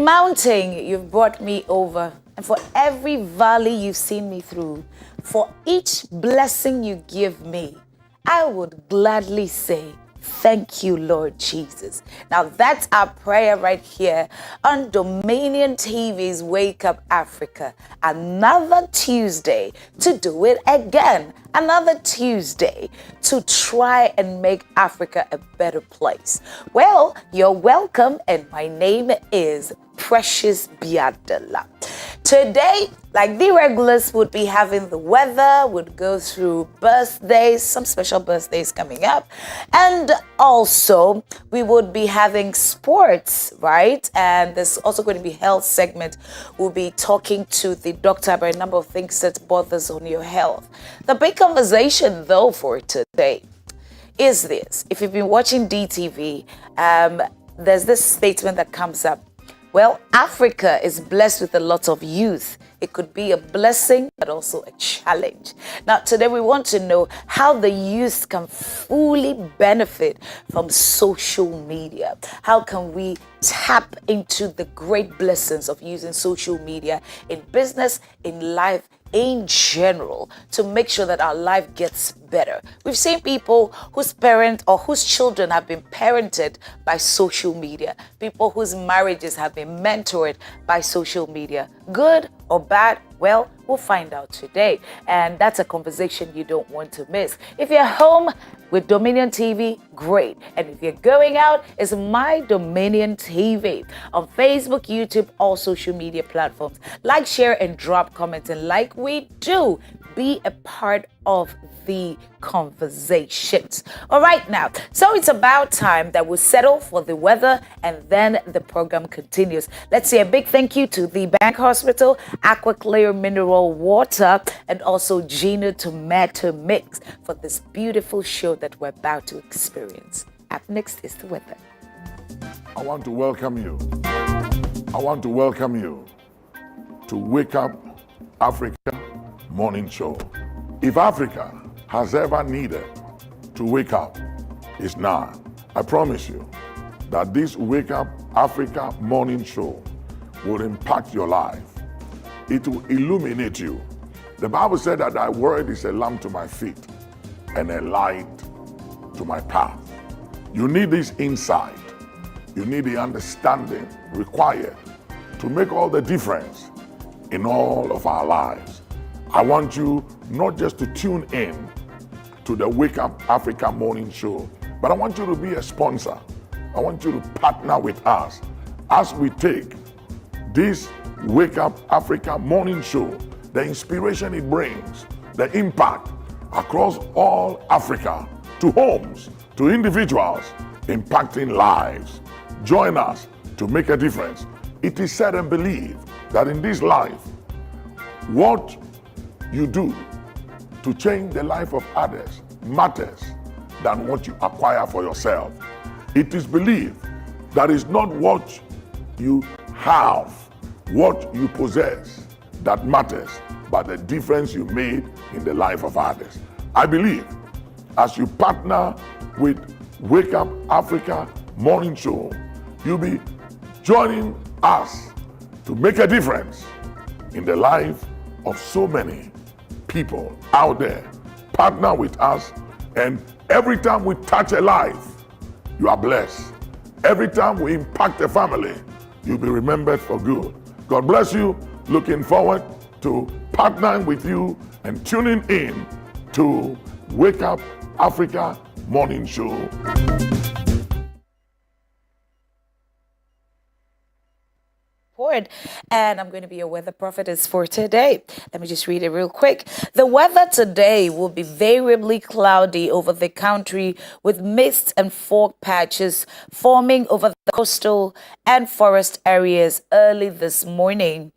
mountain you've brought me over, and for every valley you've seen me through, for each blessing you give me, I would gladly say, thank you, Lord Jesus. Now that's our prayer right here on Dominion TV's Wake Up Africa. Another Tuesday to do it again. Another Tuesday to try and make Africa a better place. Well, you're welcome, and my name is Precious Biadala. Today, like the regulars would be having the weather, would go through birthdays, some special birthdays coming up. And also, we would be having sports, right? And there's also going to be health segment. We'll be talking to the doctor about a number of things that bothers on your health. The big conversation, though, for today is this. If you've been watching DTV, there's this statement that comes up. Well, Africa is blessed with a lot of youth. It could be a blessing, but also a challenge. Now, today we want to know how the youth can fully benefit from social media. How can we tap into the great blessings of using social media in business, in life, in general, to make sure that our life gets better. We've seen people whose parents or whose children have been parented by social media, people whose marriages have been mentored by social media. Good or bad? Well, we'll find out today. And that's a conversation you don't want to miss. If you're home with Dominion TV, great. And if you're going out, it's My Dominion TV on Facebook, YouTube, all social media platforms. Like, share, and drop comments. And like we do, be a part of the conversations. All right, now, so it's about time that we settle for the weather, and then the program continues. Let's say a big thank you to the Bank Hospital, Aqua Clear Mineral Water, and also Gino Tomato Mix for this beautiful show that we're about to experience. Up next is the weather. I want to welcome you. I want to welcome you to Wake Up Africa Morning Show. If Africa has ever needed to wake up, it's now. I promise you that this Wake Up Africa Morning Show will impact your life. It will illuminate you. The Bible said that thy word is a lamp to my feet and a light to my path. You need this insight. You need the understanding required to make all the difference in all of our lives. I want you not just to tune in to the Wake Up Africa Morning Show, but I want you to be a sponsor. I want you to partner with us as we take this Wake Up Africa Morning Show, the inspiration it brings, the impact across all Africa, to homes, to individuals, impacting lives. Join us to make a difference. It is said and believed that in this life, what you do to change the life of others matters than what you acquire for yourself. It is believed that it's not what you have, what you possess that matters, but the difference you made in the life of others. I believe as you partner with Wake Up Africa Morning Show, you'll be joining us to make a difference in the life of so many people out there. Partner with us, and every time we touch a life, you are blessed. Every time we impact a family, you'll be remembered for good. God bless you. Looking forward to partnering with you and tuning in to Wake Up Africa Morning Show. And I'm going to be your weather prophetess for today. Let me just read it real quick. The weather today will be variably cloudy over the country, with mist and fog patches forming over the coastal and forest areas early this morning.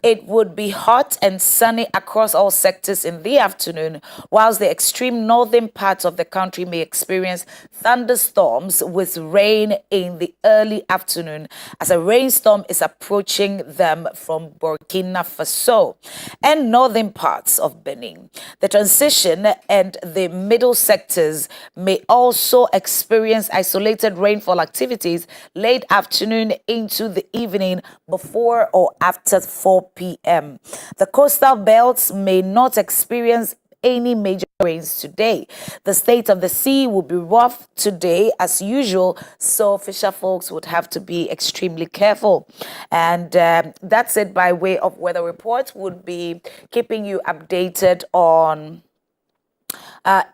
It would be hot and sunny across all sectors in the afternoon, whilst the extreme northern parts of the country may experience thunderstorms with rain in the early afternoon as a rainstorm is approaching them from Burkina Faso and northern parts of Benin. The transition and the middle sectors may also experience isolated rainfall activities late afternoon into the evening before or after 4 p.m. The coastal belts may not experience any major rains today. The state of the sea will be rough today as usual, so fisher folks would have to be extremely careful. And that's it by way of weather report. Would be keeping you updated on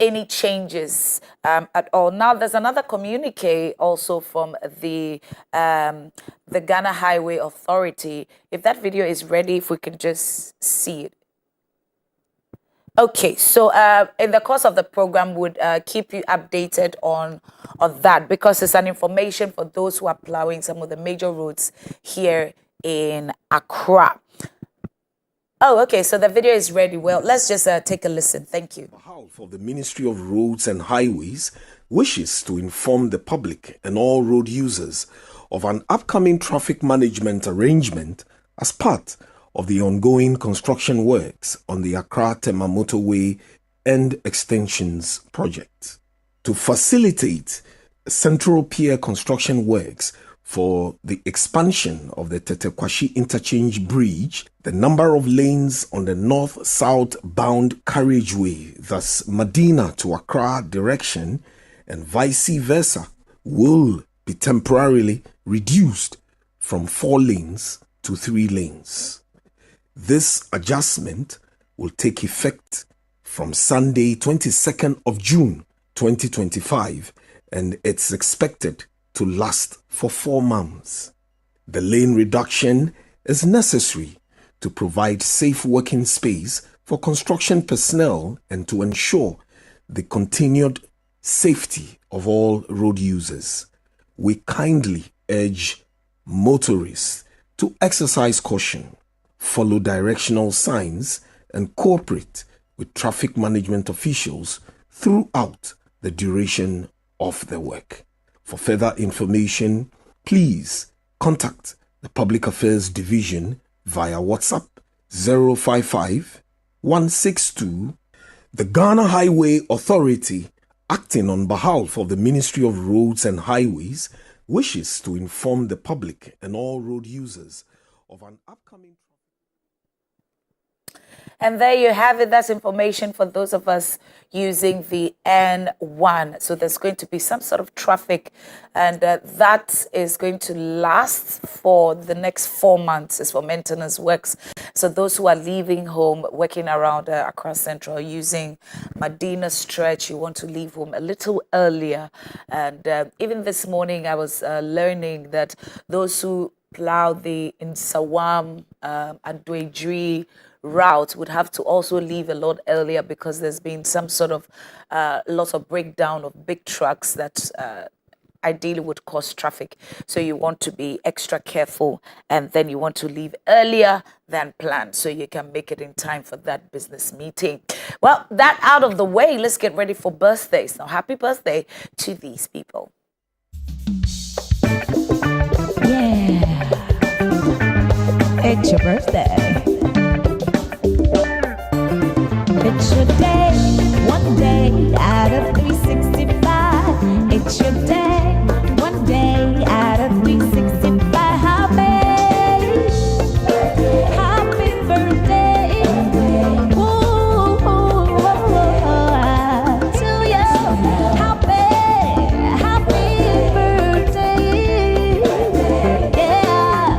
any changes at all. Now, there's another communique also from the Ghana Highway Authority. If that video is ready, if we can just see it. Okay, so in the course of the program, would keep you updated on that because it's an information for those who are plowing some of the major roads here in Accra. Oh, okay, so the video is ready. Well, let's just take a listen. Thank you. Behalf of the Ministry of Roads and Highways wishes to inform the public and all road users of an upcoming traffic management arrangement as part of the ongoing construction works on the Accra-Tema Motorway and Extensions project. To facilitate central pier construction works for the expansion of the Tetekwashi Interchange Bridge, the number of lanes on the north-south bound carriageway, thus Medina to Accra direction and vice versa, will be temporarily reduced from 4 lanes to 3 lanes. This adjustment will take effect from Sunday, 22nd of June 2025, and it's expected to last for 4 months. The lane reduction is necessary to provide safe working space for construction personnel and to ensure the continued safety of all road users. We kindly urge motorists to exercise caution, follow directional signs, and cooperate with traffic management officials throughout the duration of the work. For further information, please contact the Public Affairs Division via WhatsApp 055 162. The Ghana Highway Authority, acting on behalf of the Ministry of Roads and Highways, wishes to inform the public and all road users of an upcoming. And there you have it. That's information for those of us using the N1. So there's going to be some sort of traffic, and that is going to last for the next 4 months. It's for maintenance works. So those who are leaving home, working around Accra Central, using Medina stretch, you want to leave home a little earlier. And even this morning, I was learning that those who plow the Nsawam and Dwedri route would have to also leave a lot earlier because there's been some sort of loss of breakdown of big trucks that ideally would cause traffic. So you want to be extra careful, and then you want to leave earlier than planned so you can make it in time for that business meeting. Well, that out of the way, let's get ready for birthdays. Now, happy birthday to these people. Yeah, it's your birthday. It's your day, one day out of 365. It's your day, one day out of 365. Happy birthday, ooh, to you. Happy birthday, yeah,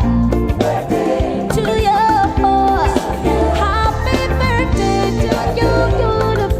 to you. Happy birthday to you, beautiful.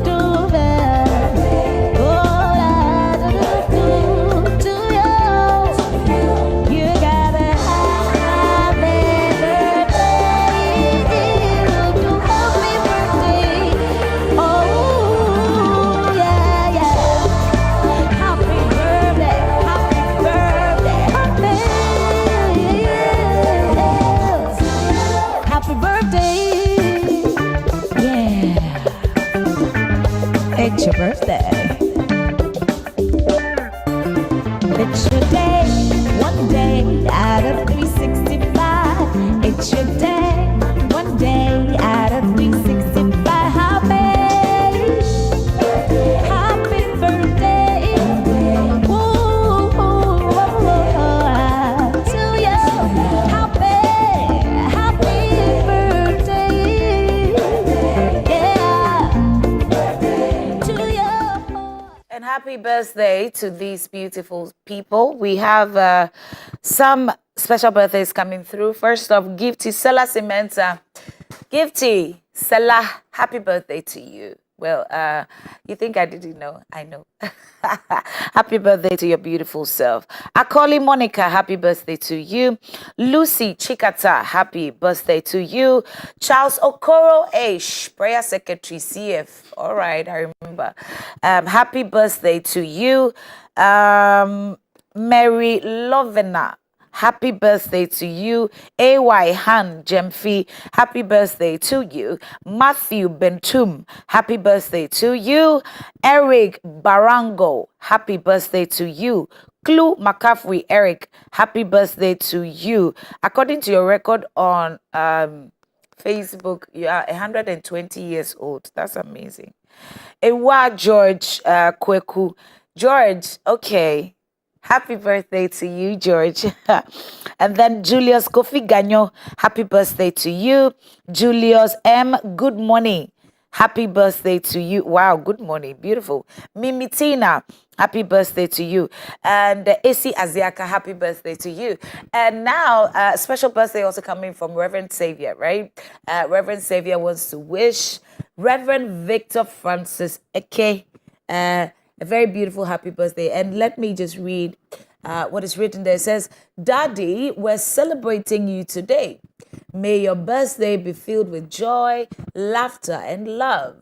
It's your birthday. It's your day, one day out of 365. It's your day, one day out of 365. Happy birthday. Ooh, to you. Happy birthday. Yeah. To you. And happy birthday to these beautiful people. We have some special birthdays coming through. First off, Gifty Sela Cementa. Gifty Sela, happy birthday to you. Well, you think I didn't know? I know. Happy birthday to your beautiful self. Akoli Monica, happy birthday to you. Lucy Chikata, happy birthday to you. Charles Okoro H, prayer secretary CF. All right, I remember. Happy birthday to you. Mary Lovena, happy birthday to you. AY Han Jemfi, happy birthday to you. Matthew Bentum, happy birthday to you. Eric Barango, happy birthday to you. Clue McCaffrey Eric, happy birthday to you. According to your record on Facebook, you are 120 years old. That's amazing. Ewa George Kweku. George, okay. Happy birthday to you, George. And then Julius Kofi Ganyo, happy birthday to you. Julius M, good morning. Happy birthday to you. Wow, good morning. Beautiful. Mimi Tina, happy birthday to you. And AC Aziaka, happy birthday to you. And now, special birthday also coming from Reverend Savior, right? Reverend Savior wants to wish Reverend Victor Francis Eke a very beautiful happy birthday. And let me just read what is written there. It says, Daddy, we're celebrating you today. May your birthday be filled with joy, laughter, and love.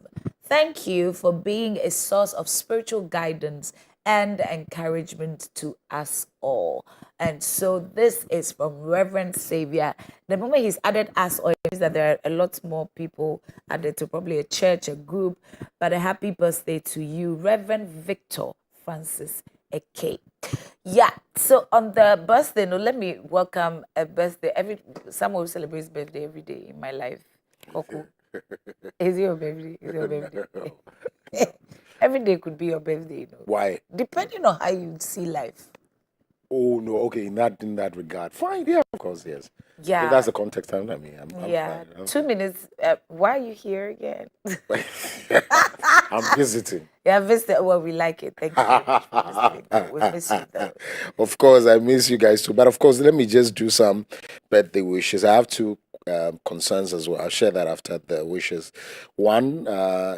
Thank you for being a source of spiritual guidance and encouragement to us all. And so this is from Reverend Savior. The moment he's added us, or it means that there are a lot more people added to probably a church, a group. But a happy birthday to you, Reverend Victor Francis Eke. Yeah, so on the birthday, no, let me welcome a birthday. Someone who celebrates birthday every day in my life. Koku. Is it your birthday? Is it your birthday? Every day could be your birthday. You know? Why? Depending on how you see life. Oh no, okay, in that regard. Fine, yeah, of course, yes. Yeah. If that's the context, I'm fine. 2 minutes. Why are you here again? I'm visiting. Yeah, visiting. Well, we like it. Thank you very much for visiting. We miss you though. Of course, I miss you guys too. But of course, let me just do some birthday wishes. I have two concerns as well. I'll share that after the wishes. One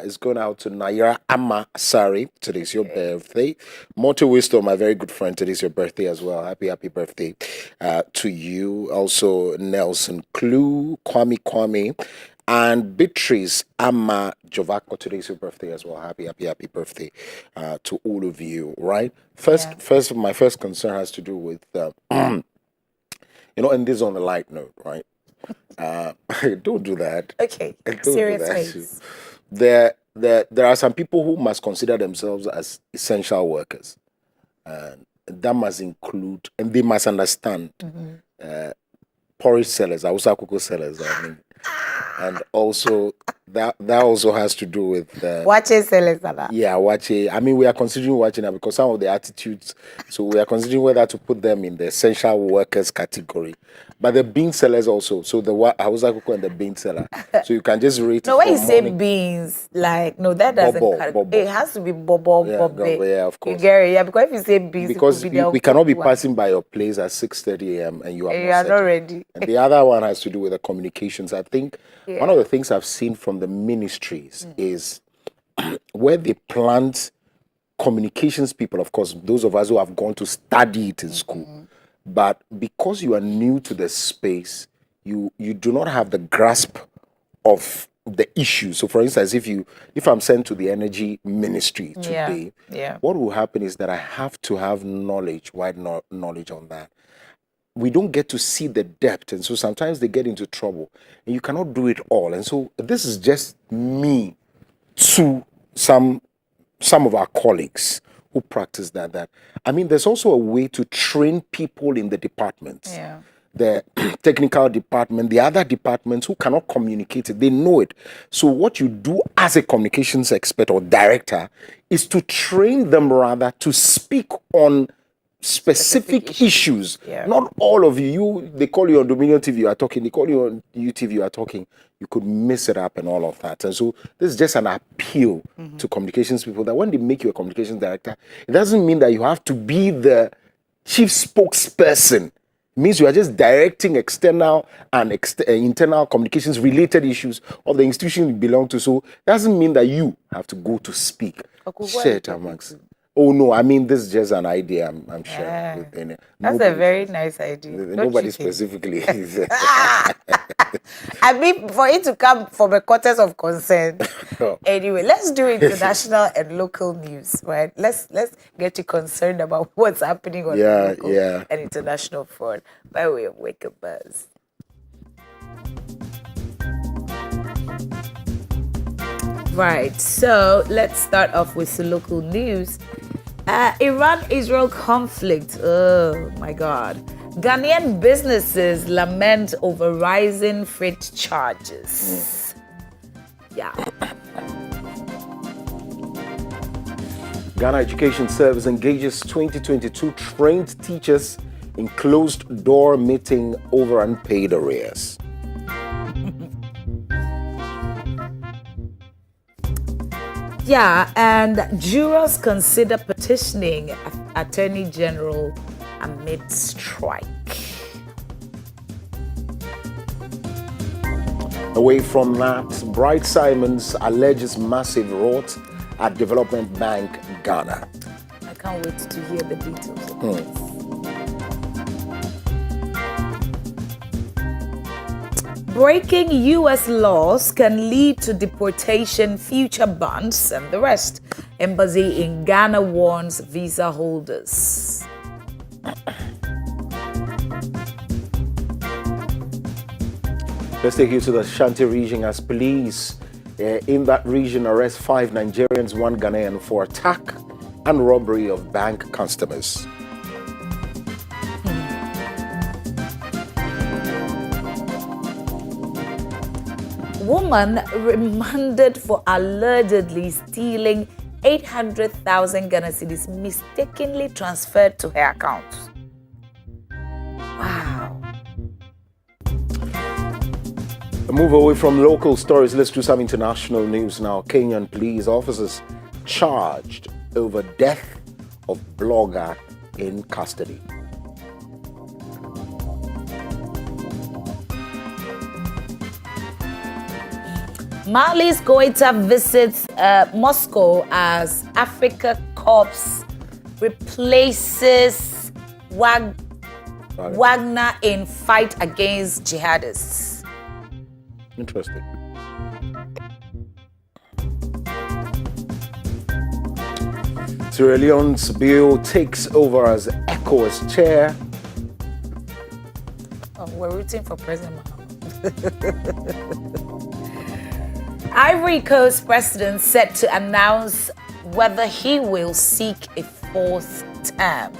is going out to Naira Amma Sari. Today's your birthday. More to wisdom, my very good friend. Today's your birthday as well. Happy birthday to you. Also, Nelson Clue, Kwame, and Beatrice Amma Jovako. Today's your birthday as well. Happy birthday to all of you. Right. First, my first concern has to do with and this is on a light note, right? Don't do that. Okay. Don't Serious do that. face. There are some people who must consider themselves as essential workers, and that must include, and they must understand porridge sellers, Hausa cocoa sellers. I mean, and also that also has to do with Watching sellers. yeah, watching. I mean, we are considering watching that because some of the attitudes. So we are considering whether to put them in the essential workers category. But the bean sellers also. So the Hausa cocoa and the bean seller. So you can just rate. No, when you say beans, like no, that doesn't. Bobo. It has to be bobo. Yeah, of course. You get it, yeah. Because if you say beans, Because it could be we cannot be passing by your place at 6:30 a.m. and you are not ready. And the other one has to do with the communications. I think one of the things I've seen from the ministries is where they plant communications people, of course, those of us who have gone to study it in school. But because you are new to the space, you do not have the grasp of the issue. So for instance, if I'm sent to the energy ministry today, what will happen is that I have to have wide knowledge on that. We don't get to see the depth, and so sometimes they get into trouble, and you cannot do it all. And so this is just me to some some of our colleagues who practice that I mean, there's also a way to train people in the departments. Yeah. The technical department, the other departments who cannot communicate it, they know it. So what you do as a communications expert or director is to train them rather to speak on specific issues. Yeah. Not all of you, they call you on Dominion TV, you are talking, they call you on UTV, you are talking, you could mess it up and all of that. And so this is just an appeal to communications people that when they make you a communications director, it doesn't mean that you have to be the chief spokesperson. It means you are just directing external and internal communications related issues of the institution you belong to. So it doesn't mean that you have to go to speak. Share it amongst. Oh no, I mean this is just an idea I'm sharing. That's a very nice idea. Nobody specifically. I mean, for it to come from a quarters of concern. Anyway, let's do international and local news, right? Let's get you concerned about what's happening on the local and international front by way of Wake Up Buzz. Right, so let's start off with the local news. Iran-Israel conflict. Oh my God. Ghanaian businesses lament over rising freight charges. Yeah. Ghana Education Service engages 2022 trained teachers in closed-door meeting over unpaid arrears. Yeah, and jurors consider petitioning Attorney General amid strike. Away from that, Bright Simons alleges massive rot at Development Bank, Ghana. I can't wait to hear the details of this. Breaking U.S. laws can lead to deportation, future bans, and the rest. Embassy in Ghana warns visa holders. Let's take you to the Ashanti region as police in that region arrest 5 Nigerians, 1 Ghanaian for attack and robbery of bank customers. Woman remanded for allegedly stealing 800,000 Ghana cedis mistakenly transferred to her account. Wow. A move away from local stories, let's do some international news now. Kenyan police officers charged over death of blogger in custody. Mali's GOtv visits Moscow as Africa Corps replaces Wagner in fight against jihadists. Interesting. Sierra Leone's Bill takes over as ECOWAS chair. Oh, we're rooting for President Mahama. Ivory Coast president set to announce whether he will seek a 4th term.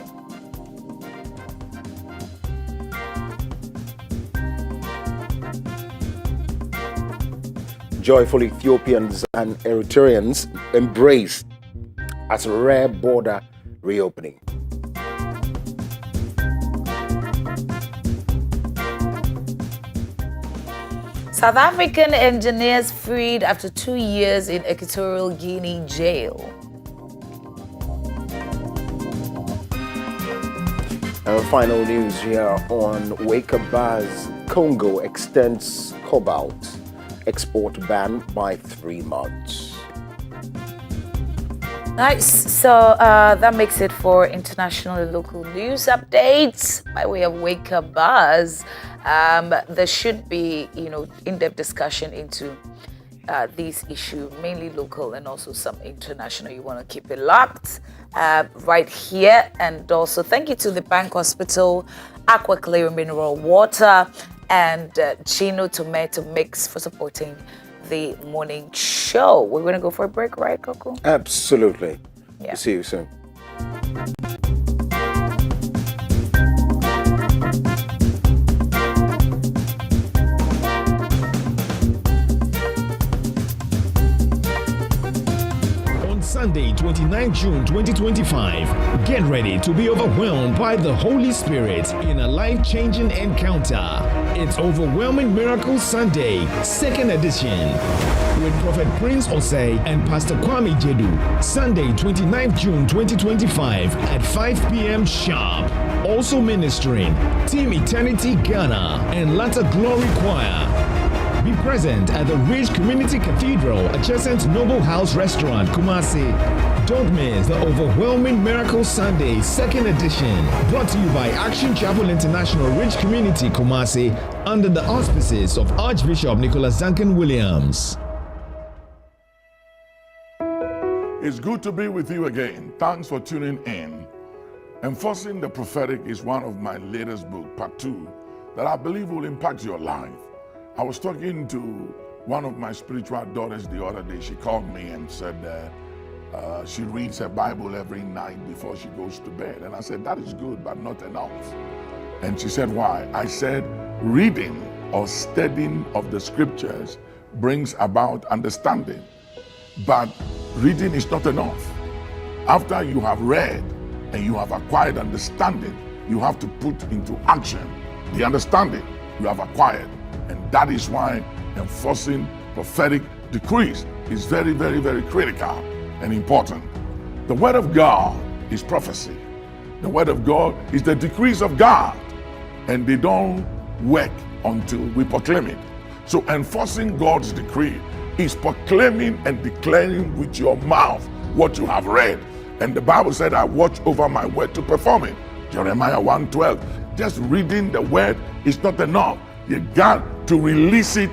Joyful Ethiopians and Eritreans embrace as rare border reopening. South African engineers freed after 2 years in Equatorial Guinea jail. And final news here on Wake Up Buzz. Congo extends cobalt export ban by 3 months. Nice. So that makes it for international and local news updates by way of Wake Up Buzz. There should be, in-depth discussion into these issues, mainly local and also some international. You want to keep it locked right here. And also thank you to the Bank Hospital, Aqua Clear Mineral Water, and Chino Tomato Mix for supporting the morning show. We're going to go for a break, right, Coco? Absolutely. Yeah. See you soon. Sunday, 29 June 2025. Get ready to be overwhelmed by the Holy Spirit in a life-changing encounter. It's Overwhelming Miracle Sunday, 2nd edition, with Prophet Prince Osei and Pastor Kwame Jedu. Sunday, 29 June 2025 at 5 p.m. sharp. Also ministering Team Eternity Ghana and Latter Glory Choir. Be present at the Ridge Community Cathedral adjacent Noble House Restaurant, Kumasi. Don't miss the Overwhelming Miracle Sunday 2nd edition, brought to you by Action Chapel International Ridge Community, Kumasi, under the auspices of Archbishop Nicholas Duncan Williams. It's good to be with you again. Thanks for tuning in. Enforcing the Prophetic is one of my latest books, part 2, that I believe will impact your life. I was talking to one of my spiritual daughters the other day. She called me and said she reads her Bible every night before she goes to bed. And I said, that is good, but not enough. And she said, why? I said, reading or studying of the scriptures brings about understanding. But reading is not enough. After you have read and you have acquired understanding, you have to put into action the understanding you have acquired. And that is why enforcing prophetic decrees is very, very, very critical and important. The word of God is prophecy. The word of God is the decrees of God. And they don't work until we proclaim it. So enforcing God's decree is proclaiming and declaring with your mouth what you have read. And the Bible said, I watch over my word to perform it. Jeremiah 1:12. Just reading the word is not enough. You got to release it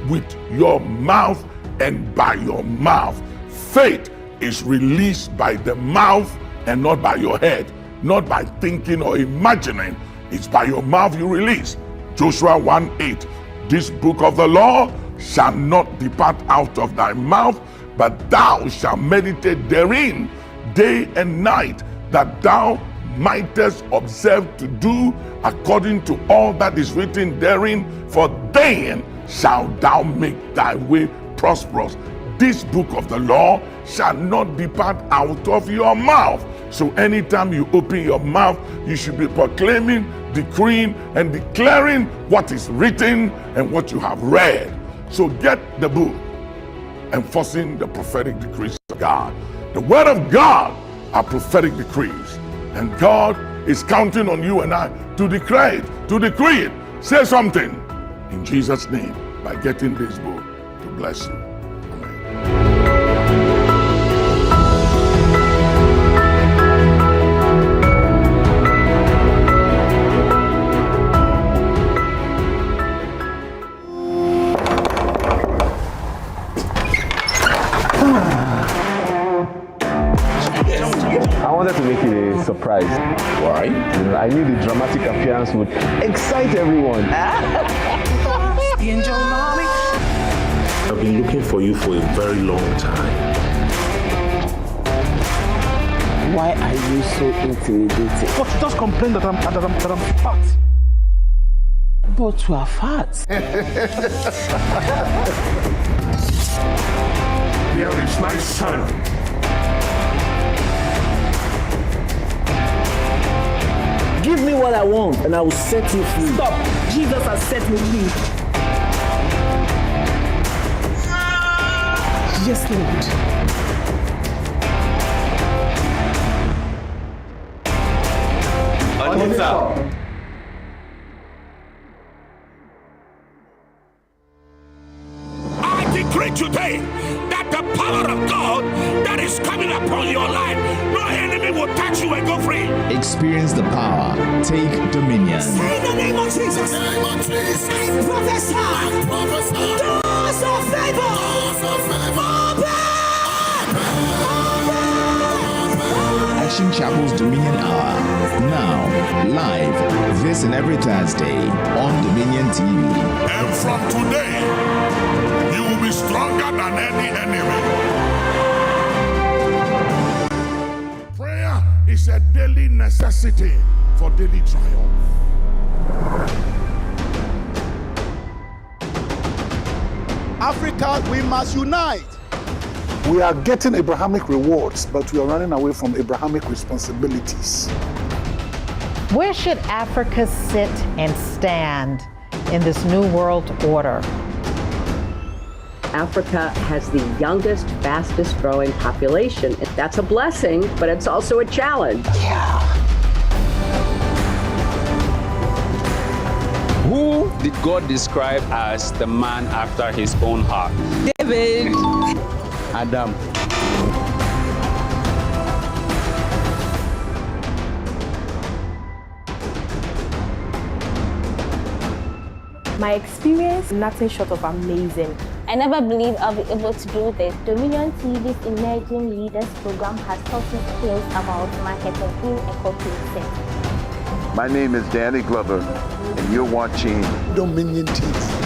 with your mouth and by your mouth. Faith is released by the mouth and not by your head, not by thinking or imagining. It's by your mouth you release. Joshua 1:8. This book of the law shall not depart out of thy mouth, but thou shalt meditate therein day and night, that thou mightest observe to do according to all that is written therein, for then shalt thou make thy way prosperous. This book of the law shall not depart out of your mouth. So anytime you open your mouth, you should be proclaiming, decreeing, and declaring what is written and what you have read. So get the book, Enforcing the Prophetic Decrees of God. The word of God are prophetic decrees. And God is counting on you and I to declare it, to decree it. Say something in Jesus' name by getting this book to bless you. Amen. I wanted to make it a surprise. Why? I knew the dramatic appearance would excite everyone. I've been looking for you for a very long time. Why are you so intimidating? But you just complain that I'm fat. But you are fat. Here is my son. Give me what I want and I will set you free. Stop! Jesus has set me free. Yes, Lord. I decree today that the power of God that is coming upon your life, no enemy will touch you and go free. Experience the power. Take dominion. In the name of Jesus. In the name of Jesus. I prophesy. Doors of favor. Action Chapel's Dominion Hour. Now, live, this and every Thursday on Dominion TV. And from today, you will be stronger than any enemy. Prayer is a daily necessity for daily triumph. Africa, we must unite. We are getting Abrahamic rewards, but we are running away from Abrahamic responsibilities. Where should Africa sit and stand in this new world order? Africa has the youngest, fastest growing population. That's a blessing, but it's also a challenge. Yeah. Who did God describe as the man after his own heart? David. Adam. My experience, nothing short of amazing. I never believed I'll be able to do this. Dominion TV's Emerging Leaders program has taught me skills about marketing in a corporate setting. My name is Danny Glover, and you're watching Dominion TV.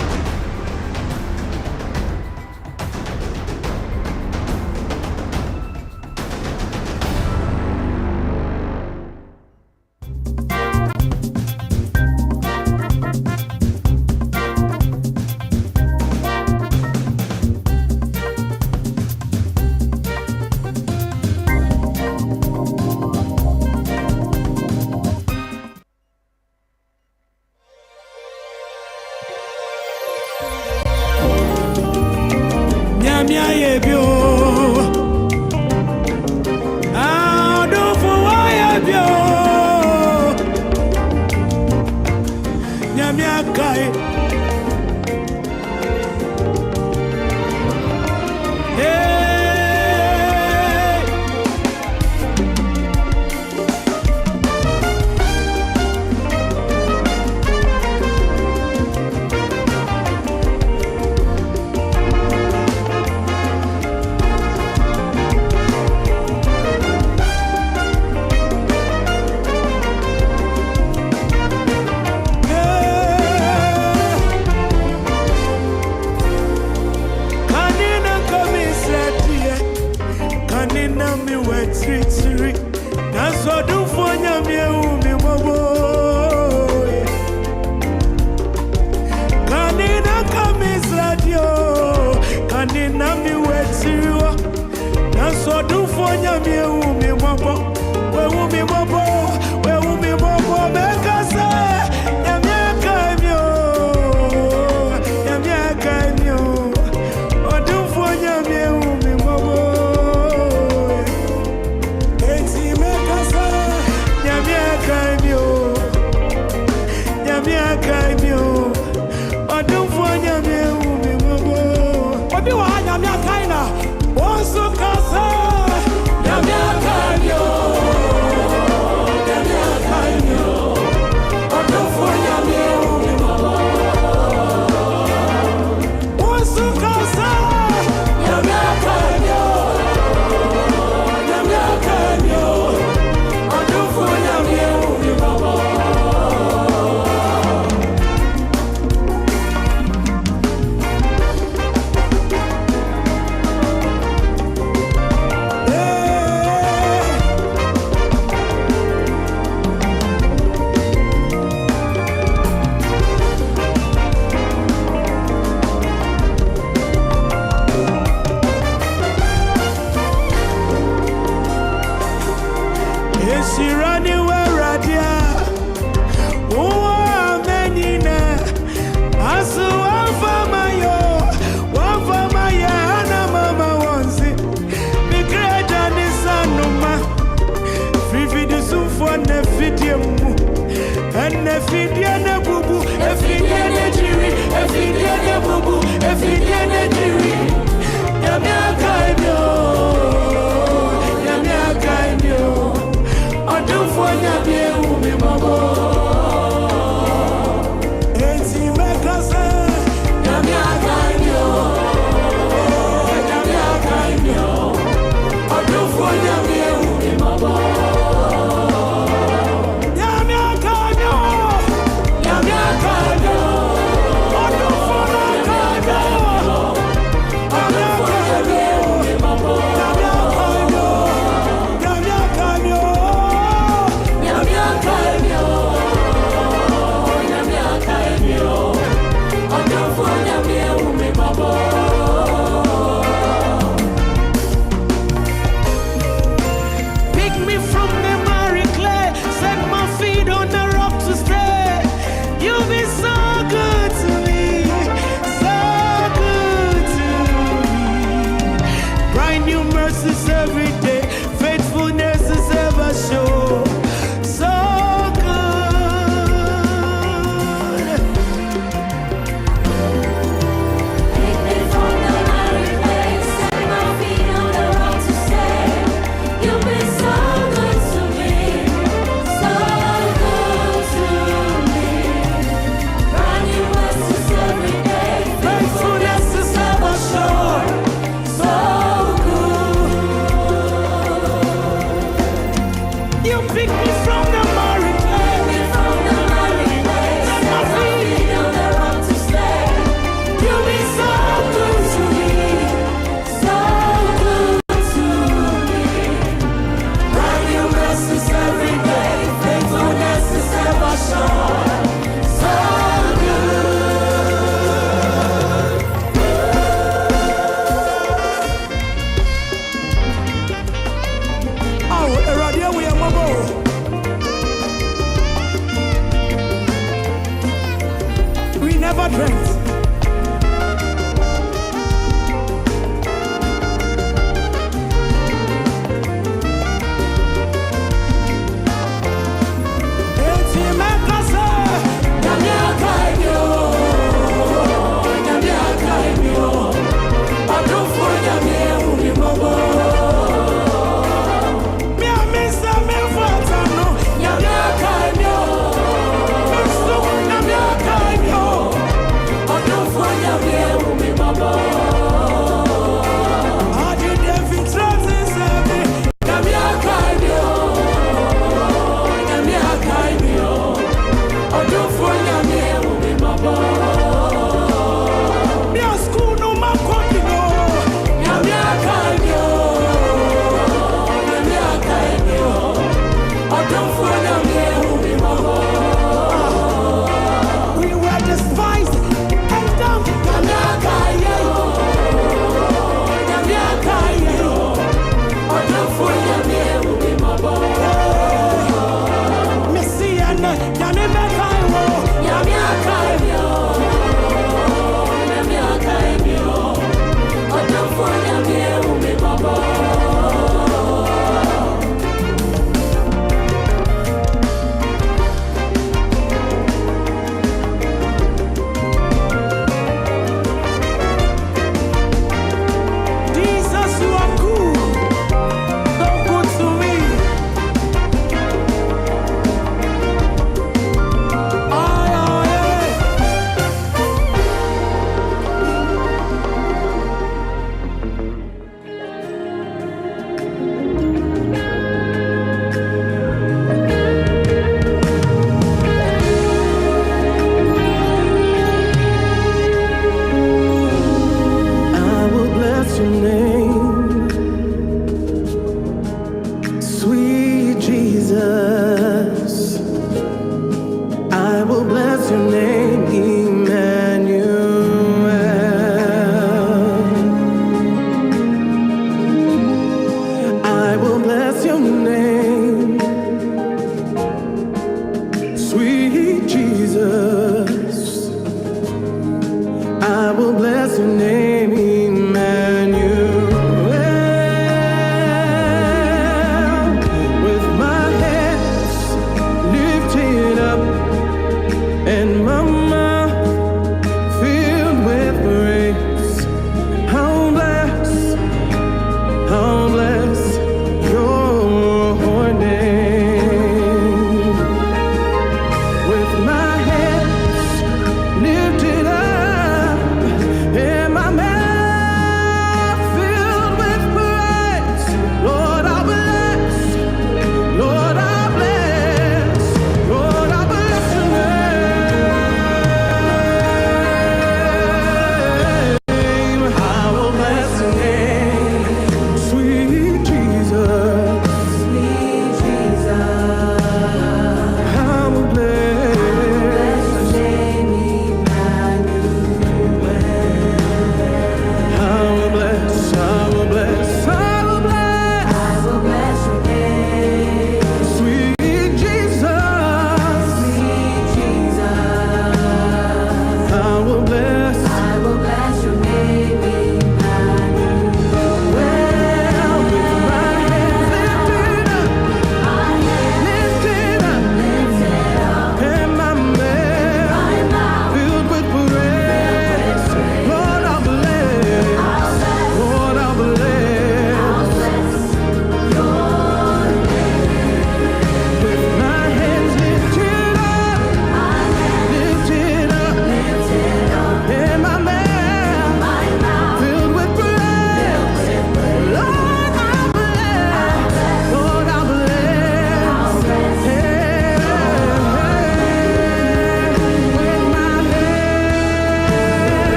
pick me from the miry clay. Set my feet on the rock to stay. You've been so good to me, so good to me. Brand new mercies every day, faithfulness is ever sure. So good. Oh, Eradia, we are mobile.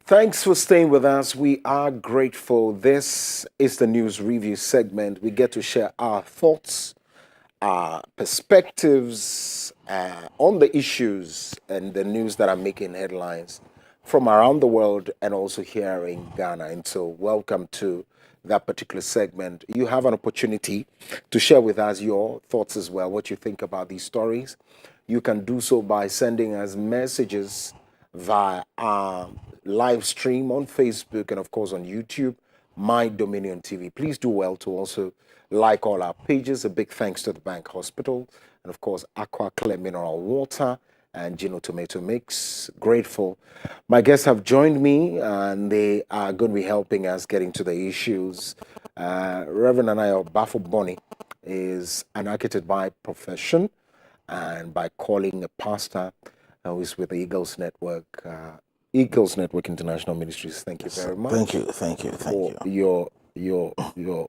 Thanks for staying with us. We are grateful. This is the news review segment. We get to share our thoughts, our perspectives on the issues and the news that are making headlines from around the world and also here in Ghana. And so, welcome to that particular segment. You have an opportunity to share with us your thoughts as well, what you think about these stories. You can do so by sending us messages via our live stream on Facebook and, of course, on YouTube, My Dominion TV. Please do well to also like all our pages. A big thanks to the Bank Hospital and, of course, Aqua Clear Mineral Water and Gino Tomato Mix. Grateful. My guests have joined me and they are going to be helping us get into the issues. Reverend Anayo Bafo Boni is an architect by profession and by calling a pastor who is with the Eagles Network International Ministries. Thank you very much. Thank you.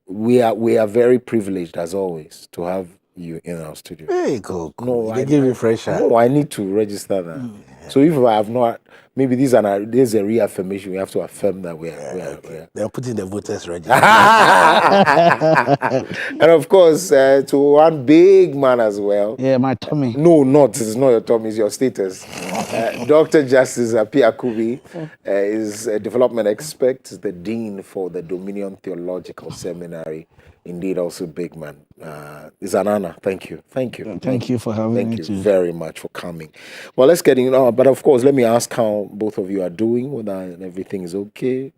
We are very privileged as always to have you in our studio. Hey, cool. No, They give you fresh air. No, I need to register that. So if I have not, maybe there's a reaffirmation. We have to affirm that we are. They're putting the voters register. And of course, to one big man as well. Yeah, my tummy. No, it's not your tummy, it's your status. Dr. Justice Apiakubi is a development expert, the Dean for the Dominion Theological Seminary. Indeed, also big man. It's an honor. Thank you. Thank you for having me. Thank you very much for coming. Well, let's get in. But of course, let me ask how both of you are doing, whether everything is okay.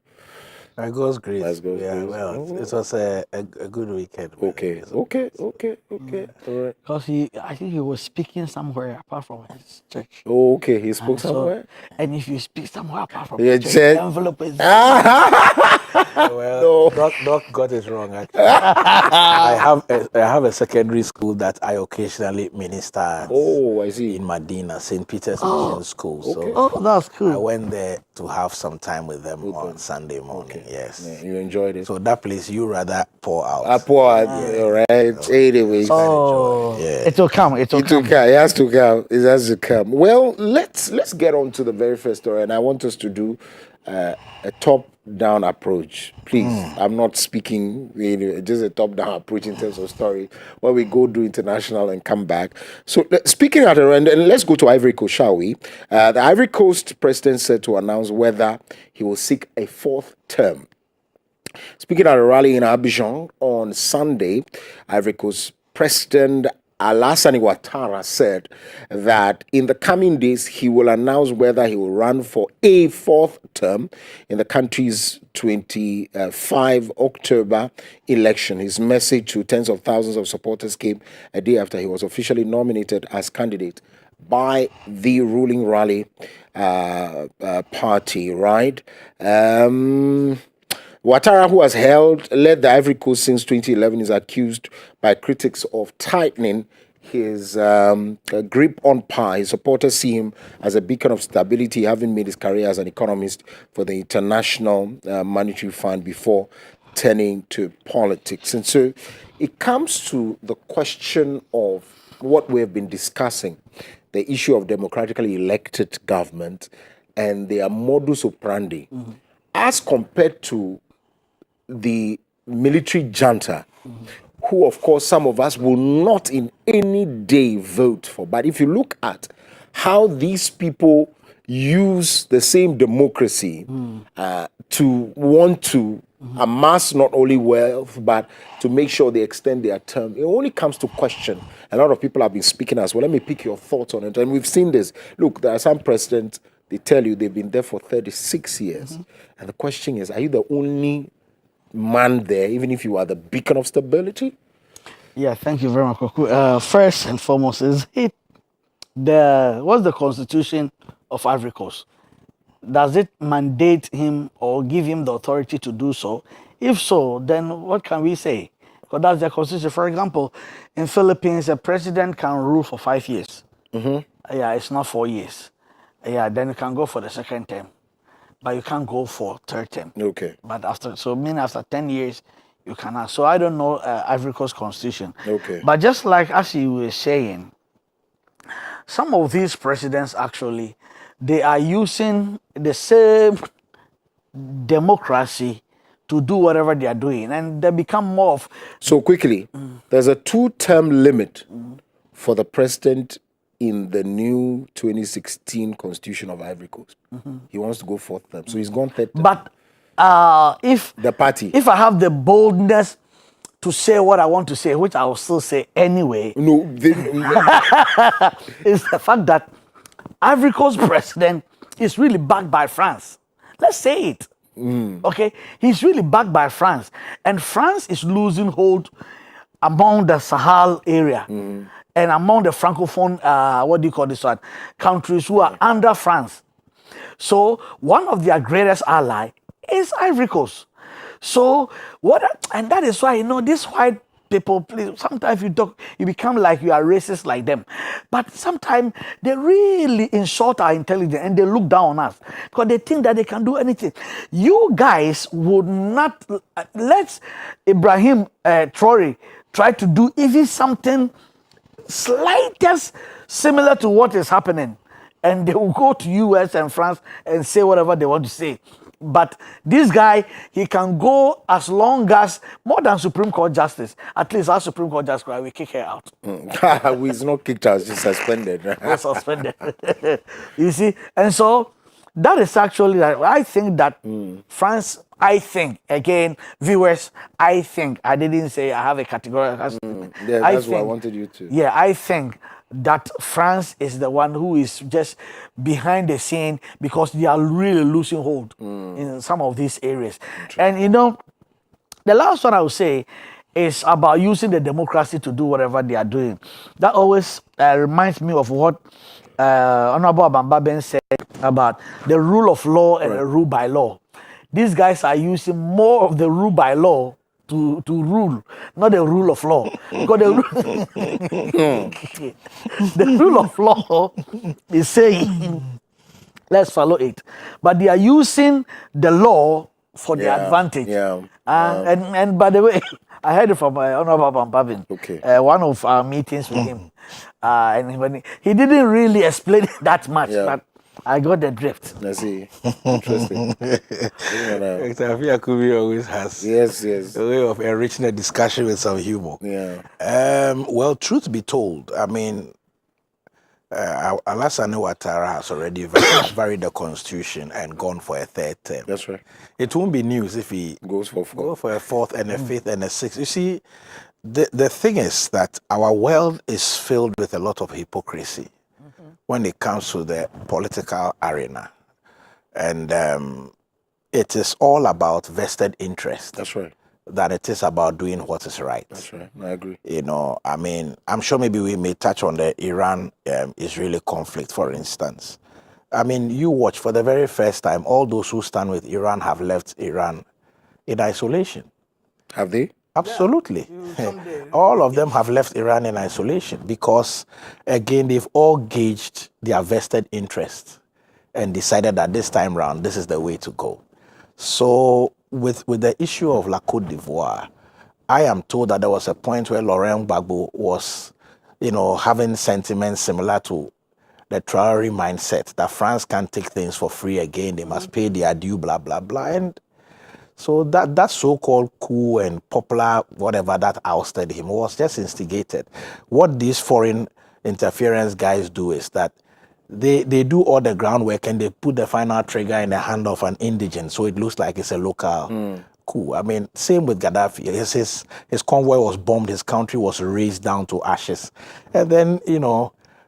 By God's grace. Yeah, well, it was a good weekend. Okay. All right. Because I think he was speaking somewhere apart from his church. Oh, okay. He spoke somewhere? And if you speak somewhere apart from your church, church, the envelope is... Well, Doc got it wrong, actually. I have a secondary school that I occasionally minister at. Oh, I see. In Medina, St. Peter's Mission School. Okay. So that's cool. I went there to have some time with them on Sunday morning. Yes. Yeah, you enjoyed it. So that place you rather pour out. I pour out, all right. Anyways. It will come. It will come. It has to come. It has to come. Well, let's get on to the very first story, and I want us to do a top-down approach. Please, I'm not speaking just a top-down approach in terms of story, where we go do international and come back. So speaking at a end, and let's go to Ivory Coast, shall we? The Ivory Coast president said to announce whether he will seek a fourth term. Speaking at a rally in Abidjan on Sunday, Ivory Coast President Alassane Ouattara said that in the coming days he will announce whether he will run for a fourth term in the country's 25 October election. His message to tens of thousands of supporters came a day after he was officially nominated as candidate by the ruling Rally party, right? Ouattara, who has led the Ivory Coast since 2011, is accused by critics of tightening his grip on power. His supporters see him as a beacon of stability, having made his career as an economist for the International Monetary Fund before turning to politics. And so it comes to the question of what we have been discussing, the issue of democratically elected government and their modus operandi, as compared to the military junta, who, of course, some of us will not in any day vote for. But if you look at how these people use the same democracy to want to amass not only wealth, but to make sure they extend their term, it only comes to question. A lot of people have been speaking as well. Let me pick your thoughts on it. And we've seen this. Look, there are some presidents, they tell you they've been there for 36 years. And the question is, are you the only man there, even if you are the beacon of stability? Yeah, thank you very much, Koku. First and foremost, what's the constitution of Ivory Coast? Does it mandate him or give him the authority to do so? If so, then what can we say? Because that's the constitution. For example, in Philippines, a president can rule for 5 years. Yeah, it's not 4 years. Yeah, then you can go for the second term, but you can't go for third term. Okay. But after 10 years, you cannot. So I don't know Ivory Coast constitution. Okay. But just like as you were saying, some of these presidents actually, they are using the same democracy to do whatever they are doing, and they become more of. So quickly, there's a 2-term limit for the president in the new 2016 Constitution of Ivory Coast. He wants to go 4th term, so he's gone 3rd term. But if the party, if I have the boldness to say what I want to say, which I will still say anyway, is the fact that Ivory Coast president is really backed by France. Let's say it. Okay, he's really backed by France, and France is losing hold among the Sahel area and among the francophone, what do you call this one, countries who are under France. So one of their greatest ally is Ivory Coast. So and that is why these white people, sometimes you become like you are racist like them, but sometimes they really insult our intelligence and they look down on us because they think that they can do anything. You guys would not let Ibrahim Traore try to do even something slightest similar to what is happening, and they will go to US and France and say whatever they want to say. But this guy, he can go as long as more than Supreme Court justice. At least our Supreme Court justice will kick her out. He's not kicked out, he's suspended. We're suspended. You see, and so that is actually, I think that France, I think, again, viewers, I think, I didn't say I have a category. Yeah, that's what I wanted you to. Yeah, I think that France is the one who is just behind the scene because they are really losing hold in some of these areas. And the last one I would say is about using the democracy to do whatever they are doing. That always reminds me of what Honorable Abambaben said about the rule of law and the rule by law. These guys are using more of the rule by law to rule, not the rule of law. Because the rule of law is saying, let's follow it. But they are using the law for their advantage. And by the way, I heard it from Honorable Pampavin. One of our meetings with him. And when he didn't really explain it that much, but I got the drift. I see. Interesting. Dr. Afiakubi always has a way of enriching a discussion with some humor. Well, truth be told, I mean, Alassane Ouattara has already varied the constitution and gone for a 3rd term. That's right. It won't be news if he goes for 4th and a 5th and a 6th. You see, the thing is that our world is filled with a lot of hypocrisy when it comes to the political arena. And it is all about vested interest. That's right. Than it is about doing what is right. That's right. I agree. I mean, I'm sure maybe we may touch on the Iran-Israeli conflict, for instance. I mean, you watch, for the very first time, all those who stand with Iran have left Iran in isolation. Have they? Absolutely. All of them have left Iran in isolation because, again, they've all gauged their vested interest and decided that this time round, this is the way to go. So with the issue of La Côte d'Ivoire, I am told that there was a point where Laurent Gbagbo was, having sentiments similar to the Traore mindset, that France can't take things for free again, they must pay their due, blah, blah, blah. And so that so-called coup and popular whatever that ousted him was just instigated. What these foreign interference guys do is that they do all the groundwork and they put the final trigger in the hand of an indigent, so it looks like it's a local coup. I mean, same with Gaddafi. His convoy was bombed, his country was razed down to ashes. And then,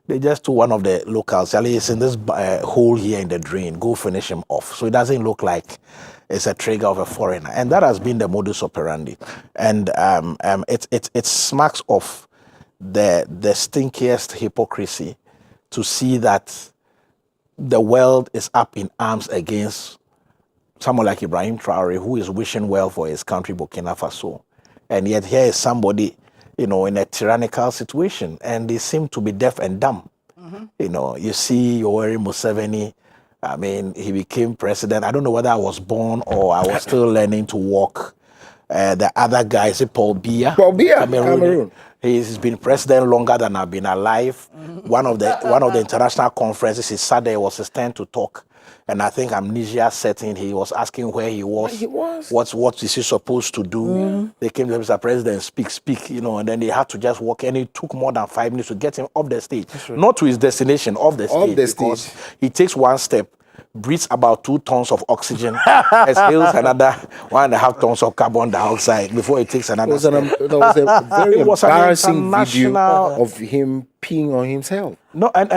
they just told one of the locals, it's in this hole here in the drain, go finish him off. So it doesn't look like it's a trigger of a foreigner. And that has been the modus operandi. And it smacks of the stinkiest hypocrisy to see that the world is up in arms against someone like Ibrahim Traore, who is wishing well for his country, Burkina Faso. And yet here is somebody, in a tyrannical situation, and they seem to be deaf and dumb. You see Yoweri Museveni, I mean, he became president. I don't know whether I was born or I was still learning to walk. The other guy is Paul Biya. Paul Biya, Cameroon. He's been president longer than I've been alive. One of the international conferences, he sat there, it was his turn to talk. And I think amnesia set in. He was asking where he was. He was. What is he supposed to do? They came to him, Mr. President, speak, and then they had to just walk. And it took more than 5 minutes to get him off the stage. Not to his destination, off the stage. Because he takes one step, breathes about 2 tons of oxygen, exhales another 1.5 tons of carbon dioxide before he takes another step. There was a very It was an embarrassing video international- of him peeing on himself. No, and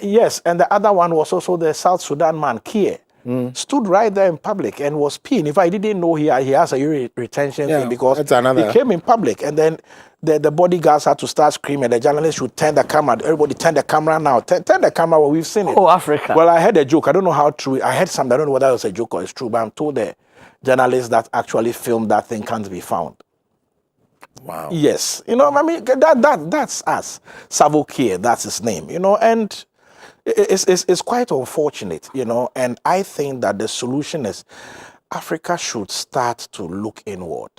yes, and the other one was also the South Sudan man, Kier. Stood right there in public and was peeing. In fact, I didn't know he has a urine retention thing because he came in public, and then the bodyguards had to start screaming. The journalists should turn the camera. Everybody turn the camera now. Turn the camera. Well, we've seen it. Oh, Africa. Well, I heard a joke. I don't know how true. I heard something. I don't know whether it was a joke or it's true, but I'm told the journalists that actually filmed that thing can't be found. Wow. Yes, I mean that's us. Savo Kier, that's his name. And it's quite unfortunate, and I think that the solution is Africa should start to look inward.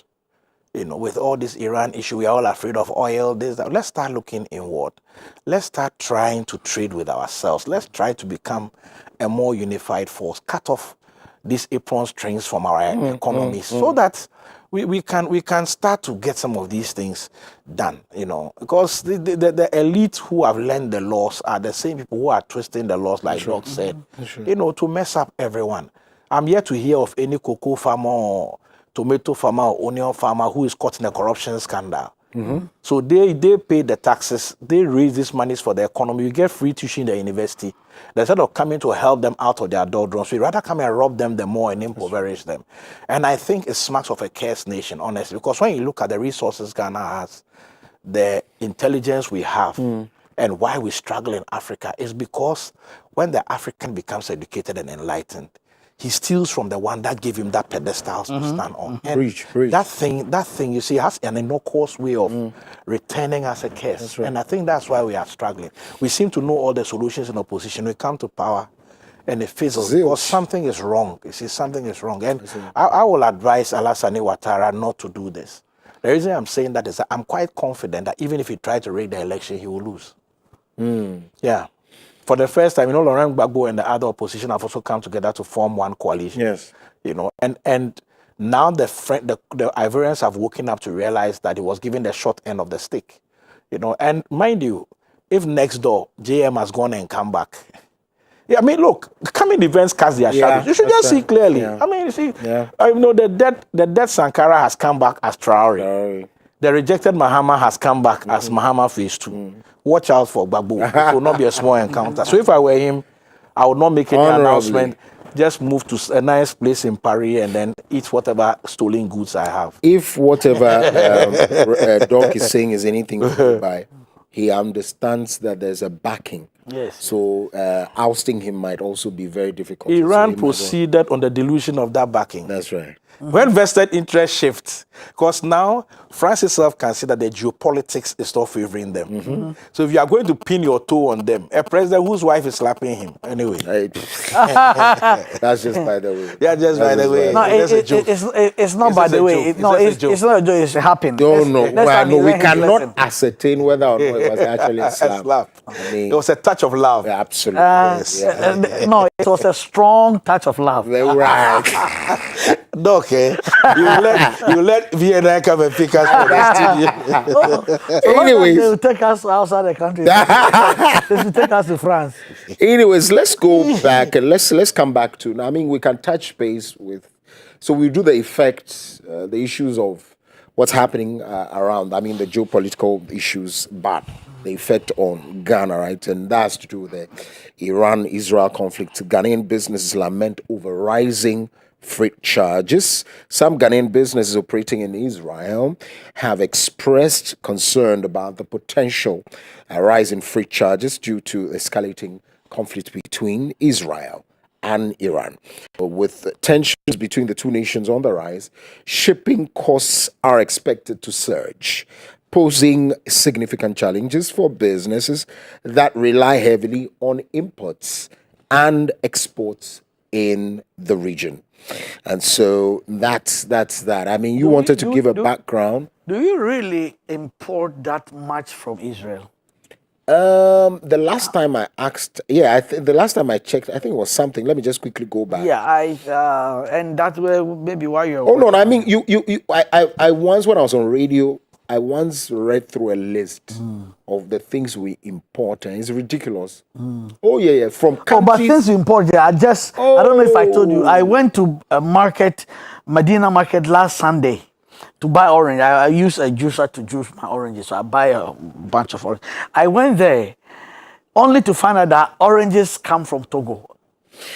With all this Iran issue, we are all afraid of oil, this, that. Let's start looking inward. Let's start trying to trade with ourselves. Let's try to become a more unified force. Cut off these apron strings from our economies so that we can start to get some of these things done, because the elite who have learned the laws are the same people who are twisting the laws, like Doc said, to mess up everyone. I'm yet to hear of any cocoa farmer or tomato farmer or onion farmer who is caught in a corruption scandal. So they pay the taxes, they raise these monies for the economy. You get free tuition in the university. Instead of coming to help them out of their doldrums, we rather come and rob them the more and impoverish them. And I think it smacks of a cursed nation, honestly, because when you look at the resources Ghana has, the intelligence we have, and why we struggle in Africa is because when the African becomes educated and enlightened, he steals from the one that gave him that pedestal to stand on. And that thing, you see, has an innocuous way of returning as a curse. And I think that's why we are struggling. We seem to know all the solutions in opposition. We come to power and it fizzles because something is wrong. You see, something is wrong. And I will advise Alassane Ouattara not to do this. The reason I'm saying that is that I'm quite confident that even if he tried to rig the election, he will lose. Yeah. For the first time, Laurent Gbagbo and the other opposition have also come together to form one coalition. Yes. And now the Ivorians have woken up to realize that he was given the short end of the stick. And mind you, if next door JM has gone and come back, I mean, look, coming events cast their shadows. You should just see clearly. I mean, you see, the dead Sankara has come back as Traore. The rejected Mahama has come back as Mahama Phase 2. Watch out for Gbagbo. It will not be a small encounter. So if I were him, I would not make any announcement. Just move to a nice place in Paris and then eat whatever stolen goods I have. If whatever Doc is saying is anything to go by, he understands that there's a backing. Yes. So ousting him might also be very difficult. Iran proceeded on the delusion of that backing. That's right. When vested interest shifts, because now France itself can see that the geopolitics is not favoring them. So if you are going to pin your toe on them, a president whose wife is slapping him, anyway. That's just by the way. Yeah, just by the way. No, it's not by the way. It's not a joke. It's happened. We cannot ascertain whether or not it was actually a slap. I mean, it was a touch of love. Yeah, absolutely. No, it was a strong touch of love. Right. Okay, you let Vienna come and pick us from the studio. Anyways, they will take us outside the country. They will take us to France. Anyways, let's go back and let's come back to. I mean, we can touch base with. So we do the effects, the issues of what's happening around. I mean, the geopolitical issues, but the effect on Ghana, right? And that's to do with the Iran-Israel conflict. Ghanaian businesses lament over rising freight charges. Some Ghanaian businesses operating in Israel have expressed concern about the potential rise in freight charges due to escalating conflict between Israel and Iran. With tensions between the two nations on the rise, shipping costs are expected to surge, posing significant challenges for businesses that rely heavily on imports and exports in the region. And so that's that. I mean, you wanted to give a background. Do you really import that much from Israel? The last time I asked, the last time I checked, I think it was something. Let me just quickly go back. Yeah, and that way maybe why you're. Oh no, I mean I once when I was on radio, I once read through a list of the things we import, and it's ridiculous. Oh yeah, from countries. Oh, but things we import, I don't know if I told you. I went to a market, Medina Market last Sunday, to buy orange. I use a juicer to juice my oranges, so I buy a bunch of orange. I went there only to find out that oranges come from Togo.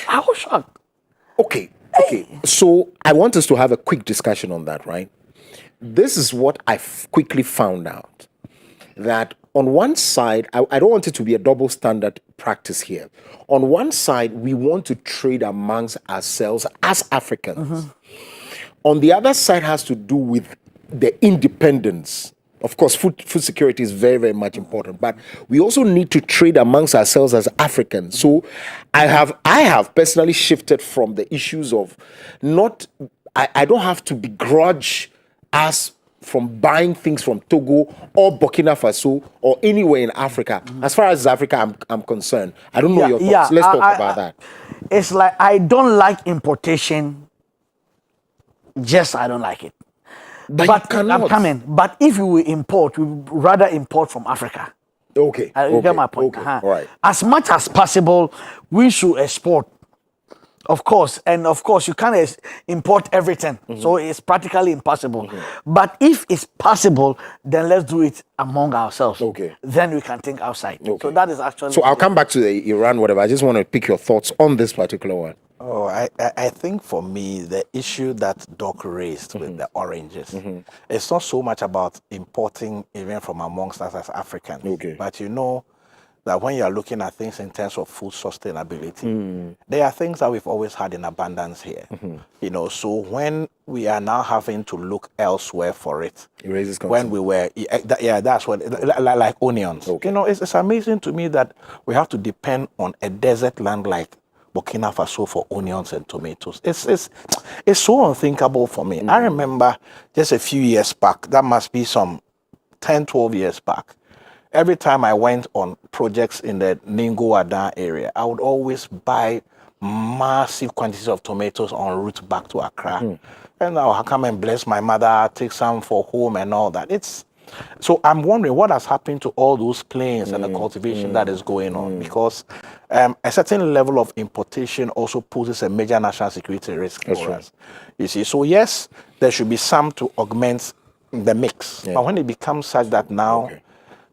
I was shocked. Okay. So I want us to have a quick discussion on that, right? This is what I quickly found out. That on one side, I don't want it to be a double standard practice here. On one side, we want to trade amongst ourselves as Africans. On the other side has to do with the independence. Of course, food security is very, very much important, but we also need to trade amongst ourselves as Africans. So I have personally shifted from the issues of I don't have to begrudge us from buying things from Togo or Burkina Faso or anywhere in Africa. As far as Africa I'm concerned. I don't know your thoughts. Let's talk about that. It's like I don't like importation. Just I don't like it. But I'm coming. But if you will import, we would rather import from Africa. Okay. You get my point. Okay. All right. As much as possible, we should export. Of course, you can't import everything, so it's practically impossible. But if it's possible, then let's do it among ourselves. Okay. Then we can think outside. Okay. So that is actually. So I'll come back to the Iran, whatever. I just want to pick your thoughts on this particular one. Oh, I think for me, the issue that Doc raised with the oranges, it's not so much about importing even from amongst us as Africans. Okay. But you know that when you're looking at things in terms of food sustainability, there are things that we've always had in abundance here. You know, so when we are now having to look elsewhere for it, raises concern. when we were, that's what, like onions. Okay. You know, it's amazing to me that we have to depend on a desert land like Burkina Faso for onions and tomatoes. It's so unthinkable for me. I remember just a few years back, that must be some 10, 12 years back, every time I went on projects in the Ningo Adan area, I would always buy massive quantities of tomatoes en route back to Accra. And I'll come and bless my mother, take some for home and all that. So I'm wondering what has happened to all those planes and the cultivation that is going on, because a certain level of importation also poses a major national security risk for us. You see, so yes, there should be some to augment the mix. But when it becomes such that now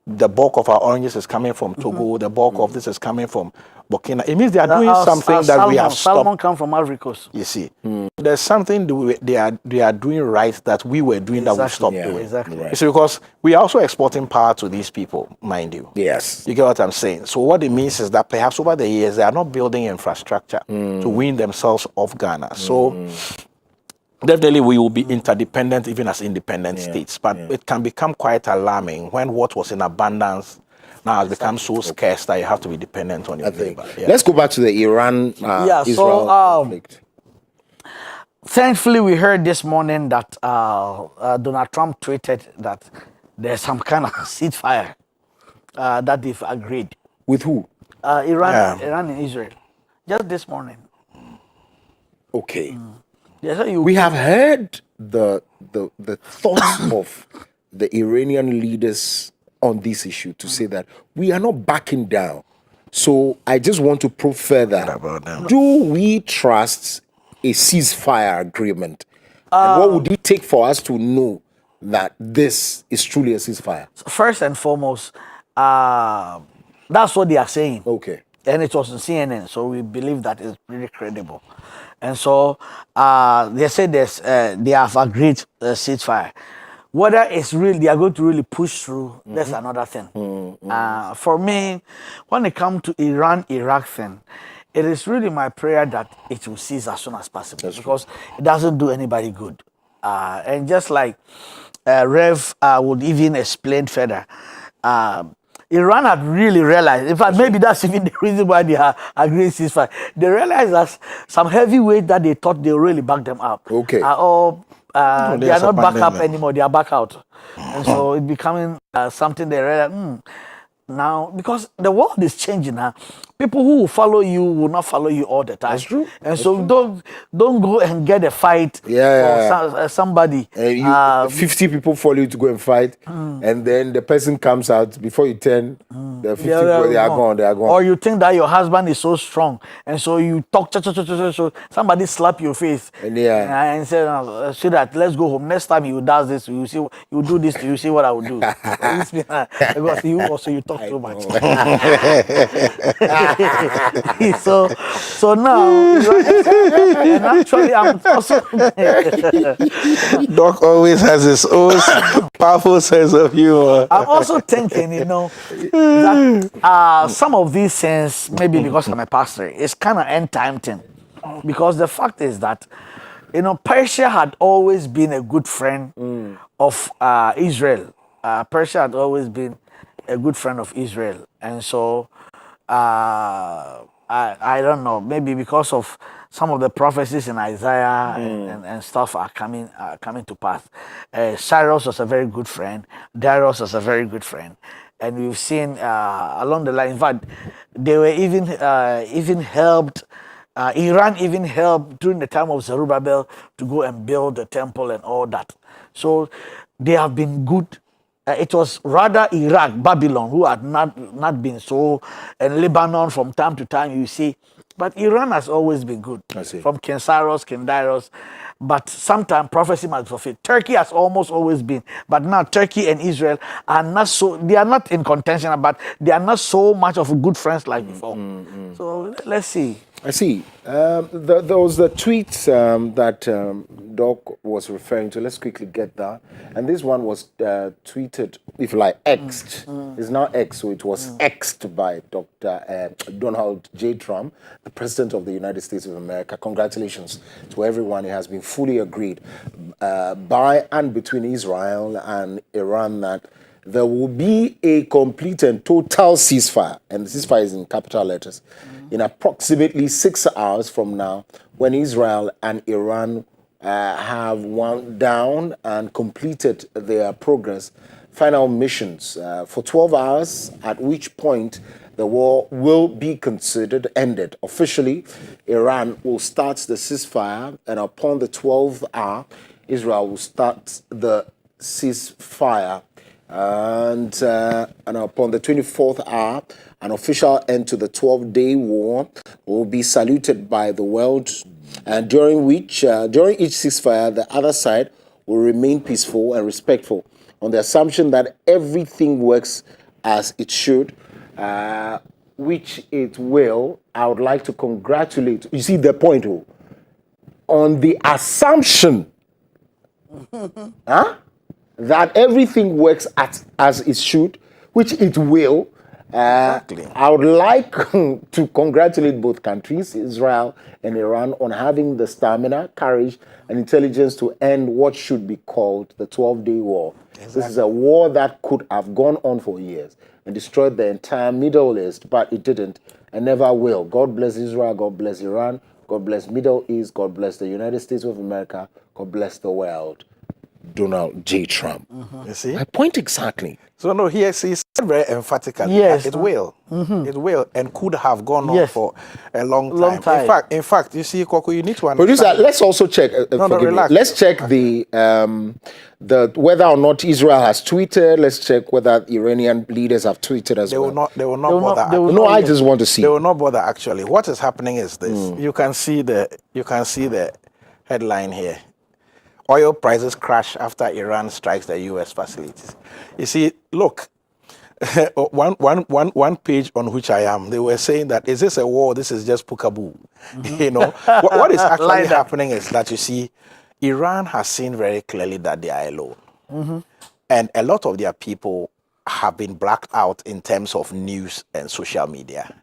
the bulk of our oranges is coming from Togo, the bulk of this is coming from Burkina, it means they are doing something that we have stopped. Salmon come from Ivory Coast. You see, there's something they are doing right that we were doing that we stopped doing. Exactly. You see, because we are also exporting power to these people, mind you. Yes. You get what I'm saying? So what it means is that perhaps over the years, they are not building infrastructure to wean themselves off Ghana. So definitely we will be interdependent even as independent states. But it can become quite alarming when what was in abundance now has become so scarce that you have to be dependent on your labor. Let's go back to the Iran-Israel conflict. Thankfully, we heard this morning that Donald Trump tweeted that there's some kind of ceasefire that they've agreed. With who? Iran and Israel. Just this morning. Okay. We have heard the thoughts of the Iranian leaders on this issue to say that we are not backing down. So I just want to probe further. Do we trust a ceasefire agreement? And what would it take for us to know that this is truly a ceasefire? First and foremost, that's what they are saying. Okay. And it was on CNN, so we believe that is pretty credible. And so they said they have agreed ceasefire. Whether it's really they are going to really push through, that's another thing. For me, when it comes to Iran-Iraq thing, it is really my prayer that it will cease as soon as possible, because it doesn't do anybody good. And just like Rev would even explain further, Iran had really realized, in fact, maybe that's even the reason why they are agreeing ceasefire. They realized that some heavyweight that they thought they really back them up. Okay. They are not back up anymore, they are back out. And so it's becoming something they realize, now, because the world is changing now, people who will follow you will not follow you all the time. That's true. And so don't go and get a fight for somebody. And 50 people follow you to go and fight, and then the person comes out before you turn. The 50 people, they are gone. They are gone. Or you think that your husband is so strong, and so you talk, so somebody slap your face, and say, "See that? Let's go home. Next time you does this, you see, you do this, you see what I will do." Because you also you talk too much. so now, and actually, I'm also. Doc always has his own powerful sense of humor. I'm also thinking, that some of these things, maybe because I'm a pastor, it's kind of end time thing. Because the fact is that, Persia had always been a good friend of Israel. Persia had always been a good friend of Israel. And so, I don't know, maybe because of some of the prophecies in Isaiah and stuff are coming to pass. Cyrus was a very good friend. Darius was a very good friend. And we've seen along the line, in fact, they were even helped, Iran even helped during the time of Zerubbabel to go and build the temple and all that. So they have been good. It was rather Iraq, Babylon, who had not been so, and Lebanon from time to time, you see. But Iran has always been good. From King Cyrus, King Darius. But sometimes prophecy must be fulfilled. Turkey has almost always been. But now Turkey and Israel are not so, they are not in contention, but they are not so much of good friends like before. So let's see. I see. There was the tweets that Doc was referring to. Let's quickly get that. And this one was tweeted, if you like, X'd. It's now X, so it was X'd by Dr. Donald J. Trump, the President of the United States of America. Congratulations to everyone. It has been fully agreed by and between Israel and Iran that there will be a complete and total ceasefire, and the ceasefire is in capital letters, in approximately 6 hours from now, when Israel and Iran have wound down and completed their final missions for 12 hours, at which point the war will be considered ended. Officially, Iran will start the ceasefire, and upon the 12th hour, Israel will start the ceasefire. And upon the 24th hour, an official end to the 12-day war will be saluted by the world, and during each ceasefire, the other side will remain peaceful and respectful on the assumption that everything works as it should, which it will. I would like to congratulate, you see the point, on the assumption that everything works as it should, which it will. Exactly. I would like to congratulate both countries, Israel and Iran, on having the stamina, courage, and intelligence to end what should be called the 12-day war. Exactly. This is a war that could have gone on for years and destroyed the entire Middle East, but it didn't and never will. God bless Israel, God bless Iran, God bless Middle East, God bless the United States of America, God bless the world. Donald J. Trump. You see? My point exactly. So no, he said very emphatically that it will. It will and could have gone on for a long time. In fact, you see, Koko, you need to understand. Producer, let's also check. Relax. Let's check the whether or not Israel has tweeted. Let's check whether Iranian leaders have tweeted as well. They will not bother. No, I just want to see. They will not bother. Actually, what is happening is this. You can see the headline here. Oil prices crash after Iran strikes the U.S. facilities. You see, look, one page on which I am, they were saying that, is this a war? This is just peekaboo. What is actually happening is that, you see, Iran has seen very clearly that they are alone. And a lot of their people have been blacked out in terms of news and social media.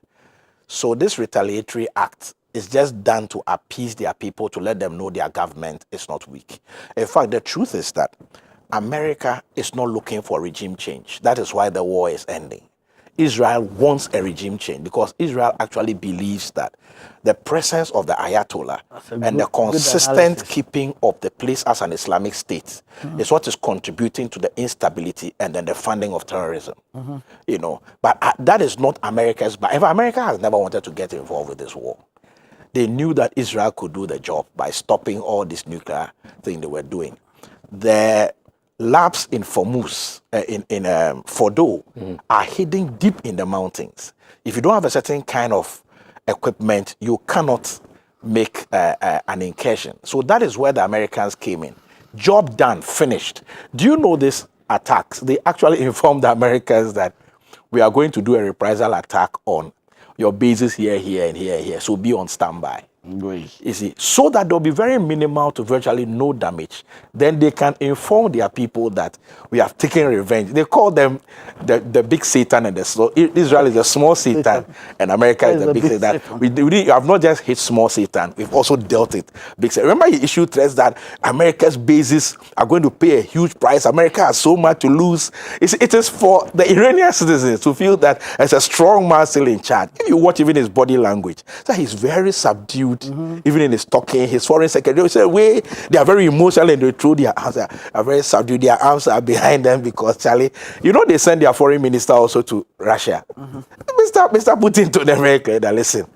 So this retaliatory act is just done to appease their people, to let them know their government is not weak. In fact, the truth is that America is not looking for regime change. That is why the war is ending. Israel wants a regime change because Israel actually believes that the presence of the Ayatollah and the consistent keeping of the place as an Islamic state is what is contributing to the instability and then the funding of terrorism. You know, but that is not America's. But America has never wanted to get involved with this war. They knew that Israel could do the job by stopping all this nuclear thing they were doing. The labs in Formuz, in Fordo, are hidden deep in the mountains. If you don't have a certain kind of equipment, you cannot make an incursion. So that is where the Americans came in. Job done, finished. Do you know these attacks? They actually informed the Americans that we are going to do a reprisal attack on your bases here, here, and here, here. So be on standby. You see, so that there'll be very minimal to virtually no damage. Then they can inform their people that we have taken revenge. They call them the big Satan and the small. Israel is the small Satan, and America is the big Satan. We have not just hit small Satan; we've also dealt it big Satan. Remember, he issued threats that America's bases are going to pay a huge price. America has so much to lose. It is for the Iranian citizens to feel that there's a strong man still in charge. If you watch even his body language, so he's very subdued. Even in his talking, his foreign secretary will say, they are very emotional and they throw their arms, are very subdued. Their arms are behind them because, Charlie, you know, they send their foreign minister also to Russia. Mr. Putin told them very clear that, listen,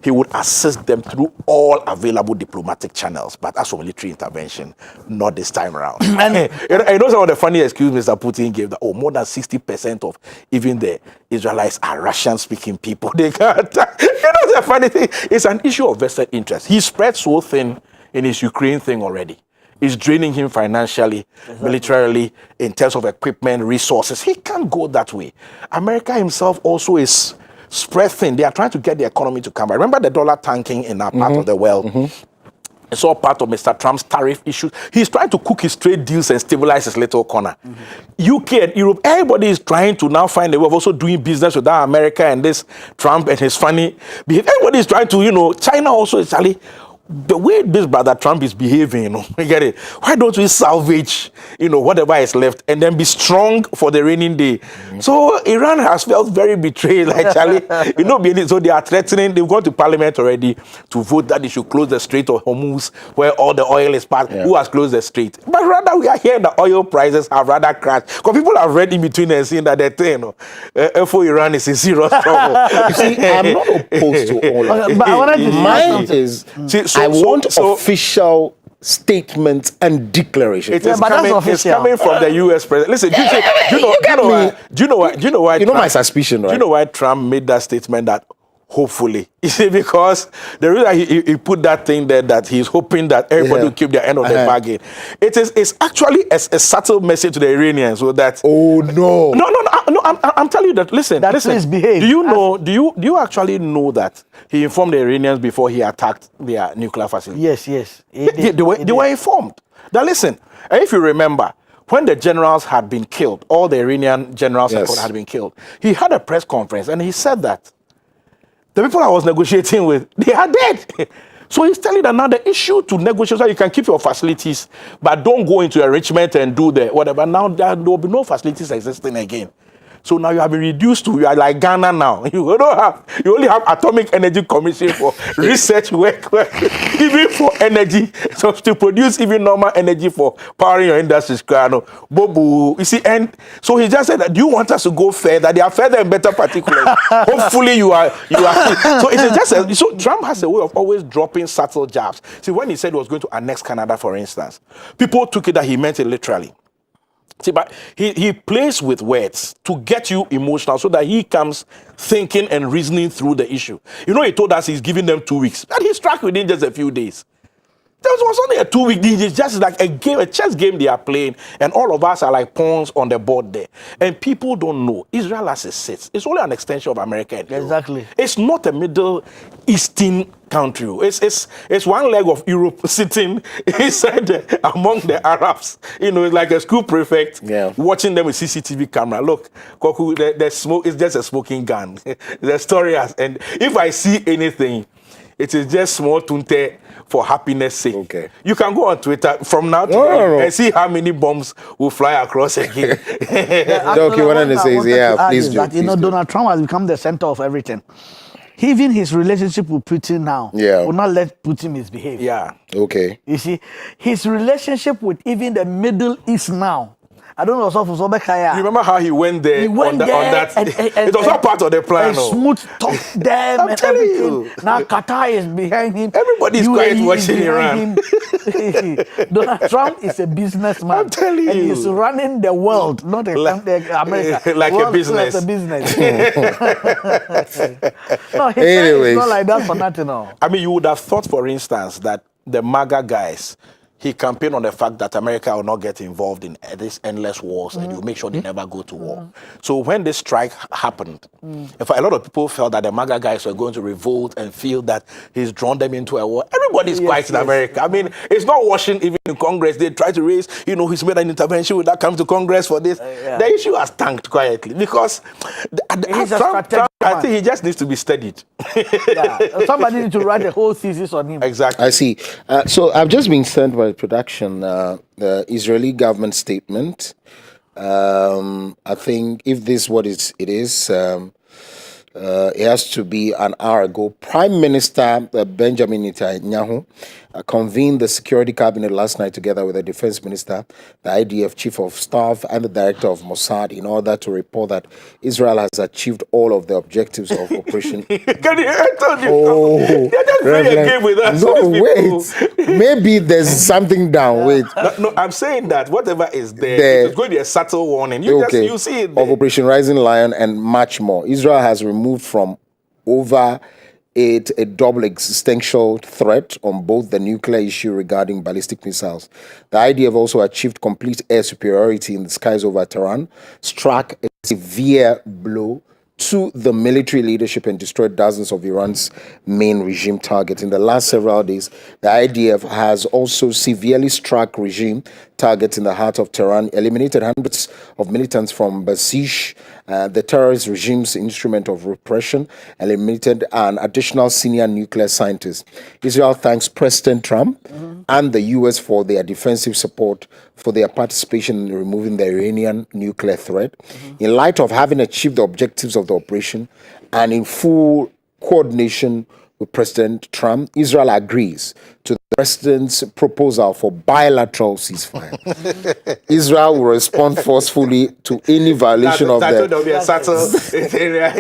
he would assist them through all available diplomatic channels, but as for military intervention, not this time around. And you know some of the funny excuses Mr. Putin gave that, more than 60% of even the Israelites are Russian-speaking people. They can't attack. You know the funny thing? It's an issue of vested interest. He spread so thin in his Ukraine thing already. It's draining him financially, militarily, in terms of equipment, resources. He can't go that way. America himself also is spread thin. They are trying to get the economy to come back. Remember the dollar tanking in that part of the world? It's all part of Mr. Trump's tariff issues. He's trying to cook his trade deals and stabilize his little corner. UK and Europe, everybody is trying to now find a way of also doing business with that America and this Trump and his funny behavior. Everybody is trying to, you know, China also is actually, the way this brother Trump is behaving, you know, you get it? Why don't we salvage, you know, whatever is left and then be strong for the raining day? So Iran has felt very betrayed, like Charlie, you know, so they are threatening, they've gone to parliament already to vote that they should close the Strait of Hormuz where all the oil is passed. Who has closed the strait? But rather we are hearing the oil prices have rather crashed. Because people have read in between and seen that the thing, you know, for Iran is in serious trouble. You see, I'm not opposed to all of it. But I wanted to Mine is, I want official statements and declarations. It's coming from the U.S. president. Listen, do you know why? You know my suspicion, right? Do you know why Trump made that statement that hopefully? You see, because the reason he put that thing there that he's hoping that everybody will keep their end of the bargain. It's actually a subtle message to the Iranians so that No, I'm telling you that. Listen. Please behave. Do you know? Do you actually know that he informed the Iranians before he attacked their nuclear facility? Yes. They were informed. Now listen, if you remember, when the generals had been killed, all the Iranian generals had been killed, he had a press conference and he said that the people I was negotiating with, they are dead. So he's telling that now the issue to negotiate, so you can keep your facilities, but don't go into enrichment and do the whatever. Now there will be no facilities existing again. So now you have been reduced to, you are like Ghana now. You only have Atomic Energy Commission for research work, even for energy, so to produce even normal energy for powering your industries. You see, and so he just said that, do you want us to go further? They are further and better particulars. Hopefully you are. So it is just so Trump has a way of always dropping subtle jabs. See, when he said he was going to annex Canada, for instance, people took it that he meant it literally. See, but he plays with words to get you emotional so that he comes thinking and reasoning through the issue. You know, he told us he's giving them 2 weeks. And he struck within just a few days. There was only a 2-week deal. It's just like a game, a chess game they are playing. And all of us are like pawns on the board there. And people don't know. Israel as it sits, it's only an extension of America. Exactly. It's not a Middle Eastern country. It's one leg of Europe sitting inside among the Arabs. You know, it's like a school prefect watching them with CCTV camera. Look, Koku, the smoke is just a smoking gun. The story has, and if I see anything, It is just small tunte for happiness sake. Okay. You can go on Twitter from now to No. and see how many bombs will fly across again. Okay, what I say is, yeah, please do. That, you know, Donald Trump has become the center of everything. Even his relationship with Putin now will not let Putin misbehave. Yeah. Okay. You see, his relationship with even the Middle East now. I don't know. You remember how he went there? He went on that. and It was not part of the plan. And smooth talk them I'm and telling everything. you. Now Qatar is behind him. Everybody is quiet UAE watching behind Iran. him. Donald Trump is a businessman. I'm telling you. And he's running the world, not America. Like world a business. As a business. No, his Anyways. is not like that for nothing. No. I mean, you would have thought, for instance, that the MAGA guys, he campaigned on the fact that America will not get involved in these endless wars and he'll make sure they never go to war. So when this strike happened, in fact, a lot of people felt that the MAGA guys were going to revolt and feel that he's drawn them into a war. Everybody's quiet in America. I mean, it's not washing even in Congress. They try to raise, he's made an intervention. Will that come to Congress for this? The issue has tanked quietly because Trump, I think he just needs to be studied. Somebody needs to write a whole thesis on him. Exactly. I see. So I've just been sent by production the Israeli government statement. I think if this is what it is, it has to be an hour ago. Prime Minister Benjamin Netanyahu convened the security cabinet last night together with the defense minister, the IDF chief of staff, and the director of Mossad in order to report that Israel has achieved all of the objectives of Operation. I told you. They're just playing a game with us. No, wait. Maybe there's something down. Wait. No, I'm saying that whatever is there, it's going to be a subtle warning. You see it there. Of Operation Rising Lion and much more. Israel has removed from over it a double existential threat on both the nuclear issue regarding ballistic missiles. The IDF also achieved complete air superiority in the skies over Tehran, struck a severe blow to the military leadership and destroyed dozens of Iran's main regime targets. In the last several days, the IDF has also severely struck regime targets in the heart of Tehran, eliminated hundreds of militants from Basij, the terrorist regime's instrument of repression, eliminated an additional senior nuclear scientist. Israel thanks President Trump and the U.S. for their defensive support for their participation in removing the Iranian nuclear threat. In light of having achieved the objectives of the operation and in full coordination with President Trump, Israel agrees to the president's proposal for bilateral ceasefire. Israel will respond forcefully to any violation of the... There'll be a subtle area.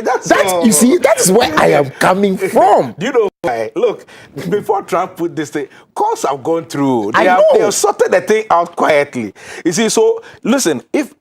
You see, that's where I am coming from. Do you know why? Look, before Trump put this thing, calls have gone through. They I have know. sorted the thing out quietly. You see, so listen, if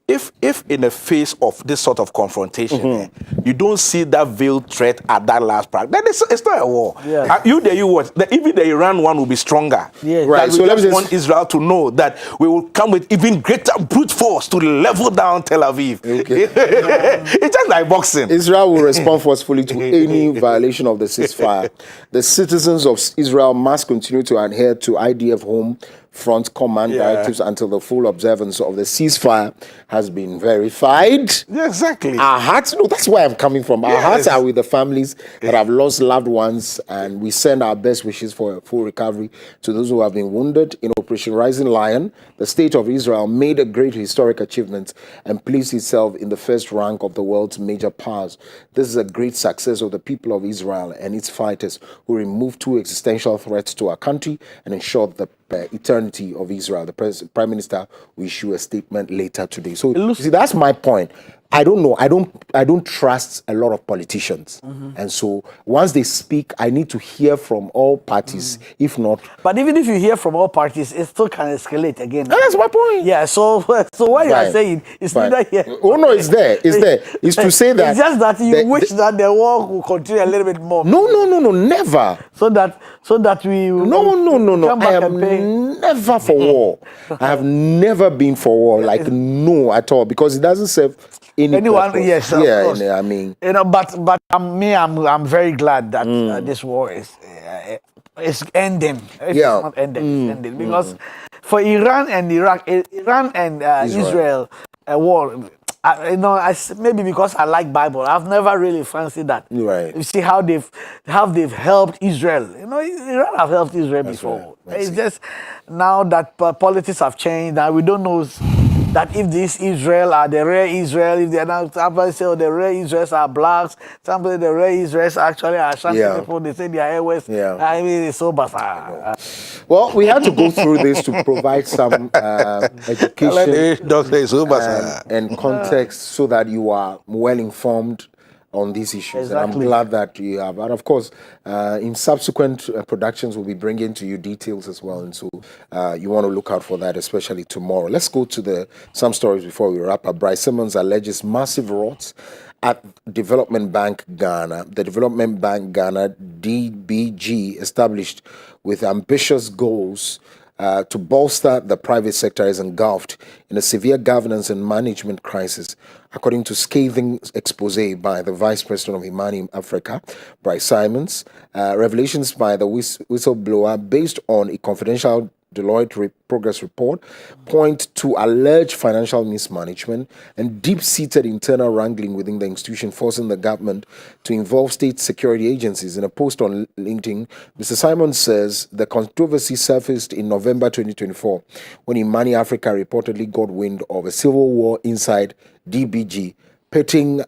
in the face of this sort of confrontation, you don't see that veiled threat at that last part, then it's not a war. Yeah. You watch. Even the Iran one will be stronger. Yes. Right, So let me want Israel to know that we will come with even greater brute force to level down Tel Aviv. Okay. It's just like boxing. Israel will respond forcefully to any violation of the ceasefire. The citizens of Israel must continue to adhere to IDF home front command directives until the full observance of the ceasefire has been verified. Yeah, exactly. Our hearts, that's where I'm coming from. Our hearts are with the families that have lost loved ones, and we send our best wishes for a full recovery to those who have been wounded. In Operation Rising Lion, the state of Israel made a great historic achievement and placed itself in the first rank of the world's major powers. This is a great success of the people of Israel and its fighters who removed two existential threats to our country and ensured the eternity of Israel. The Prime Minister will issue a statement later today. So, you see, that's my point. I don't know. I don't trust a lot of politicians, and so once they speak, I need to hear from all parties. If not, but even if you hear from all parties, it still can escalate again. That's my point. Yeah. So what you are saying is neither here. Oh no, it's there. It's there. It's to say that it's just that you wish that the war will continue a little bit more. No, never. So that we no. I am never for war. I have never been for war. Like no at all, because it doesn't serve anyone. Purpose. Yes, of course. I mean, but I'm very glad that this war is ending. It's not ending. It's ending because for Iran and Iraq, Iran and Israel war, maybe because I like Bible, I've never really fancied that. Right. You see how they've helped Israel. Iran have helped Israel before. Right. It's just now that politics have changed, and we don't know that if this Israel are the real Israel, if they're not, somebody say the real Israelis are blacks, somebody the real Israelis actually are Ashanti people. They say they are Airways. I mean, it's so bizarre. Well, we had to go through this to provide some education and context so that you are well informed on these issues. Exactly. And I'm glad that you have. And of course, in subsequent productions, we'll be bringing to you details as well. And so you want to look out for that, especially tomorrow. Let's go to some stories before we wrap up. Bryce Simmons alleges massive riots at Development Bank Ghana. The Development Bank Ghana, DBG, established with ambitious goals to bolster the private sector, is engulfed in a severe governance and management crisis, according to scathing expose by the Vice President of Imani Africa, Bryce Simons. Revelations by the whistleblower, based on a confidential Deloitte progress report, point to alleged financial mismanagement and deep-seated internal wrangling within the institution, forcing the government to involve state security agencies. In a post on LinkedIn, Mr. Simon says the controversy surfaced in November 2024 when Imani Africa reportedly got wind of a civil war inside DBG, pitting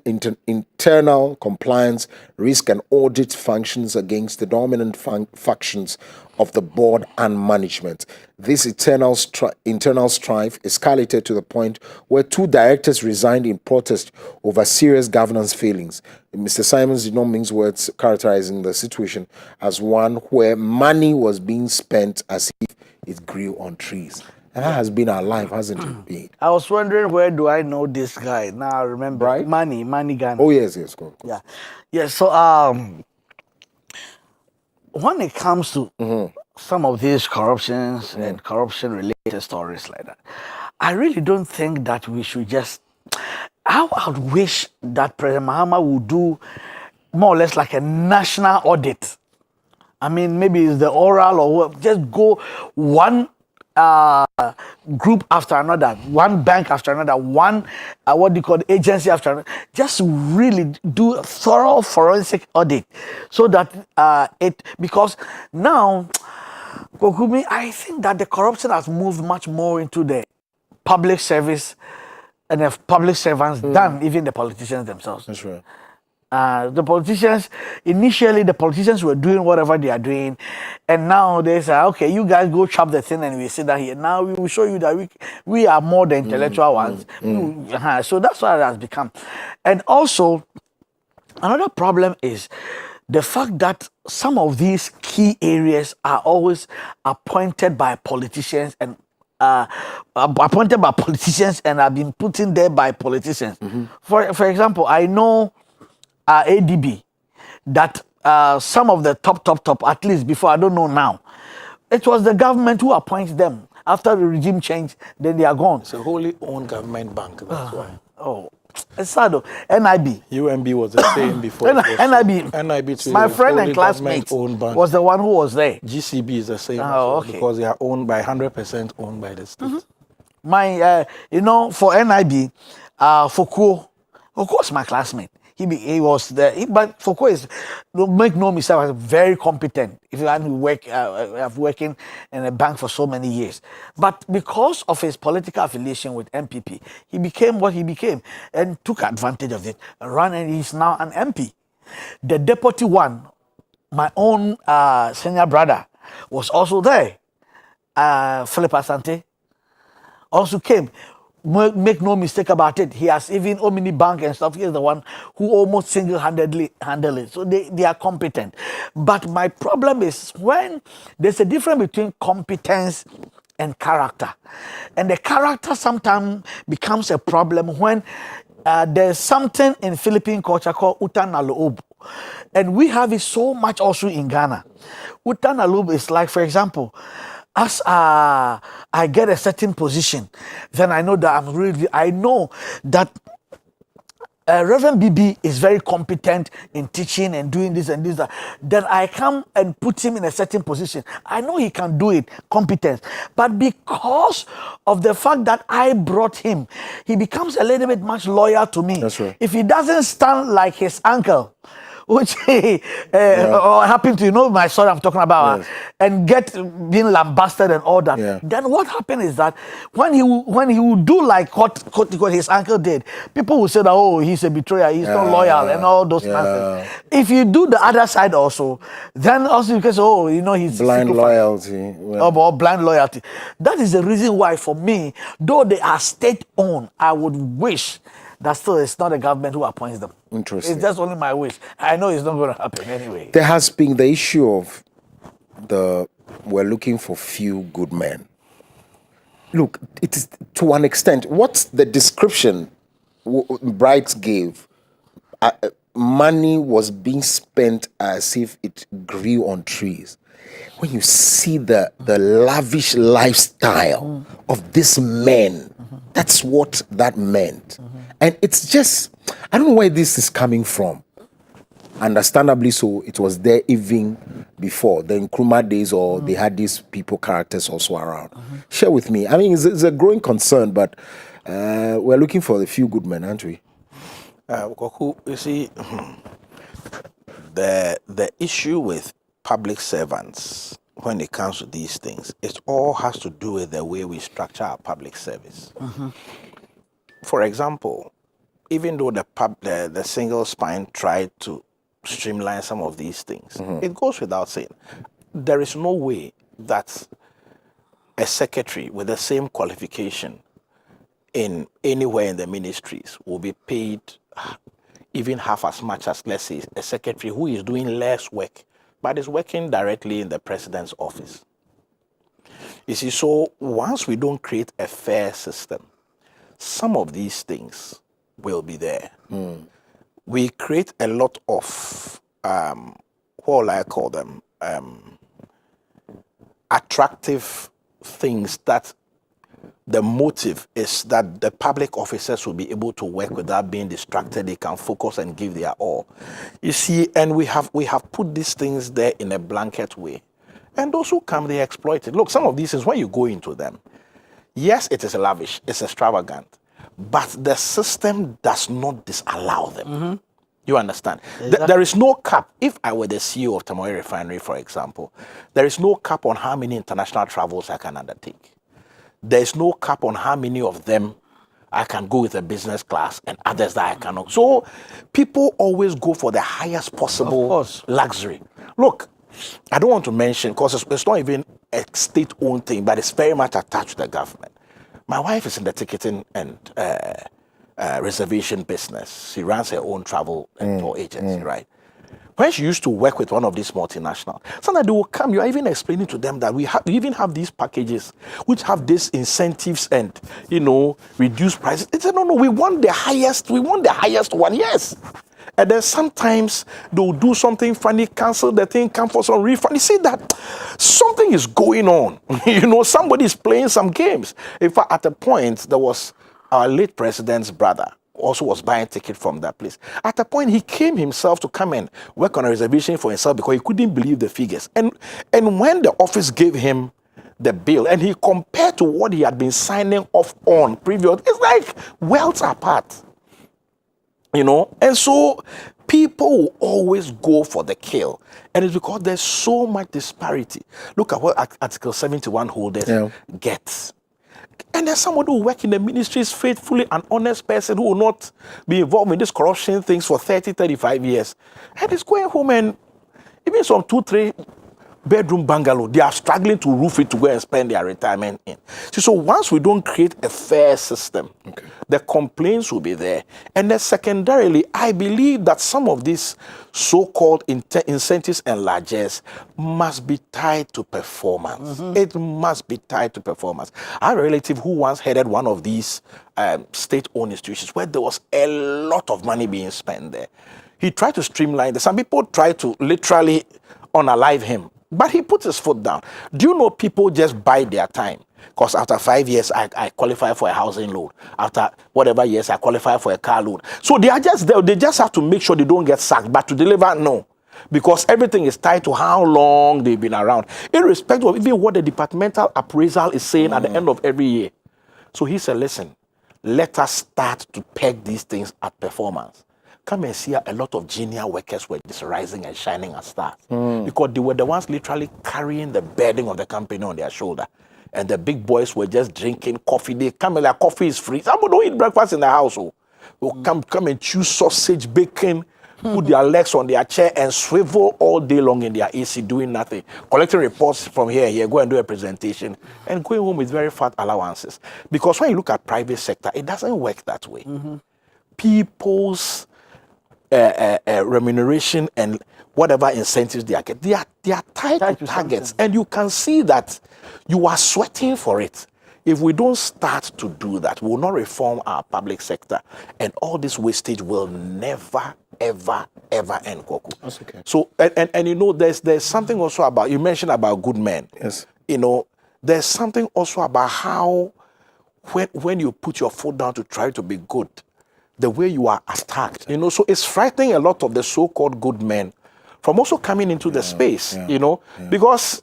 internal compliance, risk, and audit functions against the dominant factions of the board and management. This internal strife escalated to the point where 2 directors resigned in protest over serious governance failings. Mr. Simons did not mince words, characterizing the situation as one where money was being spent as if it grew on trees. And that has been our life, hasn't it been? I was wondering, where do I know this guy? Now I remember. Right? Money Ghana. Oh, yes, go. Yeah. So when it comes to some of these corruptions and corruption-related stories like that, I really don't think that we should just... I would wish that President Mahama would do more or less like a national audit. I mean, maybe it's the oral or what, just go one group after another, one bank after another, one agency after another. Just really do a thorough forensic audit, so that because now, Kokumi, I think that the corruption has moved much more into the public service and the public servants than even the politicians themselves. That's right. Initially the politicians were doing whatever they are doing, and now they say, okay, you guys go chop the thing and we sit down here. Now we will show you that we are more the intellectual ones. So that's what it has become. And also, another problem is the fact that some of these key areas are always appointed by politicians and have been put in there by politicians. For example, I know ADB, that some of the top, at least before, I don't know now, it was the government who appoints them. After the regime change, then they are gone. It's a wholly owned government bank, that's why. Oh, it's sad though. NIB. UMB was the same before. NIB too. My friend and classmate was the one who was there. GCB is the same because they are owned by 100% owned by the state. My, for NIB, Foucault was my classmate. He was there, but Foucault is, don't make no mistake, was very competent. If you have working in a bank for so many years, but because of his political affiliation with MPP, he became what he became and took advantage of it, and he's now an MP. The deputy one, my own senior brother, was also there. Philip Asante also came. Make no mistake about it, he has even Omni Bank and stuff. He is the one who almost single-handedly handled it. So they are competent. But my problem is when there's a difference between competence and character. And the character sometimes becomes a problem when there's something in Philippine culture called Utan Aloob. And we have it so much also in Ghana. Utan Aloob is like, for example, as I get a certain position, then I know that I know that Reverend BB is very competent in teaching and doing this and this, that. Then I come and put him in a certain position. I know he can do it, competence. But because of the fact that I brought him, he becomes a little bit much loyal to me. That's right. If he doesn't stand like his uncle, which or happen to, my son I'm talking about, and get being lambasted and all that. Then what happened is that when he would do like what his uncle did, people will say that, oh, he's a betrayer, he's not loyal and all those nonsense. If you do the other side also, then also you can say, oh, he's blind loyalty. Or blind loyalty. That is the reason why for me, though they are state-owned, I would wish that still it's not the government who appoints them. Interesting. It's just only my wish. I know it's not going to happen anyway. There has been the issue of we're looking for few good men. Look, it is to an extent, what's the description Bright gave? Money was being spent as if it grew on trees. When you see the lavish lifestyle of these men, that's what that meant. And it's just, I don't know where this is coming from. Understandably so, it was there even before the Nkrumah days, or they had these people characters also around. Share with me. I mean, it's a growing concern, but we're looking for a few good men, aren't we? Koku, you see, the issue with public servants when it comes to these things, it all has to do with the way we structure our public service. For example, even though the single spine tried to streamline some of these things, it goes without saying, there is no way that a secretary with the same qualification in anywhere in the ministries will be paid even half as much as, let's say, a secretary who is doing less work but is working directly in the president's office. You see, so once we don't create a fair system, some of these things will be there. We create a lot of, what will I call them, attractive things that the motive is that the public officers will be able to work without being distracted. They can focus and give their all. You see, and we have put these things there in a blanket way. And those who come, they exploit it. Look, some of these things, when you go into them, yes, it is lavish, it's extravagant, but the system does not disallow them. You understand? Exactly. There is no cap. If I were the CEO of Tamoy Refinery, for example, there is no cap on how many international travels I can undertake. There is no cap on how many of them I can go with a business class and others that I cannot. So people always go for the highest possible luxury. Look, I don't want to mention, because it's not even a state-owned thing, but it's very much attached to the government. My wife is in the ticketing and reservation business. She runs her own travel and tour agency, right? When she used to work with one of these multinationals, sometimes they will come, you are even explaining to them that we even have these packages which have these incentives and, reduced prices. They said, no, we want the highest one, yes. And then sometimes they'll do something funny, cancel the thing, come for some refund. You see that something is going on. Somebody is playing some games. In fact, at a point, there was our late president's brother also was buying ticket from that place. At a point, he came himself to come and work on a reservation for himself because he couldn't believe the figures. And when the office gave him the bill and he compared to what he had been signing off on previous, it's like worlds apart. And so people will always go for the kill. And it's because there's so much disparity. Look at what Article 71 holders get. And there's somebody who work in the ministries faithfully, an honest person who will not be involved in these corruption things for 30, 35 years. And he's going home and even some 2-3 bedroom bungalow, they are struggling to roof it to go and spend their retirement in. So once we don't create a fair system, the complaints will be there. And then secondarily, I believe that some of these so-called incentives and largesse must be tied to performance. It must be tied to performance. I have a relative who once headed one of these state-owned institutions where there was a lot of money being spent there. He tried to streamline this. Some people tried to literally unalive him. But he put his foot down. Do you know people just bide their time? Because after 5 years, I qualify for a housing loan. After whatever years, I qualify for a car loan. So they are just there. They just have to make sure they don't get sacked. But to deliver, no. Because everything is tied to how long they've been around, irrespective of even what the departmental appraisal is saying at the end of every year. So he said, listen, let us start to peg these things at performance. Come and see a lot of junior workers were just rising and shining as stars. Because they were the ones literally carrying the burden of the company on their shoulder. And the big boys were just drinking coffee. They come and like coffee is free. Some don't eat breakfast in the household. They'll come and chew sausage, bacon, put their legs on their chair and swivel all day long in their AC doing nothing. Collecting reports from here, go and do a presentation and going home with very fat allowances. Because when you look at private sector, it doesn't work that way. People's remuneration and whatever incentives they are getting, they are tied to targets. And you can see that you are sweating for it. If we don't start to do that, we will not reform our public sector. And all this wastage will never, ever, ever end, Koku. That's okay. So, and you know, there's something also about, you mentioned about good men. Yes. You know, there's something also about how, when you put your foot down to try to be good, the way you are attacked, you know, so it's frightening a lot of the so-called good men from also coming into the space, you know, because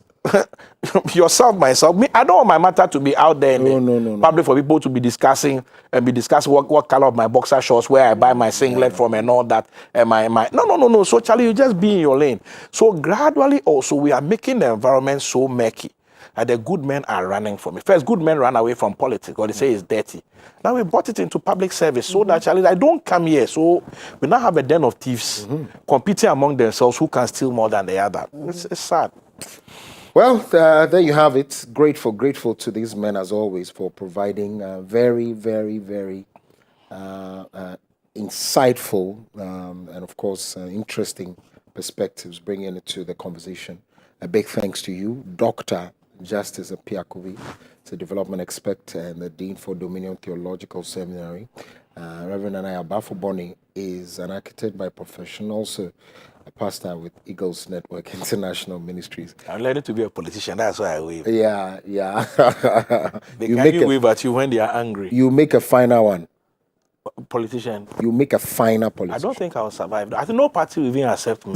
yourself, myself, me, I don't want my matter to be out there in the public for people to be discussing what color of my boxer shorts, where I buy my singlet from and all that. And no. So Charlie, you just be in your lane. So gradually also we are making the environment so murky. And the good men are running from it. First, good men run away from politics, or they say it's dirty. Now we brought it into public service so that, Charlie, I don't come here. So we now have a den of thieves competing among themselves who can steal more than the other. It's sad. Well, there you have it. Grateful to these men, as always, for providing very, very, very insightful and, of course, interesting perspectives, bringing it to the conversation. A big thanks to you, Dr. Justice Piakovi, is a development expert and the Dean for Dominion Theological Seminary. Reverend Anaya Bafoboni is an architect by profession, also a pastor with Eagles Network International Ministries. I'm learning to be a politician, that's why I wave. Yeah. They can wave at you when they are angry. You make a finer one. Politician. You make a finer politician. I don't think I'll survive. I think no party will even accept me.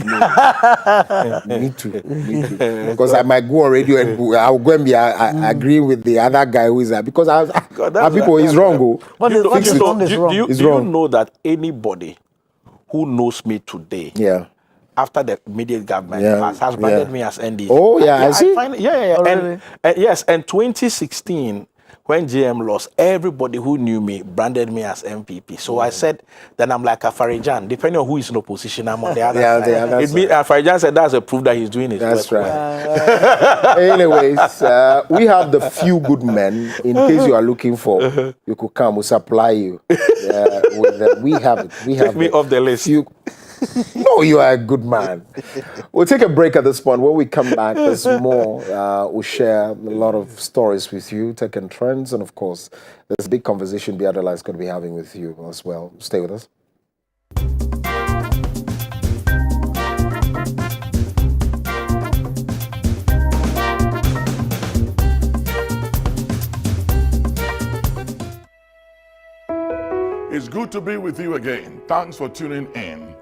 Me too. Because I might go on radio and I'll go and be agreeing with the other guy who is there. Because people is wrong. What is wrong? Do you know that anybody who knows me today, after the immediate government has branded me as ND? Oh, yeah, I see. And 2016, when GM lost, everybody who knew me branded me as MPP. So I said, then I'm like a Farijan. Depending on who is in opposition, I'm on the other side. It means Farijan said that's a proof that he's doing his work. That's right. Anyways, we have the few good men. In case you are looking for, you could come. We'll supply you. We have it. Take me off the list. No, you are a good man. We'll take a break at this point. When we come back, there's more. We'll share a lot of stories with you, tech and trends, and of course, there's a big conversation Biadala is going to be having with you as well. Stay with us. It's good to be with you again. Thanks for tuning in.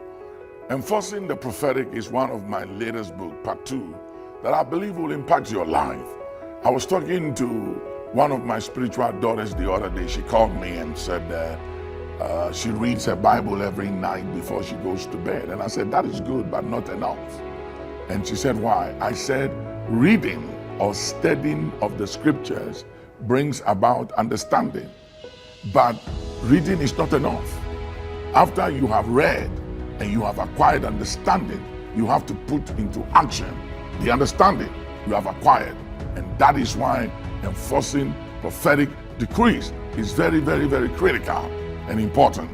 Enforcing the Prophetic is one of my latest books, part 2, that I believe will impact your life. I was talking to one of my spiritual daughters the other day. She called me and said that she reads her Bible every night before she goes to bed. And I said, that is good, but not enough. And she said, why? I said, reading or studying of the scriptures brings about understanding. But reading is not enough. After you have read and you have acquired understanding, you have to put into action the understanding you have acquired. And that is why enforcing prophetic decrees is very, very, very critical and important.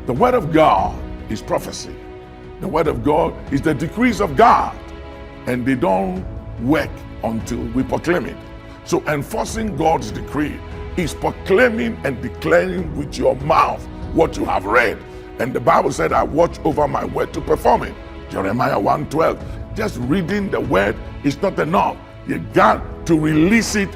The Word of God is prophecy. The Word of God is the decrees of God. And they don't work until we proclaim it. So enforcing God's decree is proclaiming and declaring with your mouth what you have read. And the Bible said, I watch over my word to perform it. Jeremiah 1:12. Just reading the word is not enough. You got to release it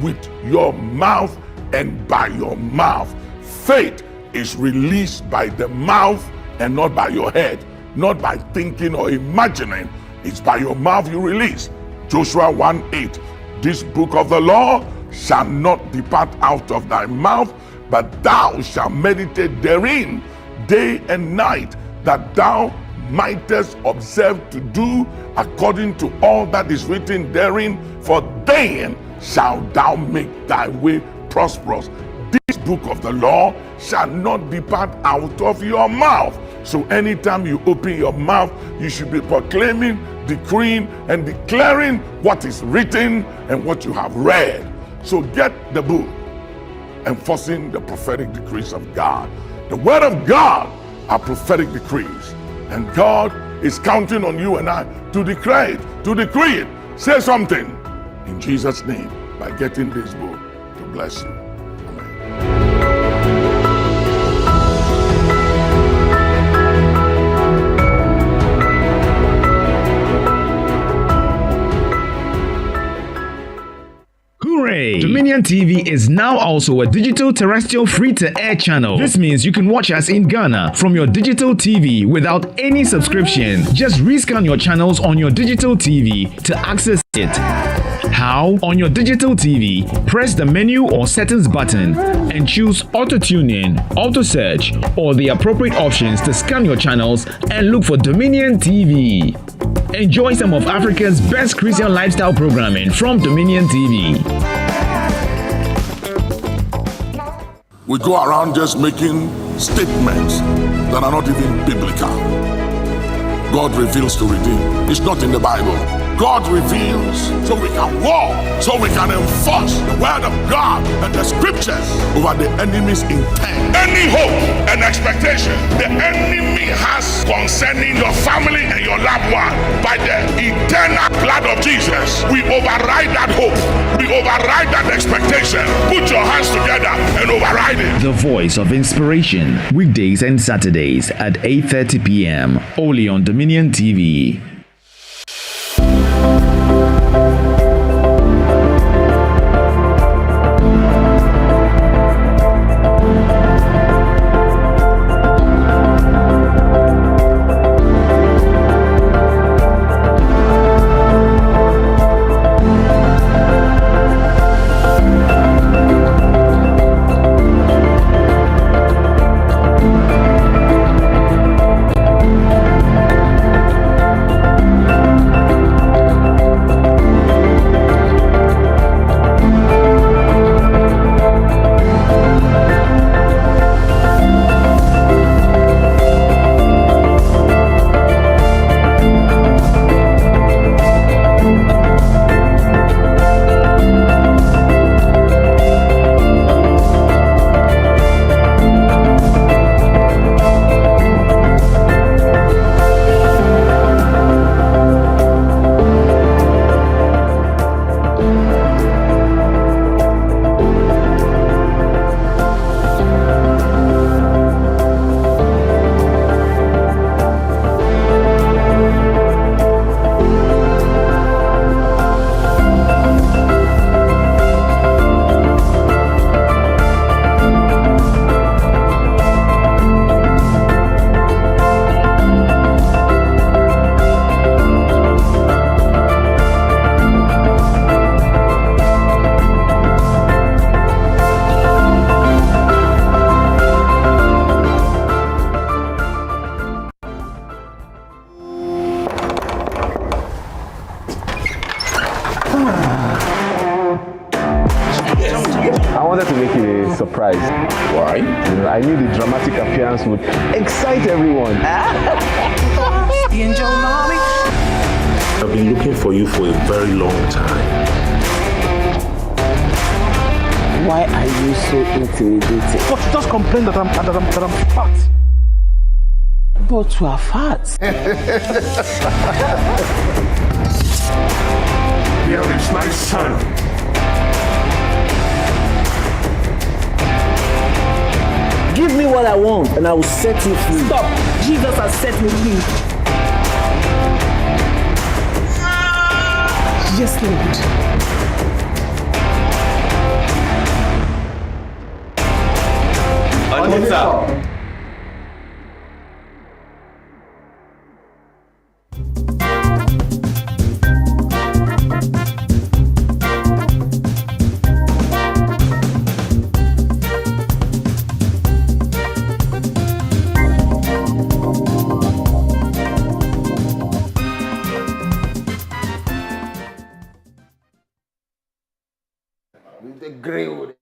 with your mouth and by your mouth. Faith is released by the mouth and not by your head, not by thinking or imagining. It's by your mouth you release. Joshua 1:8. This book of the law shall not depart out of thy mouth, but thou shalt meditate therein day and night, that thou mightest observe to do according to all that is written therein, for then shalt thou make thy way prosperous. This book of the law shall not depart out of your mouth. So anytime you open your mouth, you should be proclaiming, decreeing, and declaring what is written and what you have read. So get the book, enforcing the prophetic decrees of God. The word of God are prophetic decrees, and God is counting on you and I to declare it, to decree it. Say something in Jesus' name by getting this book to bless you. Hooray! Dominion TV is now also a digital terrestrial free-to-air channel. This means you can watch us in Ghana from your digital TV without any subscription. Just rescan your channels on your digital TV to access it. How? On your digital TV, press the menu or settings button and choose auto tuning, auto search, or the appropriate options to scan your channels and look for Dominion TV. Enjoy some of Africa's best Christian lifestyle programming from Dominion TV. We go around just making statements that are not even biblical. God reveals to redeem. It's not in the Bible. God reveals so we can walk, so we can enforce the word of God and the scriptures over the enemy's intent. Any hope and expectation the enemy has concerning your family and your loved one, by the eternal blood of Jesus, we override that hope, we override that expectation. Put your hands together and override it. The Voice of Inspiration, weekdays and Saturdays at 8:30 p.m. only on Dominion TV. I wanted to make you a surprise. Why? I knew the dramatic appearance would excite everyone. I've been looking for you for a very long time. Why are you so intimidated? But just complain that I'm fat. But you are fat. Here is my son. Give me what I want and I will set you free. Stop. Jesus has set me free. Yes, Lord. monitor. With the grill.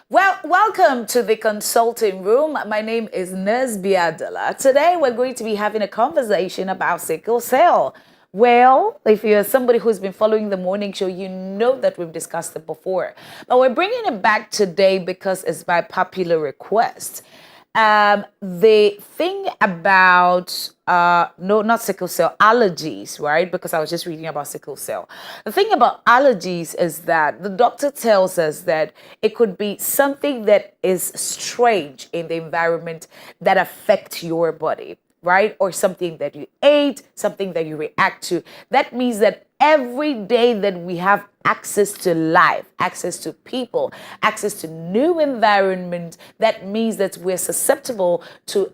Well, welcome to the consulting room. My name is Nesbi Adela. Today, we're going to be having a conversation about sickle cell. Well, if you're somebody who's been following the morning show, you know that we've discussed it before. But we're bringing it back today because it's by popular request. The thing about no, not sickle cell, allergies, right? Because I was just reading about sickle cell. The thing about allergies is that the doctor tells us that it could be something that is strange in the environment that affects your body, right? Or something that you ate, something that you react to. That means that every day that we have access to life, access to people, access to new environment, that means that we're susceptible to,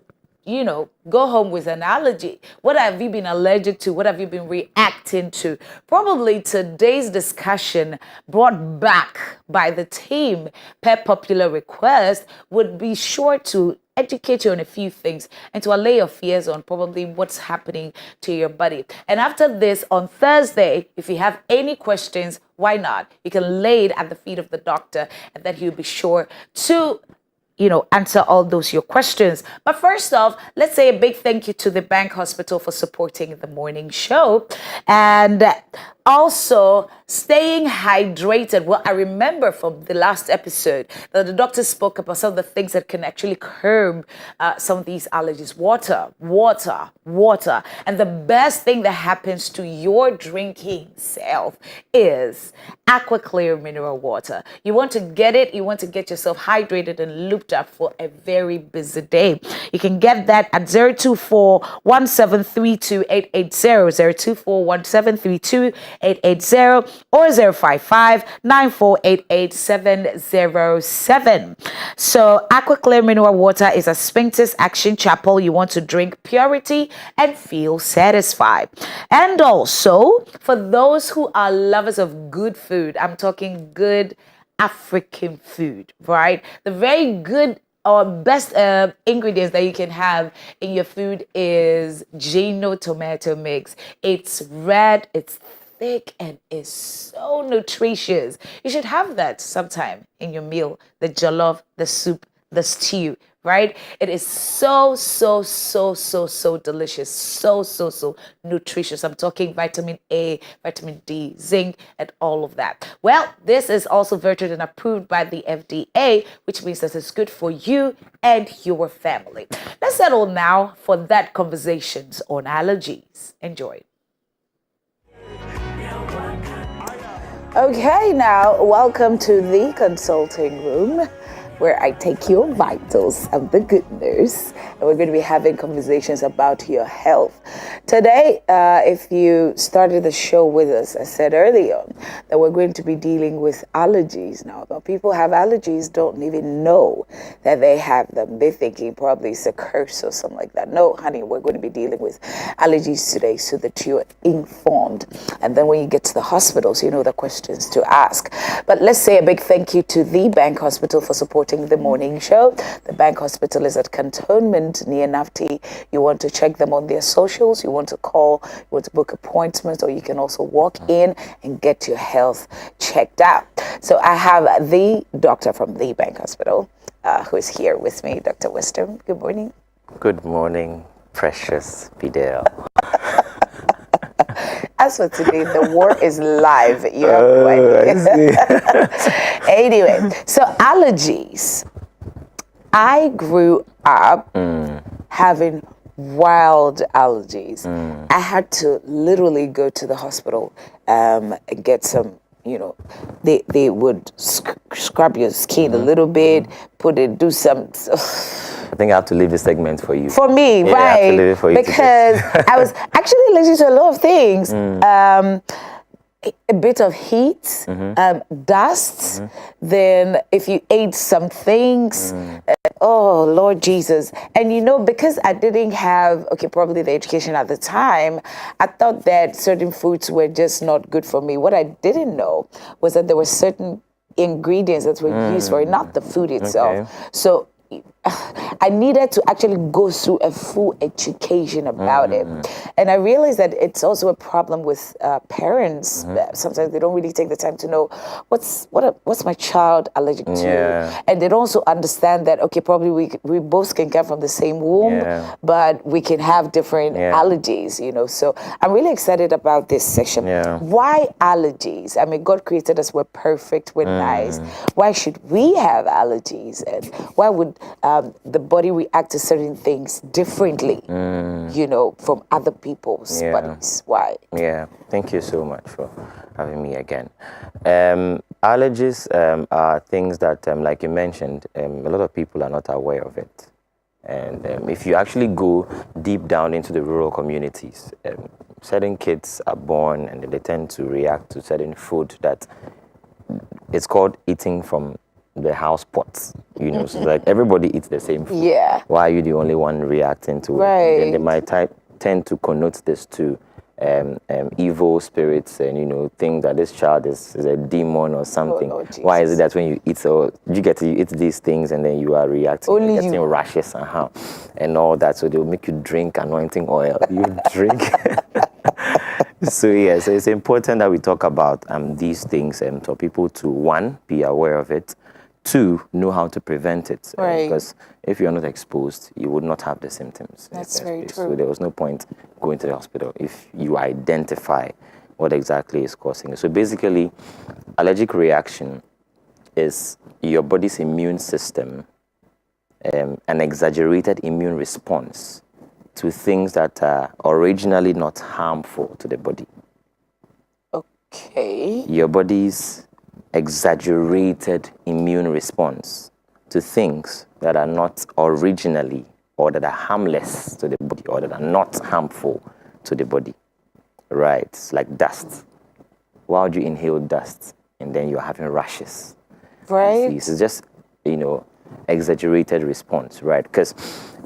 go home with an allergy. What have you been allergic to? What have you been reacting to? Probably today's discussion brought back by the team per popular request would be sure to educate you on a few things and to allay your fears on probably what's happening to your body. And after this, on Thursday, if you have any questions, why not? You can lay it at the feet of the doctor and then he'll be sure to answer all those your questions. But first off, let's say a big thank you to the Bank Hospital for supporting the morning show. And also staying hydrated. Well, I remember from the last episode that the doctor spoke about some of the things that can actually curb some of these allergies. Water. And the best thing that happens to your drinking self is AquaClear mineral water. You want to get it, you want to get yourself hydrated and looped up for a very busy day. You can get that at 024-1732-880, 024-1732-880, or 055-9488-707. So AquaClear mineral water is a Sphinx's Action Chapel. You want to drink purity and feel satisfied. And also, for those who are lovers of good food, I'm talking good African food, right? The very good or best ingredients that you can have in your food is Gino tomato mix. It's red, it's thick, and is so nutritious. You should have that sometime in your meal. The jollof, the soup, the stew, right? It is so delicious. So nutritious. I'm talking vitamin A, vitamin D, zinc, and all of that. Well, this is also vetted and approved by the FDA, which means that it's good for you and your family. Let's settle now for that conversations on allergies. Enjoy. Okay, now welcome to the consulting room, where I take your vitals. I'm the good nurse, and we're going to be having conversations about your health. Today, if you started the show with us, I said earlier that we're going to be dealing with allergies now. But people have allergies, don't even know that they have them. They're thinking probably it's a curse or something like that. No, honey, we're going to be dealing with allergies today so that you're informed. And then when you get to the hospitals, you know the questions to ask. But let's say a big thank you to the Bank Hospital for supporting the morning show. The Bank Hospital is at Cantonment near Nafti. You want to check them on their socials, you want to call, you want to book appointments, or you can also walk in and get your health checked out. So I have the doctor from the Bank Hospital who is here with me, Dr. Wisdom. Good morning. Good morning, precious Fidel. As for today, the war is live. You have no idea. Anyway, so allergies. I grew up having wild allergies. I had to literally go to the hospital and get some, they would scrub your skin a little bit, do some. I think I have to leave this segment for you. For me, yeah, right? I have to leave it for you because I was actually allergic to a lot of things. A bit of heat, dust. Then if you ate some things, oh Lord Jesus. And because I didn't have, probably the education at the time, I thought that certain foods were just not good for me. What I didn't know was that there were certain ingredients that were used for it, not the food itself. Okay. So I needed to actually go through a full education about it. And I realized that it's also a problem with parents. Sometimes they don't really take the time to know what's my child allergic to. And they don't also understand that, probably we both can come from the same womb, but we can have different allergies, So I'm really excited about this section. Why allergies? I mean, God created us, we're perfect, we're nice. Why should we have allergies? And why would the body react to certain things differently, from other people's bodies? Why? Yeah, thank you so much for having me again. Allergies are things that, like you mentioned, a lot of people are not aware of it. And if you actually go deep down into the rural communities, certain kids are born and they tend to react to certain food that it's called eating from the house pots, so like everybody eats the same food. Why are you the only one reacting to it? Then they might tend to connote this to evil spirits and think that this child is a demon or something. Why is it that when you eat, so you get to eat these things and then you are reacting, getting rashes and all that, so they'll make you drink anointing oil. You drink. So it's important that we talk about these things and for people to, one, be aware of it, two, know how to prevent it. Because if you're not exposed, you would not have the symptoms. That's very true. So there was no point going to the hospital if you identify what exactly is causing it. So basically, allergic reaction is your body's immune system, an exaggerated immune response to things that are originally not harmful to the body. Okay. Your body's exaggerated immune response to things that are not originally or that are harmless to the body or that are not harmful to the body. Right, like dust. Why would you inhale dust and then you're having rashes? Right. It's just, exaggerated response, right? Because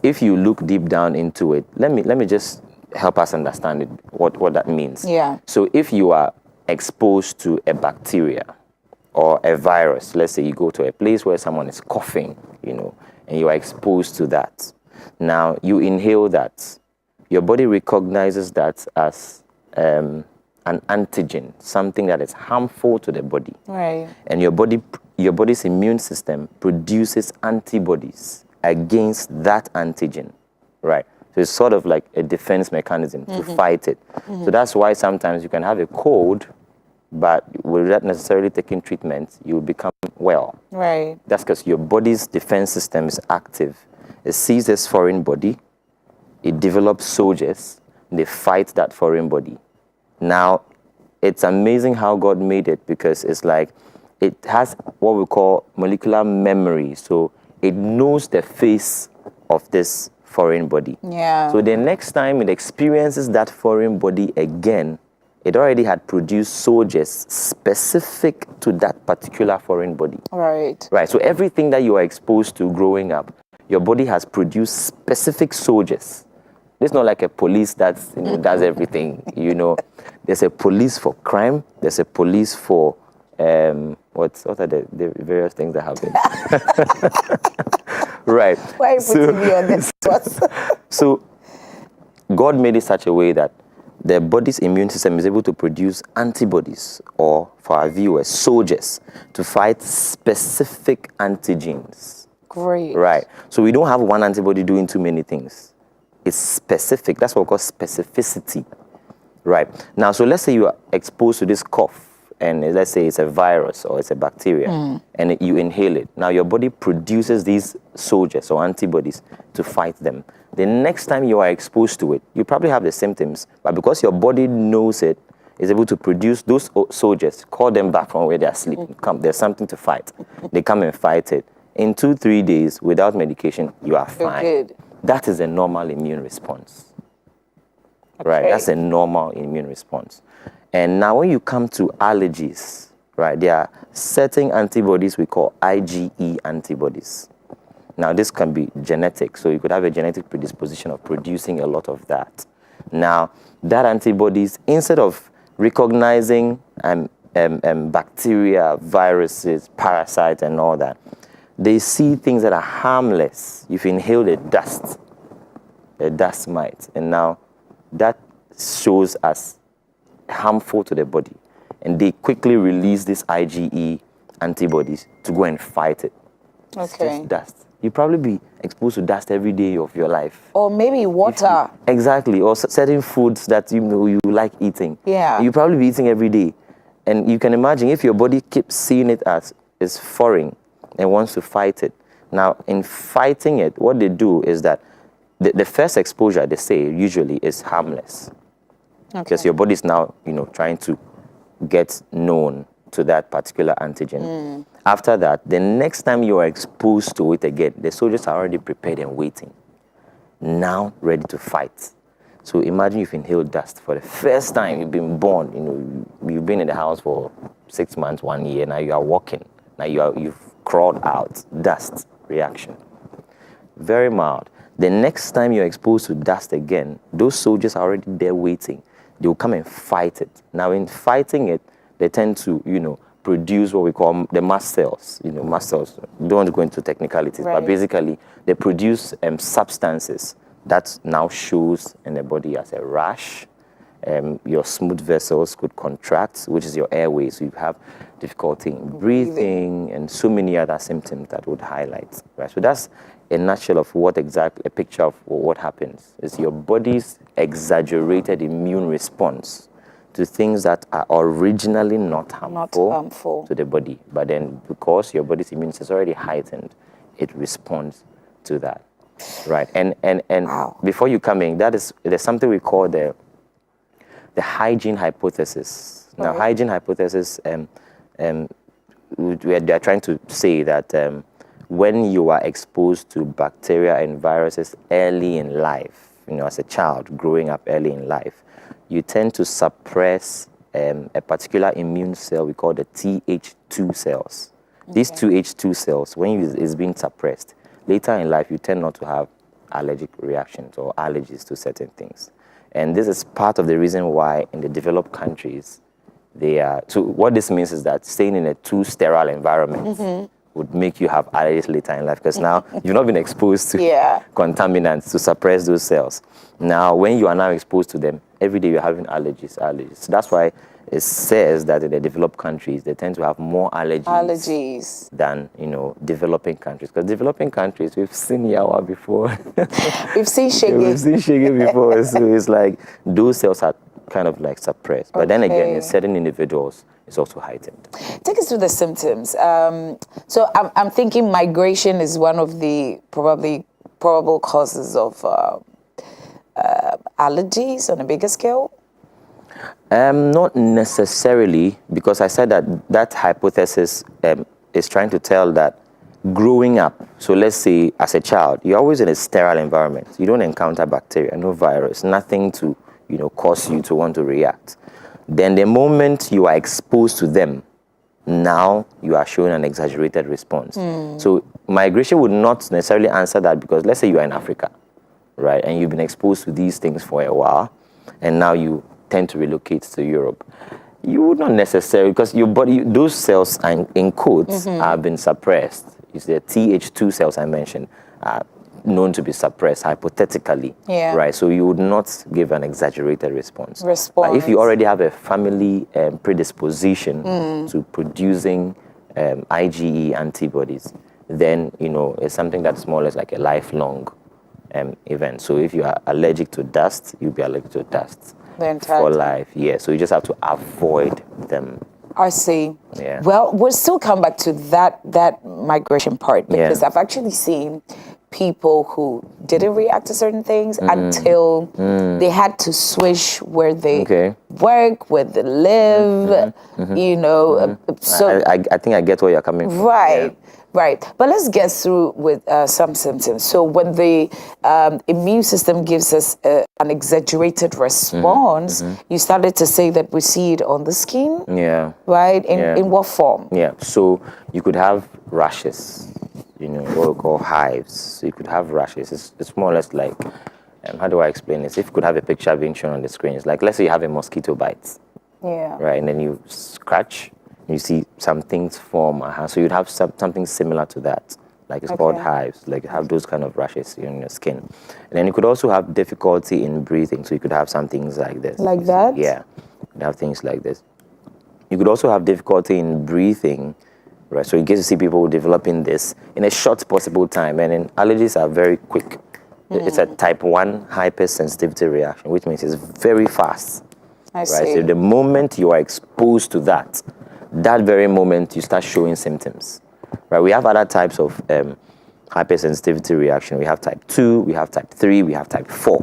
if you look deep down into it, let me just help us understand it, what that means. Yeah. So if you are exposed to a bacteria or a virus, let's say you go to a place where someone is coughing, and you are exposed to that. Now you inhale that. Your body recognizes that as an antigen, something that is harmful to the body. Right. And your body's immune system produces antibodies against that antigen. Right. So it's sort of like a defense mechanism to fight it. So that's why sometimes you can have a cold, but without necessarily taking treatment, you will become well. Right. That's because your body's defense system is active. It sees this foreign body, it develops soldiers, they fight that foreign body. Now, it's amazing how God made it, because it's like it has what we call molecular memory. So it knows the face of this foreign body. Yeah. So the next time it experiences that foreign body again, it already had produced soldiers specific to that particular foreign body. Right. Right. So everything that you are exposed to growing up, your body has produced specific soldiers. It's not like a police that does everything. There's a police for crime. There's a police for what are the various things that happen. Right. Why are you putting me on this spot? So God made it such a way that the body's immune system is able to produce antibodies, or for our viewers, soldiers, to fight specific antigens. Great. Right. So we don't have one antibody doing too many things. It's specific. That's what we call specificity. Right. Now, so let's say you are exposed to this cough, and let's say it's a virus or it's a bacteria, and you inhale it. Now, your body produces these soldiers or antibodies to fight them. The next time you are exposed to it, you probably have the symptoms, but because your body knows it, is able to produce those soldiers, call them back from where they are sleeping. Come, there's something to fight. They come and fight it. In 2-3 days, without medication, you are fine. Good. That is a normal immune response. Right, that's a normal immune response. And now when you come to allergies, right, there are certain antibodies we call IgE antibodies. Now this can be genetic, so you could have a genetic predisposition of producing a lot of that. Now, that antibodies, instead of recognizing bacteria, viruses, parasites, and all that, they see things that are harmless. You've inhaled a dust mite, and now that shows as harmful to the body, and they quickly release these IgE antibodies to go and fight it. It's just dust. You probably be exposed to dust every day of your life. Or maybe water. Exactly, or certain foods that you like eating. Yeah. You probably be eating every day, and you can imagine if your body keeps seeing it as foreign and wants to fight it. Now, in fighting it, what they do is that the first exposure, they say, usually is harmless. Because your body is now, trying to get known to that particular antigen. After that, the next time you are exposed to it again, the soldiers are already prepared and waiting, now ready to fight. So imagine you've inhaled dust for the first time. You've been born, you've been in the house for 6 months, 1 year. Now you are walking. Now you've crawled out. Dust reaction. Very mild. The next time you're exposed to dust again, those soldiers are already there waiting. They will come and fight it. Now, in fighting it, they tend to, produce what we call the mast cells. Mast cells, don't want to go into technicalities, but basically, they produce substances that now shows in the body as a rash. Your smooth vessels could contract, which is your airways. So you have difficulty in breathing and so many other symptoms that would highlight. Right? So that's a nutshell of a picture of what happens. It's your body's exaggerated immune response to things that are originally not harmful to the body. But then because your body's immune system is already heightened, it responds to that. Right? And before you come in, there's something we call the hygiene hypothesis. Now, hygiene hypothesis, they're trying to say that when you are exposed to bacteria and viruses early in life, as a child growing up early in life, you tend to suppress a particular immune cell we call the Th2 cells. These Th2 cells, when it's being suppressed, later in life you tend not to have allergic reactions or allergies to certain things. And this is part of the reason why in the developed countries, so what this means is that staying in a too sterile environment would make you have allergies later in life, because now you've not been exposed to contaminants to suppress those cells. Now, when you are now exposed to them, every day you're having allergies. So that's why it says that in the developed countries, they tend to have more allergies than, developing countries. Because developing countries, we've seen Yawa before. We've seen Shege. We've seen Shege before. So it's like those cells are kind of like suppressed. But then again, in certain individuals, it's also heightened. Take us through the symptoms. So I'm thinking migration is one of the probable causes of allergies on a bigger scale. Not necessarily, because I said that hypothesis is trying to tell that growing up, so let's say as a child, you're always in a sterile environment. You don't encounter bacteria, no virus, nothing to cause you to want to react. Then the moment you are exposed to them, now you are showing an exaggerated response. So migration would not necessarily answer that, because let's say you are in Africa, right, and you've been exposed to these things for a while, and now you tend to relocate to Europe. You would not necessarily, because your body, those cells, in quotes, have been suppressed. It's the Th2 cells I mentioned, known to be suppressed hypothetically, right? So you would not give an exaggerated response. But if you already have a family predisposition to producing IgE antibodies, then, it's something that's more or less like a lifelong event. So if you are allergic to dust, you'll be allergic to dust The entire for time. life. Yeah, so you just have to avoid them. I see. Yeah. Well, we'll still come back to that migration part because Yeah. I've actually seen people who didn't react to certain things until they had to switch where they work, where they live, So I think I get where you're coming from. right. Right, but let's get through with some symptoms. So when the immune system gives us an exaggerated response, you started to say that we see it on the skin, Yeah. right? Yeah. In what form? Yeah, so you could have rashes, what we call hives. So you could have rashes. It's more or less like, how do I explain this? If you could have a picture being shown on the screen, it's like, let's say you have a mosquito bite, Yeah. right? And then you scratch, you see some things form. So you'd have something similar to that. Like it's called hives, like you have those kind of rashes in your skin. And then you could also have difficulty in breathing. So you could have some things like this. Like that? Yeah, you could have things like this. You could also have difficulty in breathing, right? So you get to see people developing this in a short possible time. And then allergies are very quick. It's a type 1 hypersensitivity reaction, which means it's very fast. I Right? see. So the moment you are exposed to that very moment you start showing symptoms. Right? We have other types of hypersensitivity reaction. We have type 2, we have type 3, we have type 4.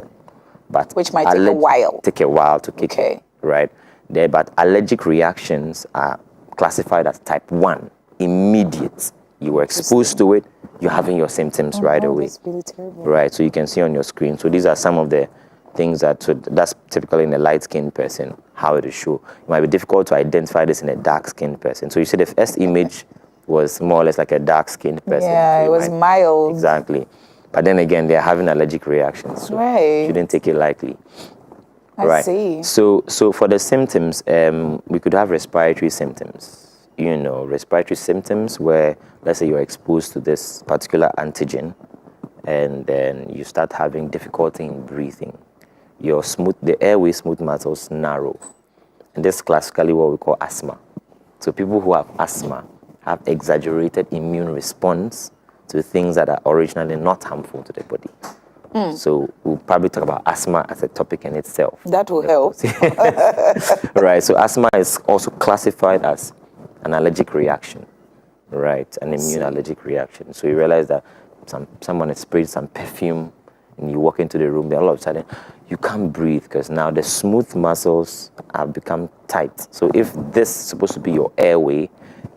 But Which might take a while. Take a while to kick in, right? But allergic reactions are classified as type 1, immediate. You were exposed to it, you're having your symptoms right away. That's really terrible. Right, so you can see on your screen. So these are some of the things that's typically in a light-skinned person, how it is shown. It might be difficult to identify this in a dark-skinned person. So you see the first image was more or less like a dark-skinned person. Yeah, So it you was mild. Exactly. But then again, they're having allergic reactions. So Right. you shouldn't take it lightly. I see. So for the symptoms, we could have respiratory symptoms. Respiratory symptoms where, let's say you're exposed to this particular antigen, and then you start having difficulty in breathing. The airway smooth muscles narrow. And this is classically what we call asthma. So people who have asthma have exaggerated immune response to things that are originally not harmful to the body. So we'll probably talk about asthma as a topic in itself. That will help. Right, so asthma is also classified as an allergic reaction, right? An immune allergic reaction. So you realize that someone has sprayed some perfume and you walk into the room, then all of a sudden you can't breathe because now the smooth muscles have become tight. So if this is supposed to be your airway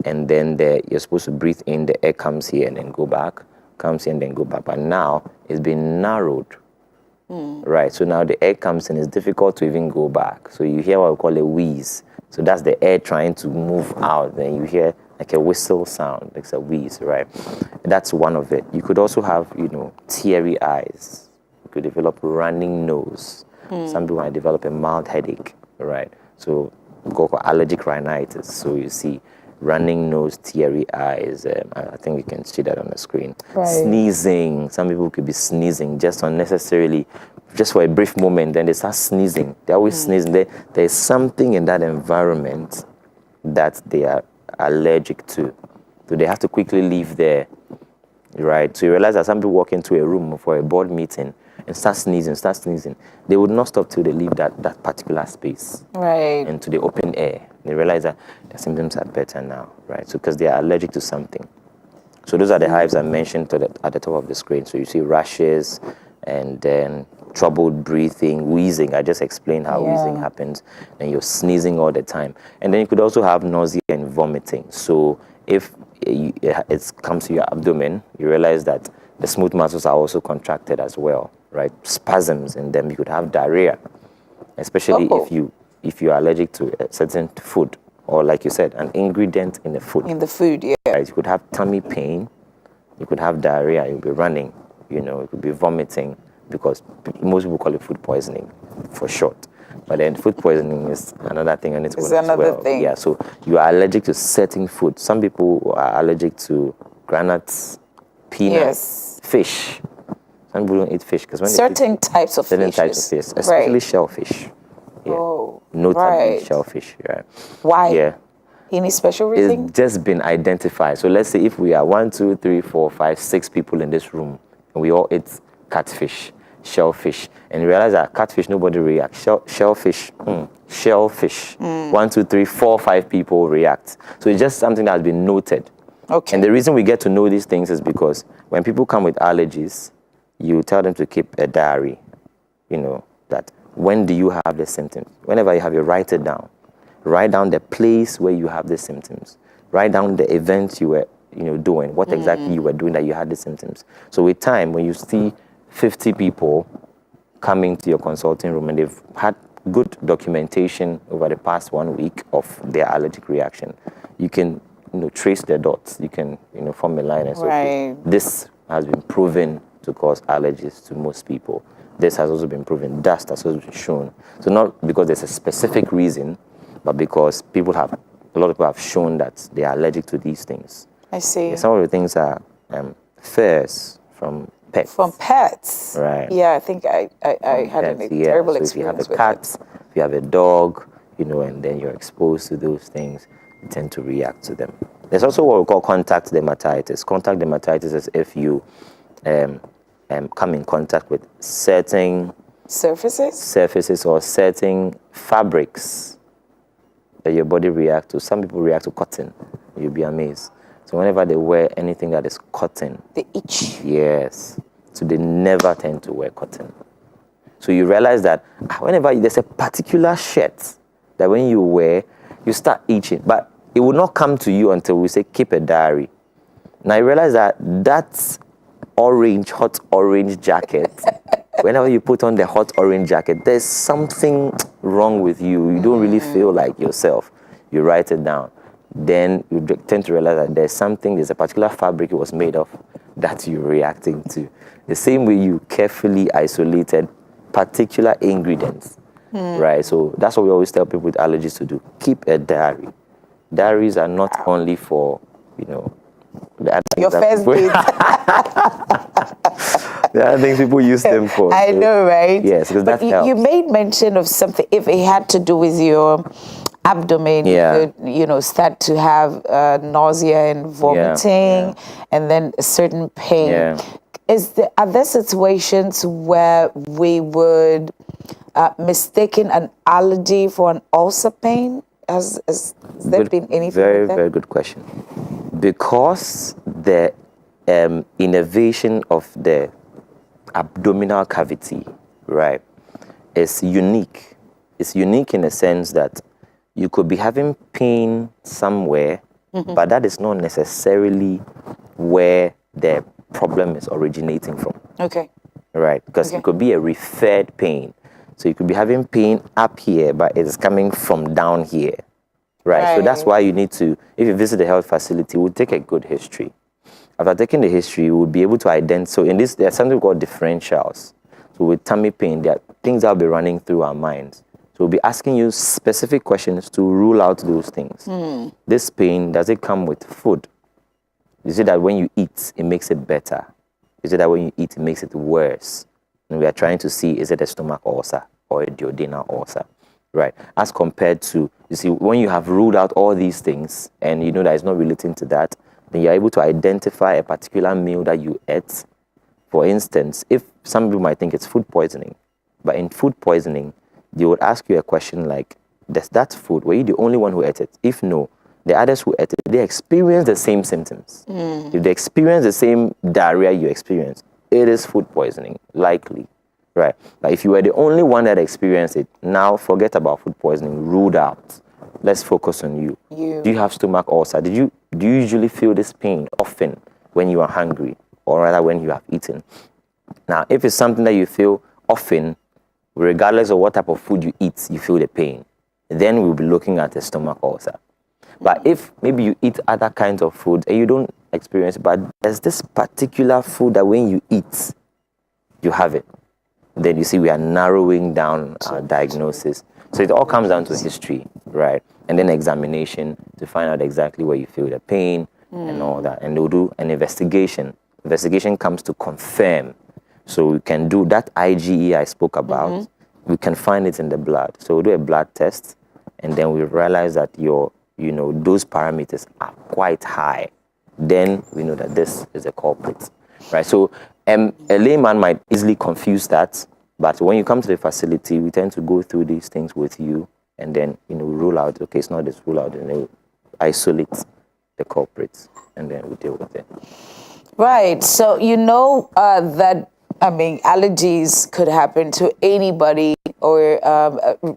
and then you're supposed to breathe in, the air comes here and then go back, comes in and then go back, but now it's been narrowed. Right, so now the air comes in, it's difficult to even go back. So you hear what we call a wheeze. So that's the air trying to move out. Then you hear like a whistle sound, like a wheeze, right? That's one of it. You could also have, teary eyes. You could develop running nose. Some people might develop a mild headache, right? So we call allergic rhinitis. So you see running nose, teary eyes. I think you can see that on the screen. Right. Sneezing. Some people could be sneezing just unnecessarily, just for a brief moment, then they start sneezing. They're always sneezing. There's something in that environment that they are allergic to. So they have to quickly leave there, right? So you realize that some people walk into a room for a board meeting and start sneezing. They would not stop till they leave that particular space. Right. Into the open air. They realize that their symptoms are better now, right? So because they are allergic to something. So those are the hives I mentioned at the top of the screen. So you see rashes and then troubled breathing, wheezing. I just explained how wheezing happens. And you're sneezing all the time. And then you could also have nausea and vomiting. So if it comes to your abdomen, you realize that the smooth muscles are also contracted as well, right? Spasms in them. You could have diarrhea, especially if you are allergic to a certain food, or like you said, an ingredient in the food. In the food, yeah. Right? You could have tummy pain, you could have diarrhea, you'll be running, you could be vomiting, because most people call it food poisoning for short. But then food poisoning is another thing on its own as well. Thing. Yeah, so you are allergic to certain food. Some people are allergic to granuts, peanuts, fish. Some people don't eat fish because when certain types of certain types of fish, especially shellfish. Yeah. Oh, notably shellfish. Right? Why? Yeah. He needs special reading? It's just been identified. So let's say if we are 1, 2, 3, 4, 5, 6 people in this room, and we all eat catfish, shellfish, and you realize that catfish, nobody reacts. Shellfish. 1, 2, 3, 4, 5 people react. So it's just something that has been noted. Okay. And the reason we get to know these things is because when people come with allergies, you tell them to keep a diary, that when do you have the symptoms? Whenever you have it, write it down. Write down the place where you have the symptoms. Write down the events you were, doing, what exactly you were doing that you had the symptoms. So with time, when you see 50 people coming to your consulting room and they've had good documentation over the past 1 week of their allergic reaction, you can, trace their dots. You can, form a line and say, okay, this has been proven to cause allergies to most people. This has also been proven. Dust has also been shown. So not because there's a specific reason, but because a lot of people have shown that they are allergic to these things. I see. Yeah, some of the things are furs from pets. From pets? Right. Yeah, I think I had a terrible experience if you have a with cat, it. if you have a dog, and then you're exposed to those things, you tend to react to them. There's also what we call contact dermatitis. Contact dermatitis is if you come in contact with certain surfaces or certain fabrics that your body reacts to. Some people react to cotton. You'll be amazed. So whenever they wear anything that is cotton, they itch. Yes. So they never tend to wear cotton. So you realize that whenever there's a particular shirt that when you wear, you start itching. But it will not come to you until we say keep a diary. Now you realize that hot orange jacket, whenever you put on the hot orange jacket, there's something wrong with you. You don't really feel like yourself. You write it down. Then you tend to realize that there's a particular fabric it was made of that you're reacting to. The same way you carefully isolated particular ingredients, right? So that's what we always tell people with allergies to do. Keep a diary. Diaries are not only for, your first date. There are things people use them for. I know, right? Yes, because but that helps. You made mention of something, if it had to do with your abdomen, you could, start to have nausea and vomiting, and then a certain pain. Yeah. Are there situations where we would mistaken an allergy for an ulcer pain? Has there been anything very, like that? very good question. Because the innervation of the abdominal cavity, right, is unique. It's unique in the sense that you could be having pain somewhere, but that is not necessarily where the problem is originating from. Okay. Right, because it could be a referred pain. So you could be having pain up here, but it's coming from down here. Right. So that's why you need to, if you visit the health facility, we'll take a good history. After taking the history, we'll be able to identify. So in this, there's something called differentials. So with tummy pain, there are things that will be running through our minds. So we'll be asking you specific questions to rule out those things. This pain, does it come with food? Is it that when you eat, it makes it better? Is it that when you eat, it makes it worse? And we are trying to see, is it a stomach ulcer or a duodenal ulcer? Right. As compared to, you see, when you have ruled out all these things and you know that it's not relating to that, then you're able to identify a particular meal that you ate. For instance, if some people might think it's food poisoning, but in food poisoning, they would ask you a question like, does that food, were you the only one who ate it? If no, the others who ate it, they experience the same symptoms. If they experience the same diarrhea you experience, it is food poisoning, likely. Right. But if you were the only one that experienced it, now forget about food poisoning, ruled out. Let's focus on you. Do you have stomach ulcer? Do you usually feel this pain often when you are hungry, or rather when you have eaten? Now, if it's something that you feel often, regardless of what type of food you eat, you feel the pain, then we'll be looking at a stomach ulcer. But if maybe you eat other kinds of food and you don't experience it, but there's this particular food that when you eat, you have it, then you see we are narrowing down our diagnosis. So it all comes down to history, right? And then examination to find out exactly where you feel the pain and all that. And they'll do an investigation. Investigation comes to confirm. So we can do that IgE I spoke about. We can find it in the blood. So we'll do a blood test, and then we realize that your those parameters are quite high, then we know that this is a culprit, right? So a layman might easily confuse that, but when you come to the facility, we tend to go through these things with you, and then rule out, okay, it's not this, rule out, and then isolate the culprits, and then we deal with it. Right. So that allergies could happen to anybody, or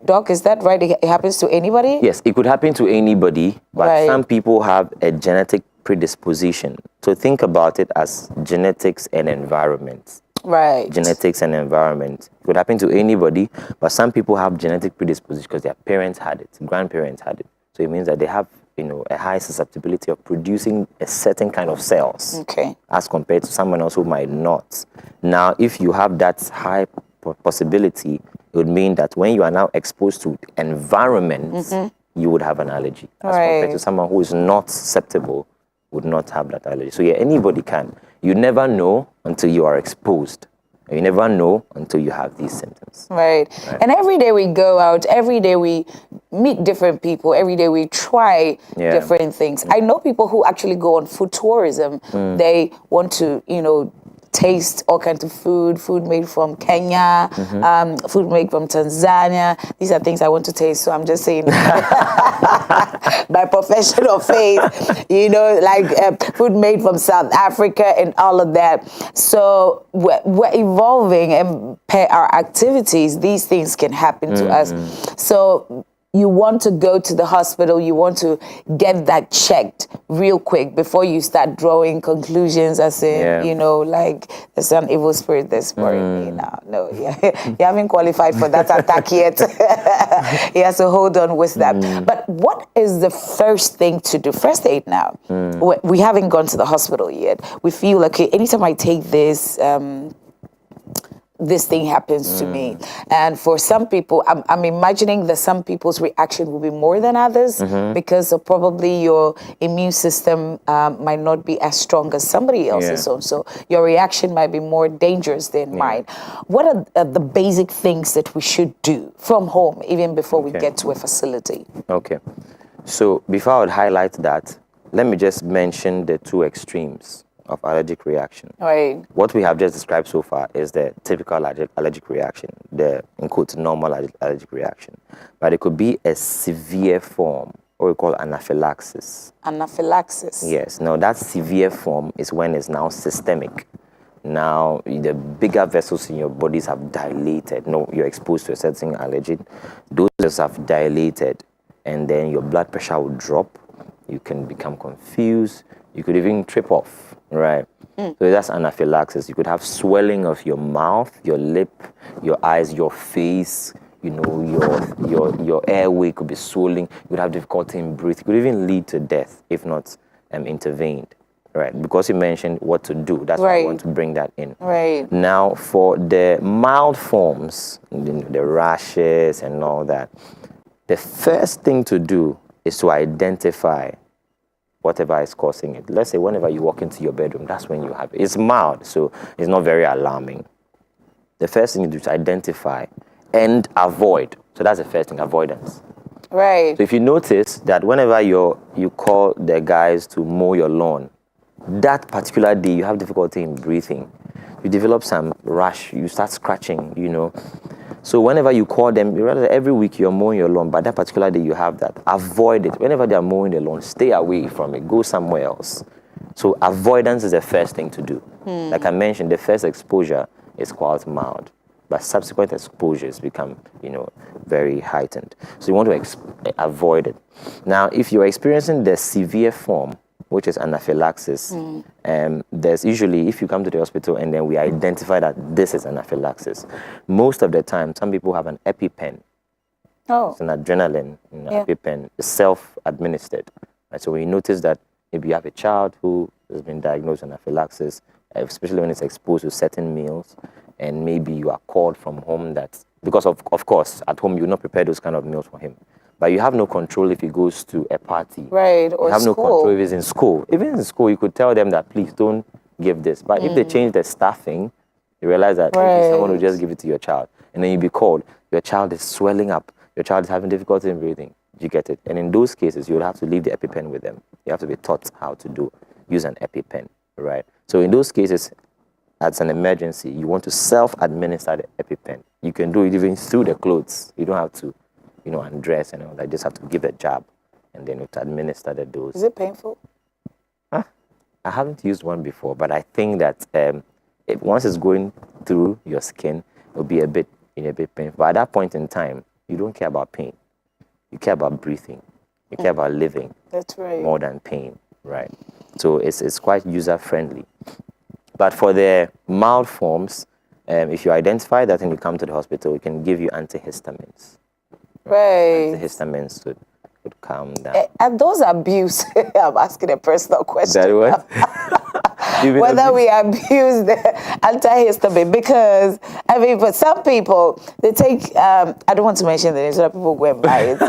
Doc, is that right? It happens to anybody? Yes, it could happen to anybody, but Right. some people have a genetic predisposition. So think about it as genetics and environment. Right. Genetics and environment. It could happen to anybody, but some people have genetic predisposition because their parents had it, grandparents had it. So it means that they have, a high susceptibility of producing a certain kind of cells, Okay. as compared to someone else who might not. Now, if you have that high possibility, it would mean that when you are now exposed to environments, you would have an allergy, as compared to someone who is not susceptible, would not have that allergy. So yeah, anybody can. You never know until you are exposed. You never know until you have these symptoms. Right. And every day we go out, every day we meet different people, every day we try different things. I know people who actually go on food tourism. They want to, taste all kinds of food made from Kenya, food made from Tanzania. These are things I want to taste, so I'm just saying by profession of faith, food made from South Africa and all of that. So we're evolving, and per our activities, these things can happen to us. So you want to go to the hospital, you want to get that checked real quick before you start drawing conclusions as in, there's an evil spirit that's boring me now. No, you haven't qualified for that attack yet. You have to hold on with that. But what is the first thing to do? First aid now. We haven't gone to the hospital yet. We feel like, okay, anytime I take this, this thing happens to me. And for some people, I'm imagining that some people's reaction will be more than others because of probably your immune system might not be as strong as somebody else's own. So your reaction might be more dangerous than mine. What are the basic things that we should do from home, even before we get to a facility? Okay. So before I would highlight that, let me just mention the two extremes of allergic reaction. Right. What we have just described so far is the typical allergic reaction, the, in quotes, normal allergic reaction. But it could be a severe form, what we call anaphylaxis. Anaphylaxis? Yes. Now, that severe form is when it's now systemic. Now, the bigger vessels in your bodies have dilated. No, you're exposed to a certain allergen. Those vessels have dilated, and then your blood pressure will drop. You can become confused. You could even trip off. Right. So that's anaphylaxis. You could have swelling of your mouth, your lip, your eyes, your face, your airway could be swollen. You would have difficulty in breathing. It could even lead to death if not intervened. Right. Because you mentioned what to do. That's why I want to bring that in. Right. Now, for the mild forms, the rashes and all that, the first thing to do is to identify whatever is causing it. Let's say whenever you walk into your bedroom, that's when you have it. It's mild, so it's not very alarming. The first thing you do is identify and avoid. So that's the first thing, avoidance. Right. So if you notice that whenever you call the guys to mow your lawn, that particular day you have difficulty in breathing, you develop some rash, you start scratching, So whenever you call them, rather every week you're mowing your lawn, but that particular day you have that, avoid it. Whenever they're mowing the lawn, stay away from it, go somewhere else. So avoidance is the first thing to do. Like I mentioned, the first exposure is quite mild, but subsequent exposures become, very heightened. So you want to avoid it. Now, if you're experiencing the severe form, which is anaphylaxis, there's usually, if you come to the hospital and then we identify that this is anaphylaxis, most of the time, some people have an EpiPen. Oh. It's an adrenaline EpiPen. It's self-administered. Right? So when you notice that maybe you have a child who has been diagnosed with anaphylaxis, especially when it's exposed to certain meals, and maybe you are called from home because of course, at home you will not prepare those kind of meals for him. But you have no control if he goes to a party. Right, or you have school. No control if he's in school. Even in school, you could tell them that, please don't give this. But if they change the staffing, you realize that maybe someone will just give it to your child. And then you'll be called. Your child is swelling up. Your child is having difficulty in breathing. You get it? And in those cases, you would have to leave the EpiPen with them. You have to be taught how to use an EpiPen, right? So in those cases, as an emergency, you want to self-administer the EpiPen. You can do it even through the clothes. You don't have to, undress and all that. You just have to give a jab and then to administer the dose. Is it painful? I haven't used one before, but I think that once it's going through your skin, it'll be a bit painful. But at that point in time, you don't care about pain. You care about breathing. You care about living. That's right. More than pain, right? So it's quite user-friendly. But for the mild forms, if you identify that and you come to the hospital, we can give you antihistamines. Right. Antihistamines would calm down. And those abuse, I'm asking a personal question. That what? Whether we abuse the antihistamine, because for some people they take I don't want to mention the names so that people go and buy it.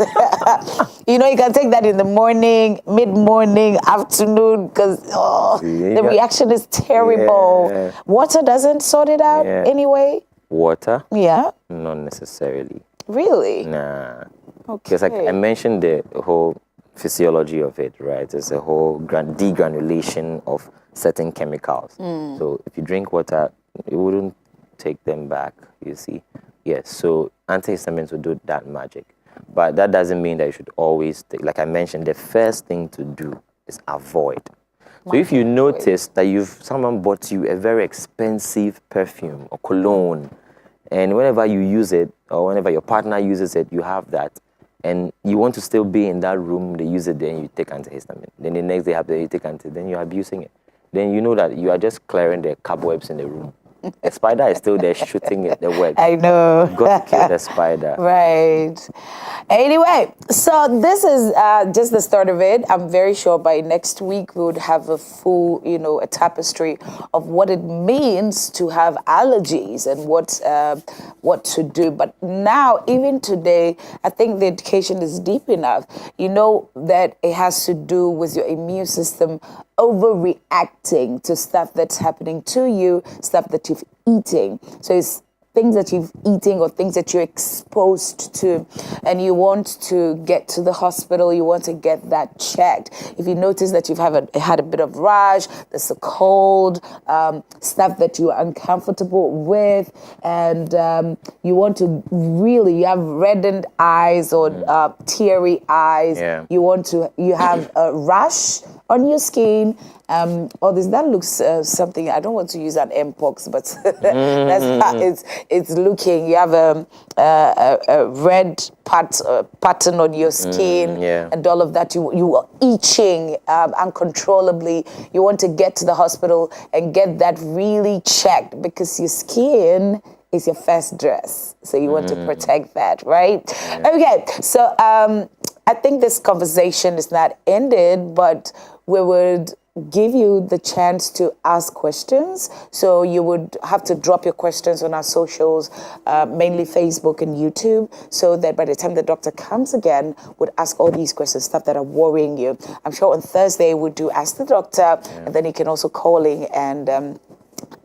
You can take that in the morning, mid-morning, afternoon, because the reaction is terrible. Yeah. Water doesn't sort it out anyway. Water? Yeah. Not necessarily. Really? Nah. Okay. Because I mentioned the whole physiology of it, right? It's a whole degranulation of certain chemicals. So if you drink water, it wouldn't take them back, you see. Yes, so antihistamines will do that magic. But that doesn't mean that you should always take, like I mentioned, the first thing to do is avoid. So if you notice that someone bought you a very expensive perfume or cologne, and whenever you use it, or whenever your partner uses it, you have that, and you want to still be in that room, they use it, then you take antihistamine. Then the next day you take antihistamine, then you're abusing it. Then you know that you are just clearing the cobwebs in the room. The spider is still there shooting the web. I know. You've got to kill the spider. Right. Anyway, so this is just the start of it. I'm very sure by next week we would have a full, a tapestry of what it means to have allergies and what to do. But now, even today, I think the education is deep enough. You know that it has to do with your immune system overreacting to stuff that's happening to you, stuff that you've eating. So it's things that you've eaten or things that you're exposed to, and you want to get to the hospital, you want to get that checked. If you notice that you've had a bit of rash, there's a cold, stuff that you're uncomfortable with, and you want to you have reddened eyes or teary eyes, you have a rash on your skin, or this that looks something. I don't want to use an mpox, but that's how it's looking. You have a red pattern on your skin, and all of that. You are itching uncontrollably. You want to get to the hospital and get that really checked, because your skin is your first dress, so you want to protect that, right? Okay, so I think this conversation is not ended, but we would give you the chance to ask questions. So you would have to drop your questions on our socials, mainly Facebook and YouTube, so that by the time the doctor comes again, would ask all these questions, stuff that are worrying you. I'm sure on Thursday we'll do Ask the Doctor, and then you can also call in and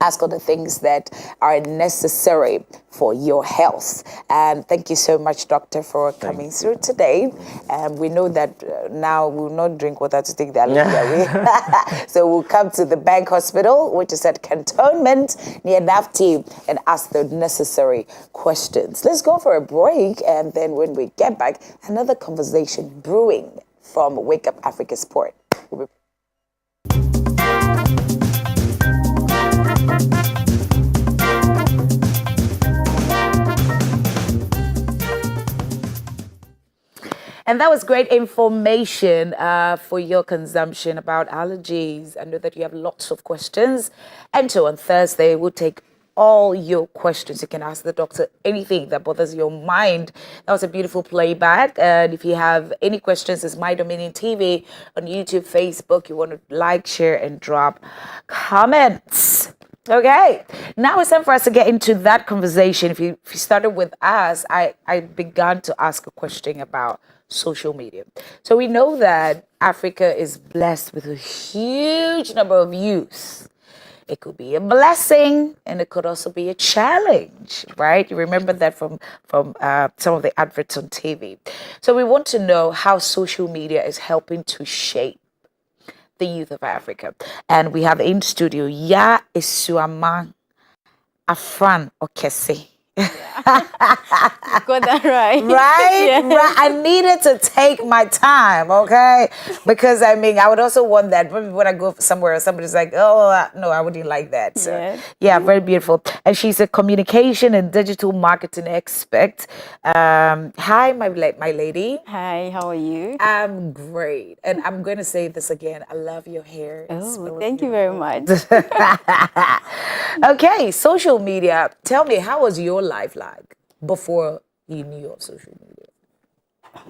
ask all the things that are necessary for your health. And thank you so much, Doctor, for coming through today. And we know that now we'll not drink water to take the allergy away. So we'll come to the Bank Hospital, which is at Cantonment near NAFT, and ask the necessary questions. Let's go for a break, and then when we get back, another conversation brewing from Wake Up Africa Sport. We'll be And that was great information for your consumption about allergies. I know that you have lots of questions. And so on Thursday, we'll take all your questions. You can ask the doctor anything that bothers your mind. That was a beautiful playback. And if you have any questions, it's My Dominion TV on YouTube, Facebook. You want to like, share, and drop comments. Okay, now it's time for us to get into that conversation. If you started with us, I began to ask a question about social media. So we know that Africa is blessed with a huge number of youth. It could be a blessing, and it could also be a challenge, right? You remember that from some of the adverts on TV. So we want to know how social media is helping to shape the youth of Africa. And we have in studio Ya Isuama Afran Okese. Got that right. Right? Yeah. Right. I needed to take my time, okay? Because I mean, I would also want that when I go somewhere, somebody's like, oh, no, I wouldn't like that. So, yeah, very beautiful. And she's a communication and digital marketing expert. Hi, my lady. Hi, how are you? I'm great. And I'm going to say this again. I love your hair. Oh, thank you very much. Okay, social media. Tell me, how was your life like before you knew of social media?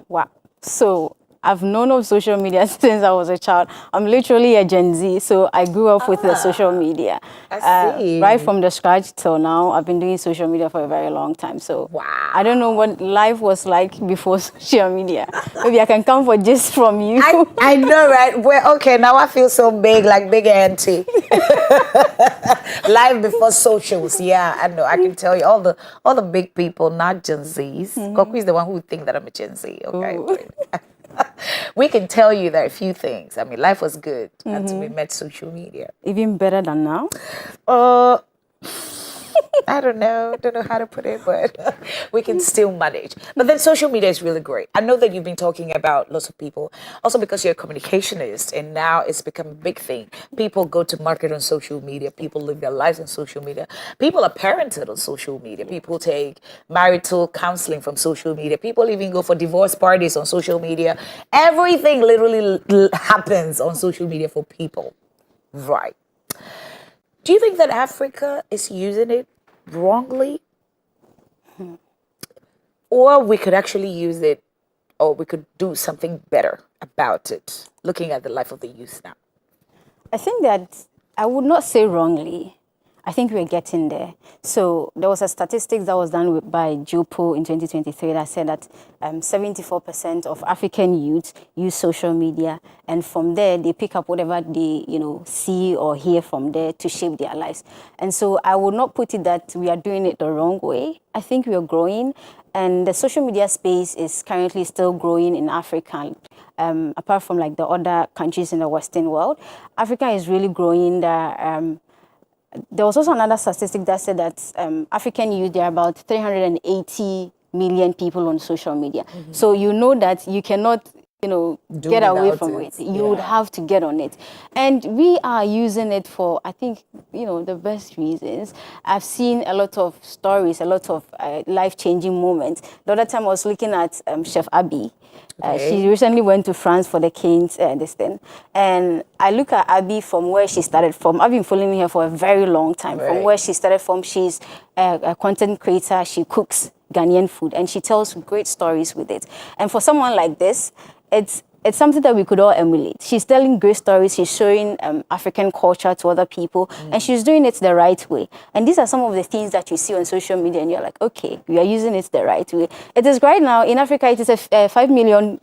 Wow. So I've known of social media since I was a child. I'm literally a Gen Z, so I grew up with the social media. I see. Right from the scratch till now, I've been doing social media for a very long time. So I don't know what life was like before social media. Maybe I can come for just from you. I know, right? Well, okay, now I feel so big, like big auntie. Life before socials, yeah, I know. I can tell you all the big people, not Gen Zs. Koku is the one who would think that I'm a Gen Z. Okay. We can tell you that a few things. I mean, life was good until we met social media. Even better than now? I don't know how to put it, but we can still manage. But then social media is really great. I know that you've been talking about lots of people, also because you're a communicationist, and now it's become a big thing. People go to market on social media. People live their lives on social media. People are parented on social media. People take marital counseling from social media. People even go for divorce parties on social media. Everything literally happens on social media for people. Right. Do you think that Africa is using it wrongly? Or we could actually use it, or we could do something better about it, looking at the life of the youth now? I think that I would not say wrongly. I think we're getting there. So there was a statistic that was done by Jopo in 2023 that said that 74% of African youth use social media, and from there they pick up whatever they see or hear from there to shape their lives. And so I would not put it that we are doing it the wrong way. I think we are growing, and the social media space is currently still growing in Africa. Apart from like the other countries in the Western world, Africa is really growing. There was also another statistic that said that African youth, there are about 380 million people on social media. So you know that you cannot, get away from it. You would have to get on it. And we are using it for, I think, the best reasons. I've seen a lot of stories, a lot of life-changing moments. The other time I was looking at Chef Abby. She recently went to France for the Canes this thing. And I look at Abby from where she started from. I've been following her for a very long time. From where she started from, she's a content creator. She cooks Ghanaian food, and she tells great stories with it. And for someone like this, it's something that we could all emulate. She's telling great stories. She's showing African culture to other people, and she's doing it the right way. And these are some of the things that you see on social media, and you're like, okay, we are using it the right way. It is right now in Africa. It is a $5 million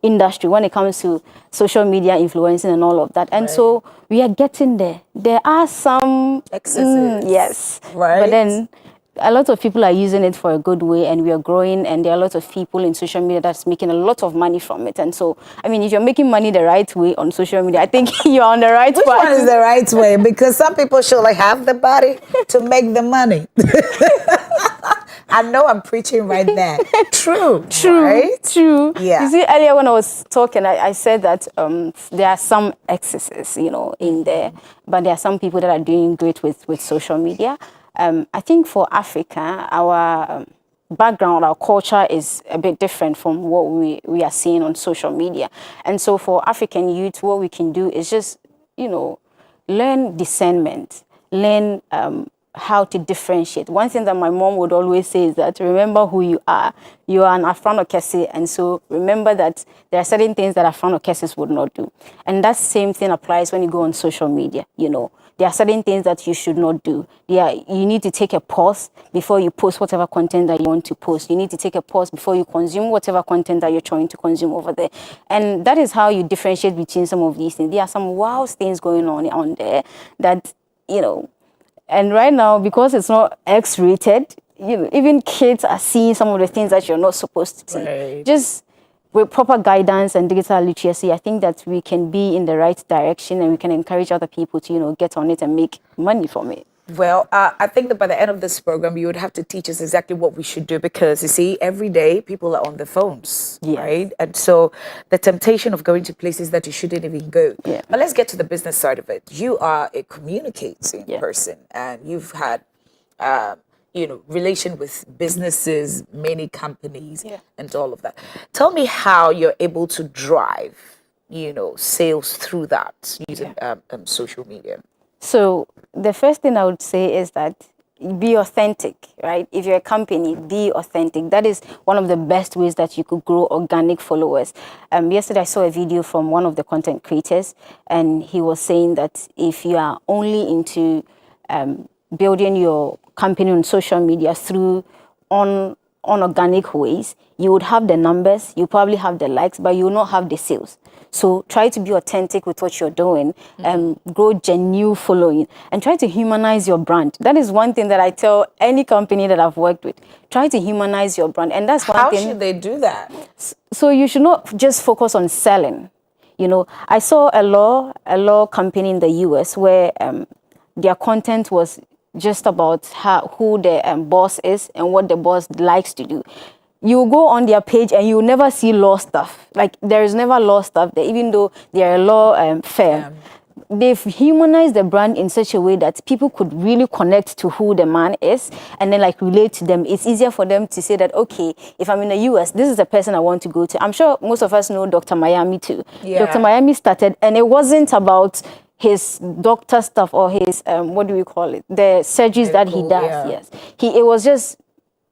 industry when it comes to social media influencing and all of that. And so we are getting there. There are some excesses, yes, right? But then a lot of people are using it for a good way, and we are growing, and there are a lot of people in social media that's making a lot of money from it. And so, I mean, if you're making money the right way on social media, I think you're on the right Which one is the right way? Because some people should have the body to make the money. I know I'm preaching right there. True, right? True. Yeah. You see, earlier when I was talking, I said that there are some excesses, in there, but there are some people that are doing great with social media. I think for Africa, our background, our culture is a bit different from what we are seeing on social media. And so for African youth, what we can do is just, learn discernment, learn how to differentiate. One thing that my mom would always say is that remember who you are. You are an Afranokese, and so remember that there are certain things that Afranokeses would not do. And that same thing applies when you go on social media, you know. There are certain things that you should not do. You need to take a pause before you post whatever content that you want to post. You need to take a pause before you consume whatever content that you're trying to consume over there. And that is how you differentiate between some of these things. There are some wild things going on there that, you know, and right now, because it's not X-rated, you know, even kids are seeing some of the things that you're not supposed to see. Right. Just with proper guidance and digital literacy, I think that we can be in the right direction and we can encourage other people to, you know, get on it and make money from it. Well, I think that by the end of this program, you would have to teach us exactly what we should do because, you see, every day people are on their phones, right? And so the temptation of going to places that you shouldn't even go. Yeah. But let's get to the business side of it. You are a communicating person and you've had, you know, relation with businesses, many companies and all of that. Tell me how you're able to drive, you know, sales through that using social media. So the first thing I would say is that be authentic, right? If you're a company, be authentic. That is one of the best ways that you could grow organic followers. Yesterday I saw a video from one of the content creators and he was saying that if you are only into building your company on social media through unorganic ways, you would have the numbers, you probably have the likes, but you will not have the sales. So try to be authentic with what you're doing, grow genuine following, and try to humanize your brand. That is one thing that I tell any company that I've worked with. Try to humanize your brand. And that's one thing. How should they do that? So you should not just focus on selling. You know, I saw a law company in the US where their content was just about who the boss is and what the boss likes to do. You go on their page and you never see law stuff. Like there is never law stuff there, even though they are a law firm. They've humanized the brand in such a way that people could really connect to who the man is and then like relate to them. It's easier for them to say that, okay, if I'm in the US, this is the person I want to go to. I'm sure most of us know Dr. Miami too. Yeah. Dr. Miami started and it wasn't about his doctor stuff or his, what do we call it? The surgeries that he does, yes. It was just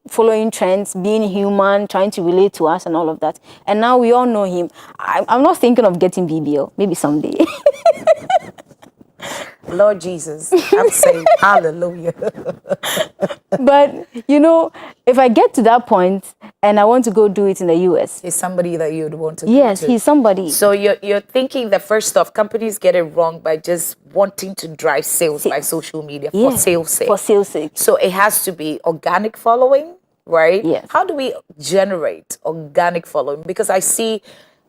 following trends, being human, trying to relate to us and all of that. And now we all know him. I'm not thinking of getting BBL, maybe someday. Lord Jesus, I'm saying hallelujah. But, you know, if I get to that point and I want to go do it in the US. He's somebody that you'd want to Yes, go to. he's somebody. So you're thinking that first off, companies get it wrong by just wanting to drive sales by social media for sales sake. For sales sake. So it has to be organic following, right? Yes. How do we generate organic following? Because I see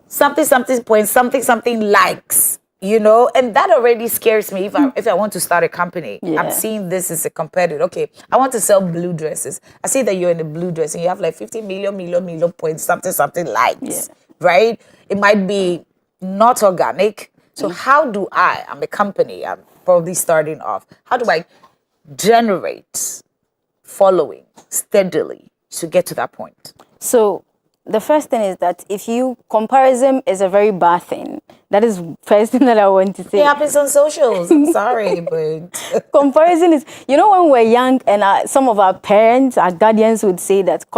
something point, something likes. You know, and that already scares me if I want to start a company. I'm seeing this as a competitor. Okay, I want to sell blue dresses. I see that you're in a blue dress and you have like 50 million points, something likes, right? It might be not organic. So how do I'm a company, I'm probably starting off. How do I generate following steadily to get to that point? So the first thing is that comparison is a very bad thing. That is the first thing that I want to say. It happens on socials. I'm sorry, but comparison is, you know, when we're young and some of our parents, our guardians would say that it's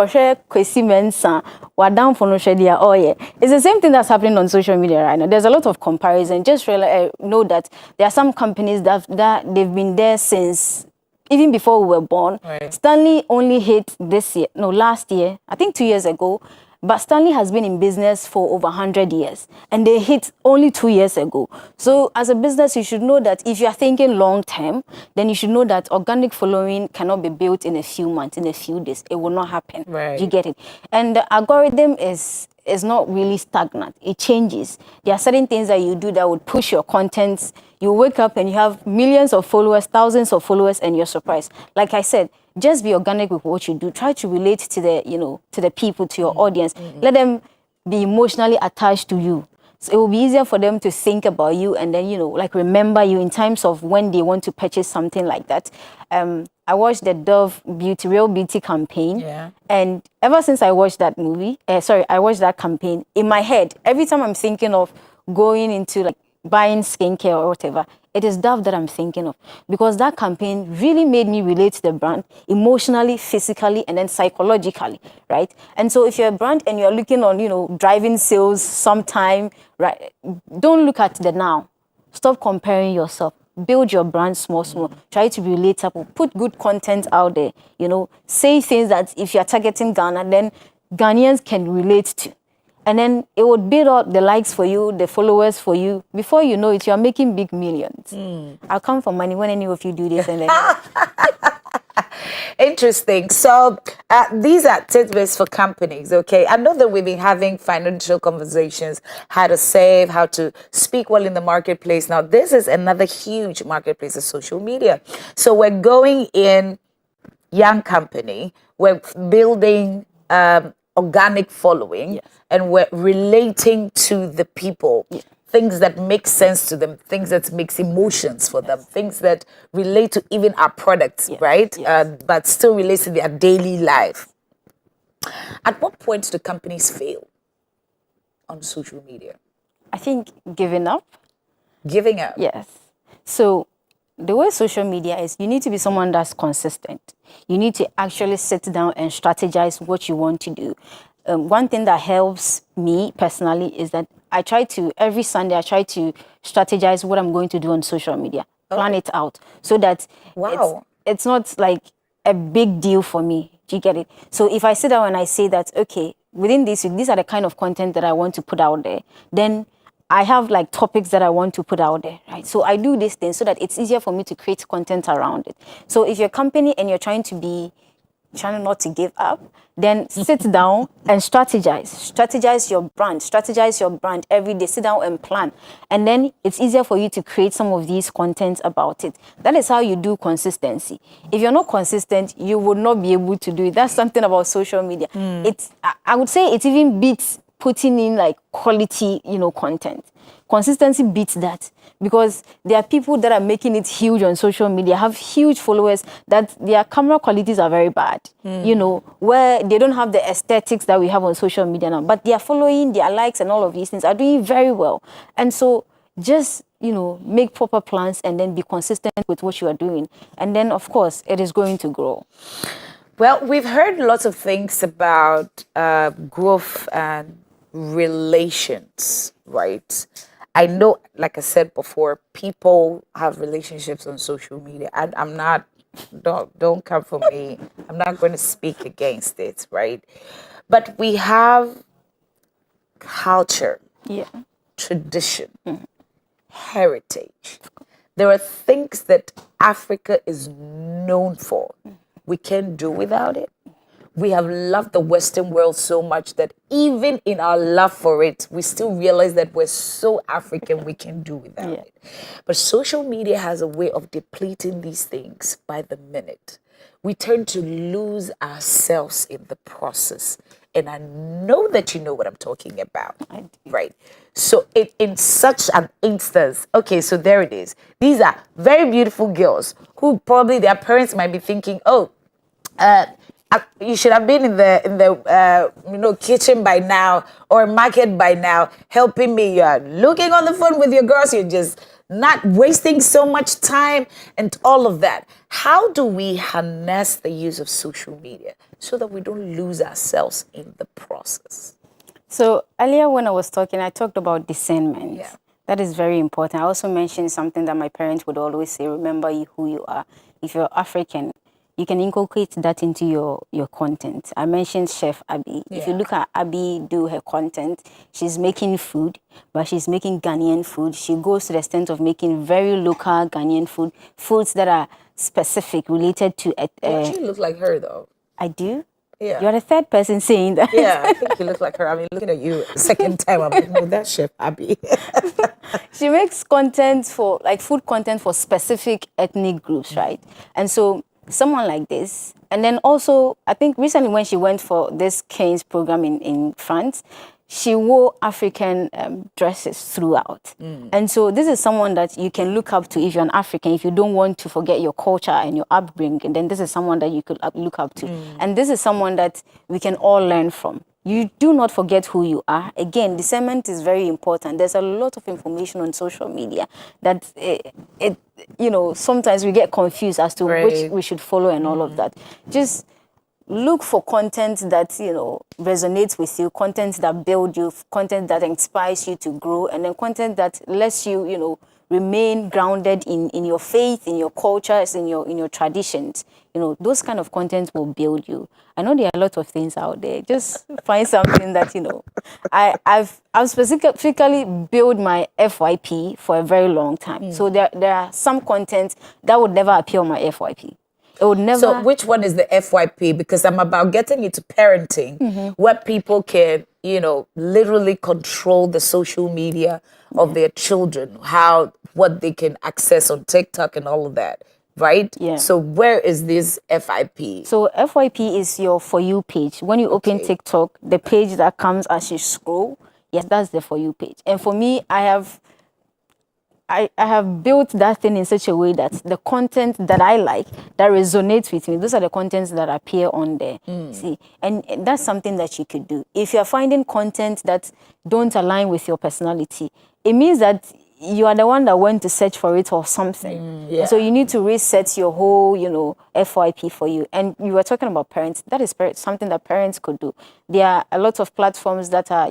the same thing that's happening on social media right now. There's a lot of comparison. Just know that there are some companies that they've been there since even before we were born. Right. Stanley only hit last year, I think 2 years ago. But Stanley has been in business for over 100 years and they hit only 2 years ago. So as a business, you should know that if you're thinking long term, then you should know that organic following cannot be built in a few months, in a few days. It will not happen. Right. You get it? And the algorithm is not really stagnant. It changes. There are certain things that you do that would push your contents. You wake up and you have millions of followers, thousands of followers, and you're surprised. Like I said, just be organic with what you do. Try to relate to the people, to your audience. Let them be emotionally attached to you. So it will be easier for them to think about you and then, like remember you in times of when they want to purchase something like that. I watched the Dove Real Beauty campaign. Yeah. And ever since I watched that I watched that campaign, in my head, every time I'm thinking of going into like buying skincare or whatever, it is Dove that I'm thinking of, because that campaign really made me relate to the brand emotionally, physically, and then psychologically, right? And so if you're a brand and you're looking on, driving sales sometime, right? Don't look at the now. Stop comparing yourself. Build your brand small. Try to be relatable. Put good content out there. Say things that if you're targeting Ghana, then Ghanaians can relate to. And then it would build up the likes for you, the followers for you. Before you know it, you're making big millions. I'll come for money when any of you do this. And then Interesting. So these are tidbits for companies, okay? I know that we've been having financial conversations, how to save, how to speak well in the marketplace. Now, this is another huge marketplace of social media. So we're going in young company, we're building organic following, and we're relating to the people. Things that make sense to them, things that makes emotions for them, things that relate to even our products, right? But still relates to their daily life. At what point do companies fail on social media? I think giving up. Giving up? Yes. So the way social media is, you need to be someone that's consistent. You need to actually sit down and strategize what you want to do. One thing that helps me personally is that every Sunday, I try to strategize what I'm going to do on social media. Plan it out so that it's not like a big deal for me. Do you get it? So if I sit down and I say that, okay, within this week, these are the kind of content that I want to put out there, then I have like topics that I want to put out there, right? So I do these things so that it's easier for me to create content around it. So if you're a company and you're trying not to give up, then sit down and strategize. Strategize your brand every day. Sit down and plan. And then it's easier for you to create some of these contents about it. That is how you do consistency. If you're not consistent, you would not be able to do it. That's something about social media. I would say it even beats putting in like quality, content. Consistency beats that, because there are people that are making it huge on social media, have huge followers, that their camera qualities are very bad, where they don't have the aesthetics that we have on social media now, but they are following, their likes and all of these things are doing very well. And so just, make proper plans and then be consistent with what you are doing. And then, of course, it is going to grow. Well, we've heard lots of things about growth and relations, right? I know, like I said before, people have relationships on social media. I'm not, don't come for me. I'm not going to speak against it, right? But we have culture, tradition, heritage. There are things that Africa is known for. We can't do without it. We have loved the Western world so much that even in our love for it, we still realize that we're so African, we can do without it. But social media has a way of depleting these things by the minute. We tend to lose ourselves in the process. And I know that you know what I'm talking about, right? So in such an instance, okay, so there it is. These are very beautiful girls who probably their parents might be thinking, you should have been in the kitchen by now or market by now, helping me. You're looking on the phone with your girls. You're just not wasting so much time and all of that. How do we harness the use of social media so that we don't lose ourselves in the process? So earlier when I was talking, I talked about discernment. That is very important. I also mentioned something that my parents would always say: remember who you are. If you're African, you can inculcate that into your content. I mentioned Chef Abby. If you look at Abby do her content, she's making food, but she's making Ghanaian food. She goes to the extent of making very local Ghanaian food, foods that are specific, related to... you look like her, though. I do? Yeah. You're the third person saying that. Yeah, I think you look like her. I mean, looking at you second time, I'm like, no, that's Chef Abby. She makes content for, like food content for specific ethnic groups, right? And so someone like this, and then also, I think recently when she went for this Keynes program in France, she wore African dresses throughout. And so this is someone that you can look up to if you're an African, if you don't want to forget your culture and your upbringing, then this is someone that you could look up to. And this is someone that we can all learn from. you do not forget who you are. Again, discernment is very important. There's a lot of information on social media that sometimes we get confused as to which we should follow and all of that. Just look for content that resonates with you, content that builds you, content that inspires you to grow, and then content that lets you remain grounded in your faith, in your cultures, in your traditions. Those kind of content will build you. I know there are a lot of things out there. Just find something that I've specifically built my FYP for a very long time. So there are some content that would never appear on my FYP. It would never. So which one is the FYP? Because I'm about getting into parenting, where people can, literally control the social media of their children, what they can access on TikTok and all of that, right? Yeah. So where is this FYP? So FYP is your For You page. When you open TikTok, the page that comes as you scroll, yes, that's the For You page. And for me, I have built that thing in such a way that the content that I like, that resonates with me, those are the contents that appear on there. See, and that's something that you could do. If you're finding content that don't align with your personality, it means that you are the one that went to search for it or something. So you need to reset your whole, FYP for you. And you were talking about parents. That is something that parents could do. There are a lot of platforms that are,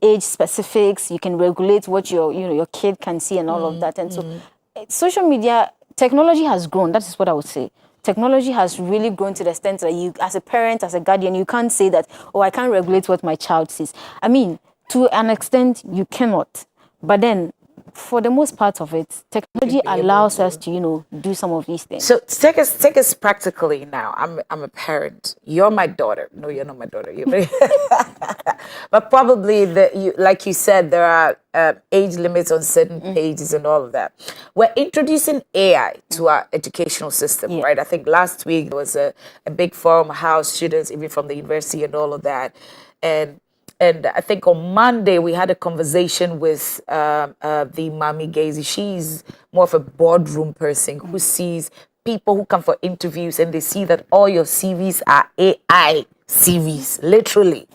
age specifics. You can regulate what your kid can see and all of that. And so social media, technology has grown. That is what I would say. Technology has really grown to the extent that you, as a parent, as a guardian, you can't say that, oh, I can't regulate what my child sees. I mean, to an extent, you cannot. But then, for the most part of it, technology allows us to, do some of these things. So take us practically now. I'm a parent. You're my daughter. No, you're not my daughter. But probably like you said, there are age limits on certain pages and all of that. We're introducing AI to our educational system, right? I think last week there was a big forum, how students, even from the university and all of that, and I think on Monday we had a conversation with the Mami Gazy. She's more of a boardroom person who sees people who come for interviews and they see that all your CVs are AI CVs, literally.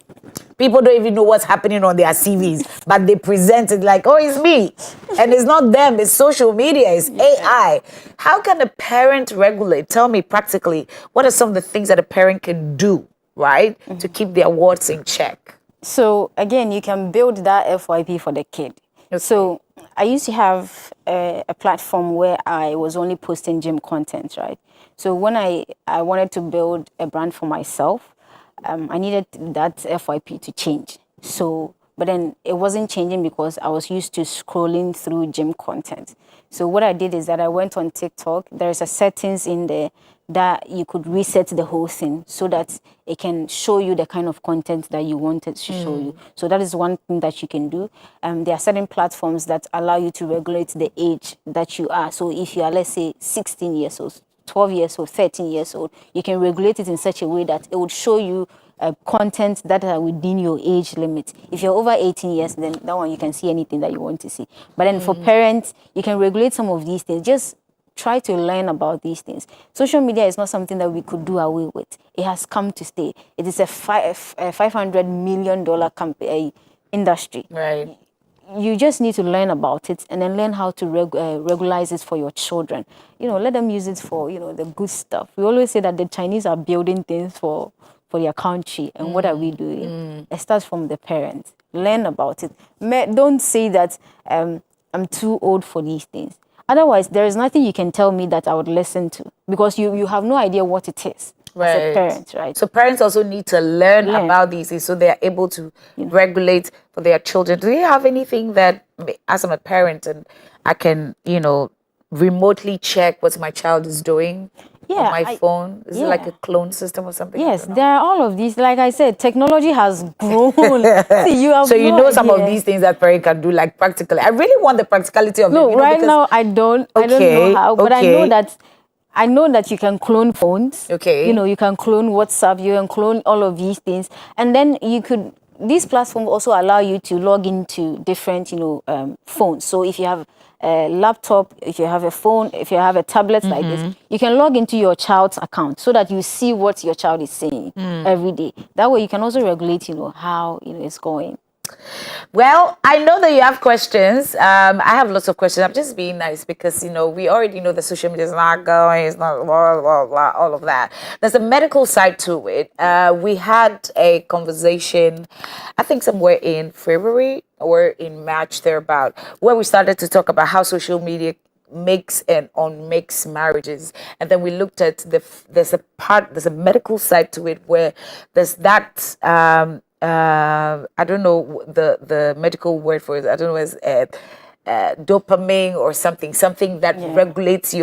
People don't even know what's happening on their CVs, but they present it like, oh, it's me. And it's not them, it's social media, it's AI. How can a parent regulate? Tell me practically, what are some of the things that a parent can do, right, to keep their words in check? So again, you can build that FYP for the kid. So I used to have a platform where I was only posting gym content, right? So when I wanted to build a brand for myself, I needed that FYP to change. So, but then it wasn't changing because I was used to scrolling through gym content. So what I did is that I went on TikTok. There's a settings in there that you could reset the whole thing so that it can show you the kind of content that you wanted to show you. So that is one thing that you can do. There are certain platforms that allow you to regulate the age that you are. So if you are, let's say, 16 years old, 12 years old, 13 years old, you can regulate it in such a way that it would show you content that are within your age limit. If you're over 18 years, then that one you can see anything that you want to see. But then for parents, you can regulate some of these things. Just try to learn about these things. Social media is not something that we could do away with. It has come to stay. It is a $500 million industry. Right. You just need to learn about it and then learn how to regularize it for your children. Let them use it for, the good stuff. We always say that the Chinese are building things for their country. And what are we doing? It starts from the parents. Learn about it. Don't say that I'm too old for these things. Otherwise, there is nothing you can tell me that I would listen to because you have no idea what it is as a parent, right? So parents also need to learn about these things so they are able to regulate for their children. Do you have anything that, as I'm a parent, and I can, remotely check what my child is doing on my phone? Is it like a clone system or something? Yes, there are all of these. Like I said, technology has grown. See, you have so you know some of these things that parents can do, like practically. I really want the practicality of it. No, right now I don't. I don't know how, but I know that you can clone phones. Okay. You can clone WhatsApp. You can clone all of these things, and then you could. These platforms also allow you to log into different, phones. So if you have a laptop, if you have a phone, if you have a tablet like this, you can log into your child's account so that you see what your child is saying every day. That way you can also regulate, how, it's going. Well, I know that you have questions. I have lots of questions. I'm just being nice because, we already know the social media is not going, it's not blah, blah, blah, all of that. There's a medical side to it. We had a conversation, I think somewhere in February or in March thereabout, where we started to talk about how social media makes and unmakes marriages, and then we looked at there's a medical side to it where there's that I don't know the medical word for it. I don't know, as dopamine or something that regulates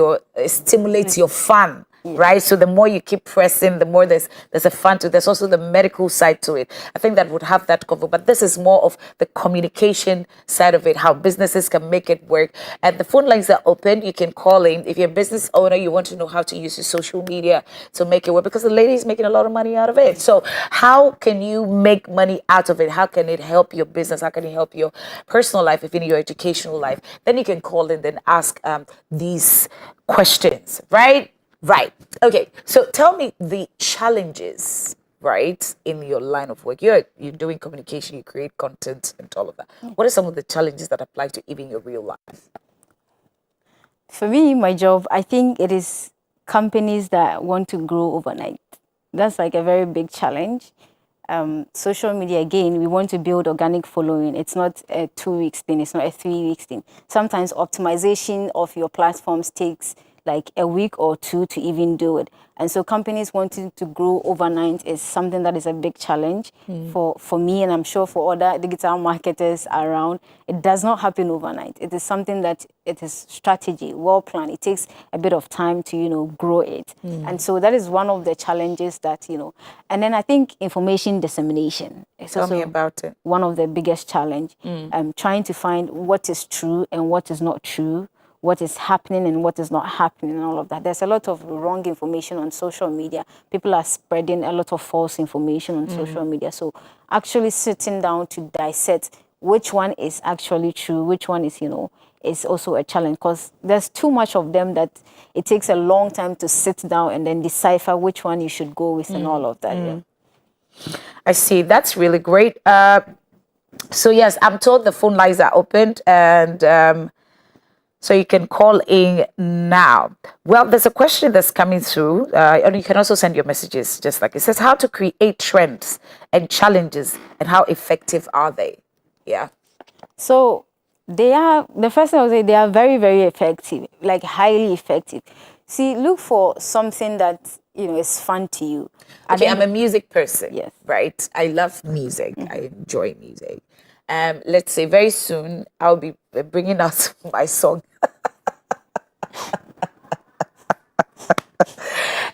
stimulates your fun. Right, so the more you keep pressing, the more there's a fun to it. There's also the medical side to it. I think that would have that covered, but this is more of the communication side of it, how businesses can make it work. And the phone lines are open. You can call in if you're a business owner. You want to know how to use your social media to make it work, because the lady is making a lot of money out of it. So how can you make money out of it? How can it help your business? How can it help your personal life, if in your educational life? Then you can call in and ask these questions, right? Right. Okay. So tell me the challenges, right, in your line of work. You're doing communication, you create content and all of that. What are some of the challenges that apply to even your real life? For me, my job, I think it is companies that want to grow overnight. That's like a very big challenge. Social media, again, we want to build organic following. It's not a 2 weeks thing. It's not a 3 weeks thing. Sometimes optimization of your platforms takes like a week or two to even do it. And so companies wanting to grow overnight is something that is a big challenge for me, and I'm sure for other digital marketers around. It does not happen overnight. It is something that it is strategy, well planned. It takes a bit of time to, grow it. And so that is one of the challenges that, and then I think information dissemination is Tell also me about it. one of the biggest challenge. Trying to find what is true and what is not true, what is happening and what is not happening, and all of that. There's a lot of wrong information on social media. People are spreading a lot of false information on social media. So actually sitting down to dissect which one is actually true, which one is, is also a challenge, because there's too much of them that it takes a long time to sit down and then decipher which one you should go with and all of that. Yeah. I see. That's really great. So yes, I'm told the phone lines are opened, and so you can call in now. Well, there's a question that's coming through, and you can also send your messages, just like it says, how to create trends and challenges, and how effective are they? Yeah. So the first thing I would say, they are very, very effective, like highly effective. See, look for something that, is fun to you. Okay, I'm a music person. Yes. Right? I love music. I enjoy music. Let's say very soon I'll be bringing out my song.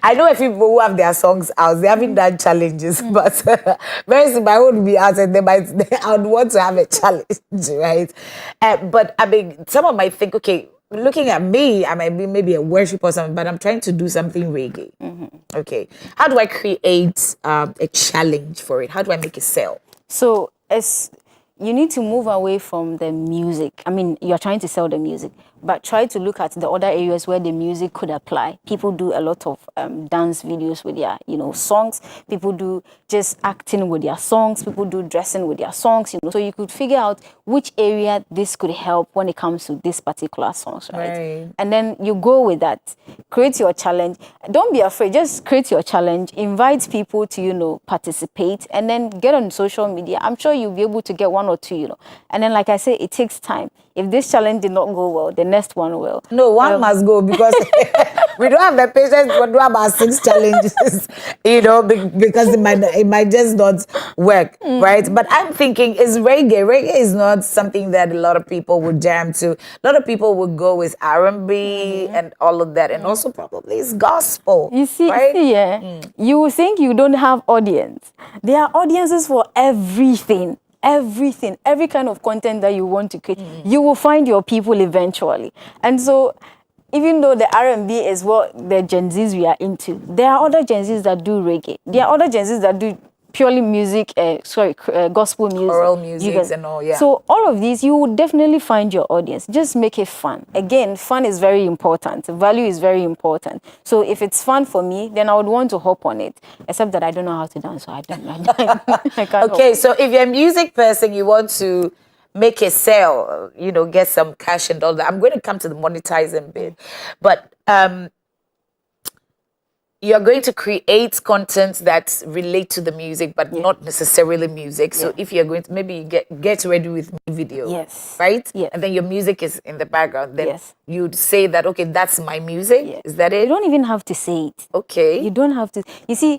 I know a few people who have their songs out, they haven't done challenges, but very soon my own will be out, and I would want to have a challenge, right? But I mean, someone might think, okay, looking at me, I might be maybe a worship or something, but I'm trying to do something reggae. Okay, how do I create a challenge for it? How do I make it sell? So you need to move away from the music. I mean, you're trying to sell the music, but try to look at the other areas where the music could apply. People do a lot of dance videos with their, songs. People do just acting with their songs. People do dressing with their songs, So you could figure out which area this could help when it comes to this particular songs, right? And then you go with that. Create your challenge. Don't be afraid. Just create your challenge. Invite people to, participate, and then get on social media. I'm sure you'll be able to get one or two, And then, like I say, it takes time. If this challenge did not go well, the next one will. No, one must go, because we don't have the patience to do about 6 challenges, because it might just not work, right? But I'm thinking, is reggae? Reggae is not something that a lot of people would jam to. A lot of people would go with R&B and all of that, and also probably it's gospel. You see, right? You think you don't have audience. There are audiences for everything. Every kind of content that you want to create, you will find your people eventually. And so, even though the R&B is what the Gen Zs we are into, there are other Gen Zs that do reggae. There are other Gen Zs that do purely music, gospel music. Choral You music get- and all, yeah. So all of these, you will definitely find your audience. Just make it fun. Again, fun is very important. Value is very important. So if it's fun for me, then I would want to hop on it. Except that I don't know how to dance, so I can't. Okay, so if you're a music person, you want to make a sale, get some cash and all that. I'm going to come to the monetizing bit, but you're going to create content that relate to the music, but not necessarily music. So if you're going to, maybe you get ready with video, right? Yes. And then your music is in the background. Then you'd say that, okay, that's my music. Is that it? You don't even have to say it. Okay. You don't have to. You see,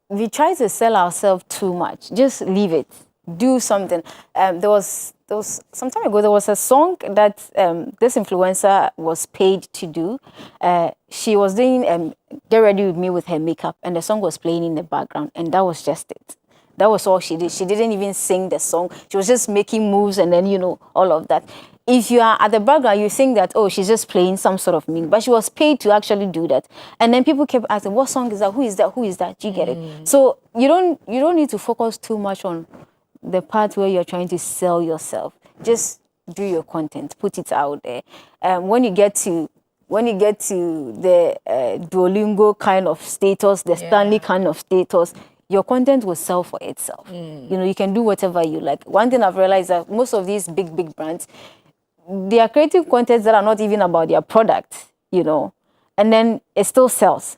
we try to sell ourselves too much. Just leave it. Do something. There was some time ago, there was a song that this influencer was paid to do. She was doing Get Ready With Me with her makeup, and the song was playing in the background, and that was just it. That was all she did. She didn't even sing the song. She was just making moves and then, all of that. If you are at the background, you think that, oh, she's just playing some sort of music, but she was paid to actually do that. And then people kept asking, what song is that? Who is that? Who is that? Do you get it? So you don't need to focus too much on the part where you're trying to sell yourself. Just do your content, put it out there. When you get to the Duolingo kind of status, the Stanley kind of status, your content will sell for itself. You can do whatever you like. One thing I've realized that most of these big brands, they are creating contents that are not even about their product, and then it still sells.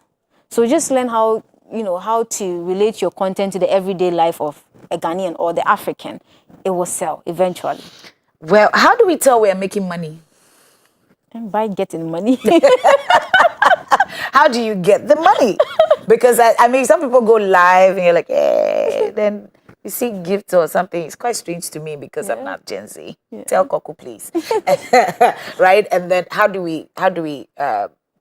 So just learn how to relate your content to the everyday life of a Ghanaian or the African. It will sell eventually. Well, how do we tell we are making money? And by getting money. How do you get the money? Because I mean, some people go live and you're like, hey, then you see gifts or something. It's quite strange to me because I'm not Gen Z. Tell Koku, please. Right? And then how do we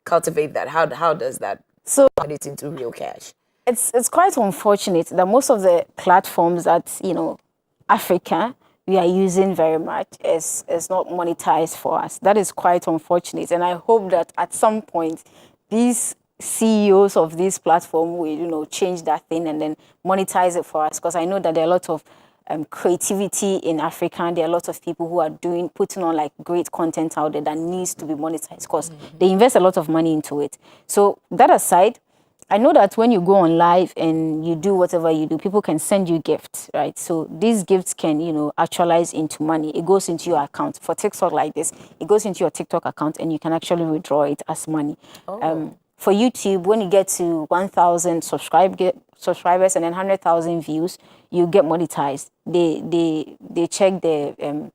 cultivate that? How does that turn it into real cash? It's quite unfortunate that most of the platforms that Africa we are using very much is not monetized for us. That is quite unfortunate, and I hope that at some point these CEOs of this platform will change that thing and then monetize it for us, because I know that there are a lot of creativity in Africa, and there are a lot of people who are putting on like great content out there that needs to be monetized because they invest a lot of money into it. So that aside, I know that when you go on live and you do whatever you do, people can send you gifts, right? So these gifts can, actualize into money. It goes into your account. For TikTok like this, it goes into your TikTok account and you can actually withdraw it as money. For YouTube, when you get to 1,000 subscribers and then 100,000 views, you get monetized. They check the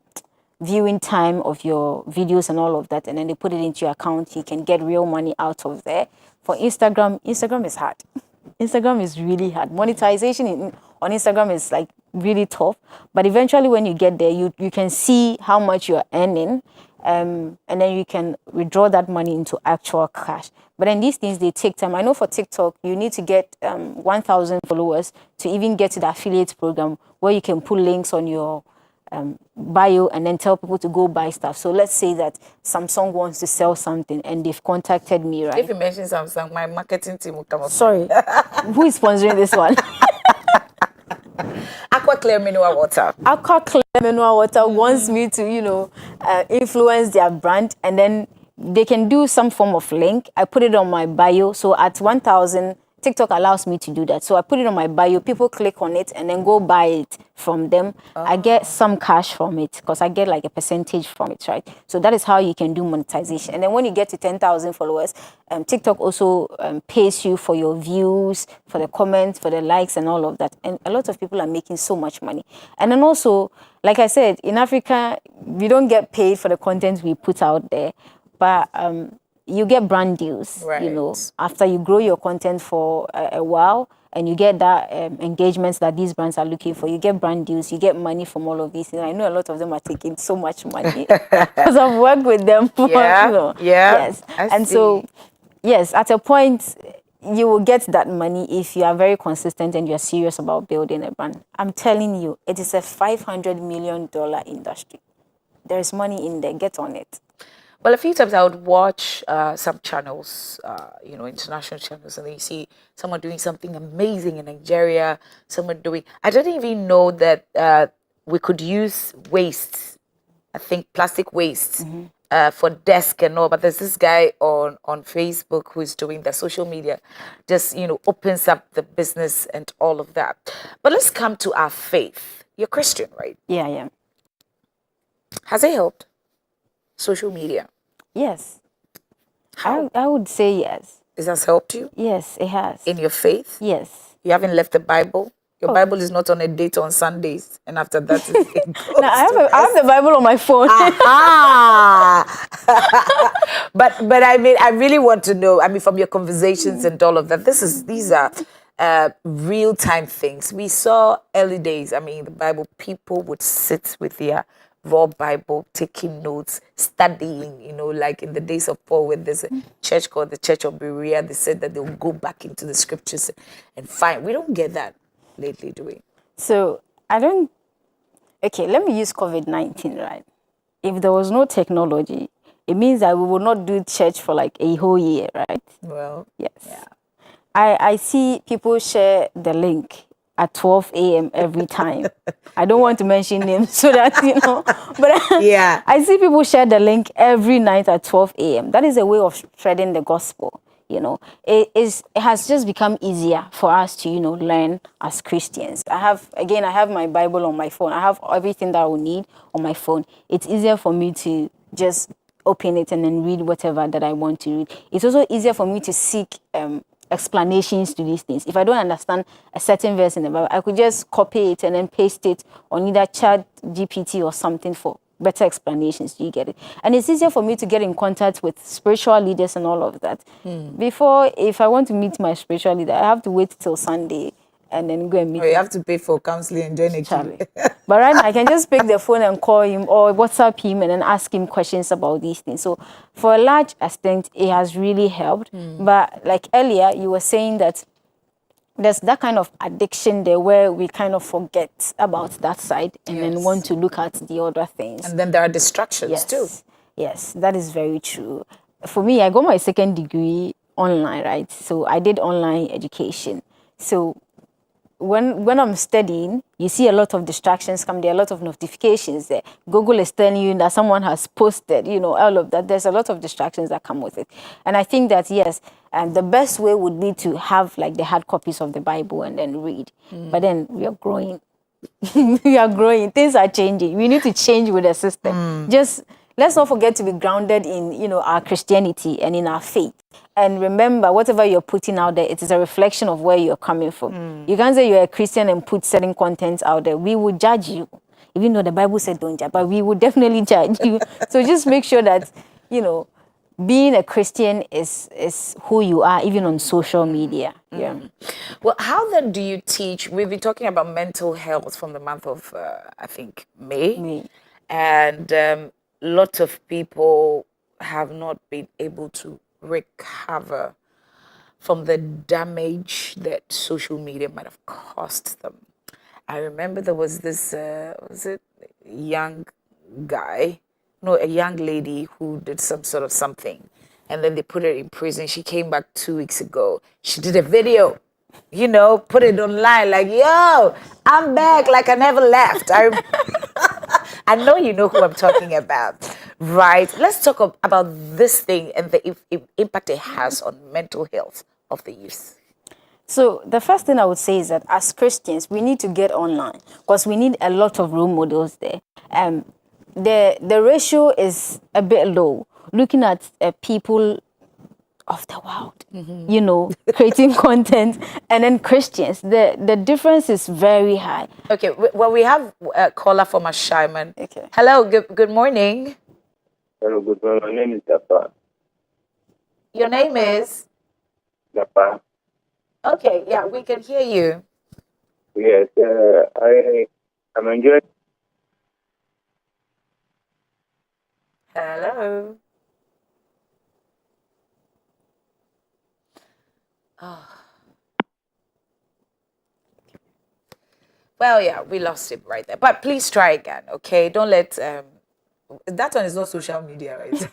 viewing time of your videos and all of that, and then they put it into your account. You can get real money out of there. For Instagram is hard. Instagram is really hard. Monetization on Instagram is like really tough, but eventually when you get there, you can see how much you're earning, and then you can withdraw that money into actual cash. But then these things, they take time. I know for TikTok, you need to get 1,000 followers to even get to the affiliate program where you can put links on your bio and then tell people to go buy stuff. So let's say that Samsung wants to sell something and they've contacted me, right? If you mention Samsung, my marketing team will come up. Sorry, who is sponsoring this one? Aqua Clear Mineral Water. Aqua Clear Mineral Water wants me to, influence their brand, and then they can do some form of link. I put it on my bio. So at 1,000, TikTok allows me to do that. So I put it on my bio. People click on it and then go buy it from them. I get some cash from it because I get like a percentage from it, right? So that is how you can do monetization. And then when you get to 10,000 followers, TikTok also pays you for your views, for the comments, for the likes and all of that. And a lot of people are making so much money. And then also, like I said, in Africa, we don't get paid for the content we put out there. But you get brand deals, after you grow your content for a while and you get that engagements that these brands are looking for. You get brand deals, you get money from all of these. And I know a lot of them are taking so much money because I've worked with them for, yes. So, yes, at a point, you will get that money if you are very consistent and you're serious about building a brand. I'm telling you, it is a $500 million industry. There's money in there. Get on it. Well, a few times I would watch some channels, international channels, and then you see someone doing something amazing in Nigeria, someone doing, I didn't even know that we could use waste, I think plastic waste, for desk and all, but there's this guy on Facebook who is doing the social media, just, opens up the business and all of that. But let's come to our faith. You're Christian, right? Yeah, yeah. Has it helped? Social media? Yes. I would say yes. It has helped you? Yes, it has. In your faith? Yes. You haven't left the Bible? Your Oh. Bible is not on a date on Sundays, and after that, it goes No, I have the Bible on my phone. But I mean, I really want to know. I mean, from your conversations and all of that, these are real time things. We saw early days. I mean, the Bible, people would sit with their raw Bible, taking notes, studying. Like in the days of Paul, when there's a church called the Church of Berea, they said that they'll go back into the scriptures and find. We don't get that lately, do we? So okay, let me use COVID-19, right? If there was no technology, it means that we would not do church for like a whole year, right? Well, yes. Yeah. I see people share the link at 12 a.m. every time. I don't want to mention names so that, but yeah. I see people share the link every night at 12 a.m. That is a way of spreading the gospel. It has just become easier for us to, learn as Christians. I have my Bible on my phone. I have everything that I will need on my phone. It's easier for me to just open it and then read whatever that I want to read. It's also easier for me to seek explanations to these things. If I don't understand a certain verse in the Bible, I could just copy it and then paste it on either Chat GPT or something for better explanations. Do you get it? And it's easier for me to get in contact with spiritual leaders and all of that. Before, if I want to meet my spiritual leader, I have to wait till Sunday and then go and meet him. You have to pay for counseling and join a queue. But right now, I can just pick the phone and call him or WhatsApp him and then ask him questions about these things. So for a large extent, it has really helped. But like earlier, you were saying that there's that kind of addiction there where we kind of forget about that side and then want to look at the other things. And then there are distractions too. Yes, that is very true. For me, I got my second degree online, right? So I did online education. So when I'm studying, you see a lot of distractions come there, a lot of notifications there. Google is telling you that someone has posted, all of that. There's a lot of distractions that come with it. And I think that, yes, and the best way would be to have like the hard copies of the Bible and then read. But then we are growing. We are growing. Things are changing. We need to change with the system. Just let's not forget to be grounded in, our Christianity and in our faith. And remember, whatever you're putting out there, it is a reflection of where you're coming from. You can't say you're a Christian and put certain contents out there. We would judge you. Even though the Bible said don't judge, but we would definitely judge you. So just make sure that, being a Christian is who you are, even on social media. Yeah. Well, how then do you teach? We've been talking about mental health from the month of, I think, May. And lots of people have not been able to recover from the damage that social media might have caused them. I remember there was this, was it young guy? No, a young lady who did some sort of something. And then they put her in prison. She came back 2 weeks ago. She did a video, put it online like, yo, I'm back like I never left. I know you know who I'm talking about, right? Let's talk about this thing and the impact it has on mental health of the youth. So the first thing I would say is that as Christians, we need to get online because we need a lot of role models there. The ratio is a bit low. Looking at people of the world, creating content, and then Christians, the difference is very high. Okay, well, we have a caller from Ashaiman. Okay. Hello, good morning. Hello, good morning. My name is Dapa. Your name is? Dapa. Okay, yeah, we can hear you. Yes, I'm enjoying. Hello. Oh. Well, yeah, we lost it right there. But please try again, okay? Don't let That one is not social media, right?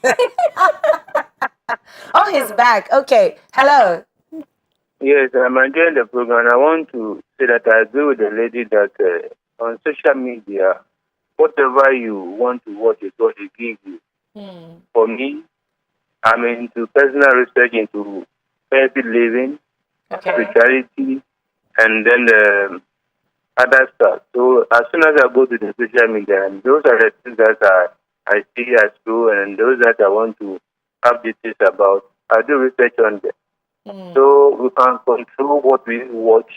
Oh, he's back. Okay. Hello. Yes, I'm enjoying the program. I want to say that I agree with the lady that on social media, whatever you want to watch is what they give you. For me, I'm into personal research into healthy living, spirituality, and then other stuff. So as soon as I go to the social media, and those are the things that I see as true, and those that I want to have details about, I do research on them. So we can control what we watch.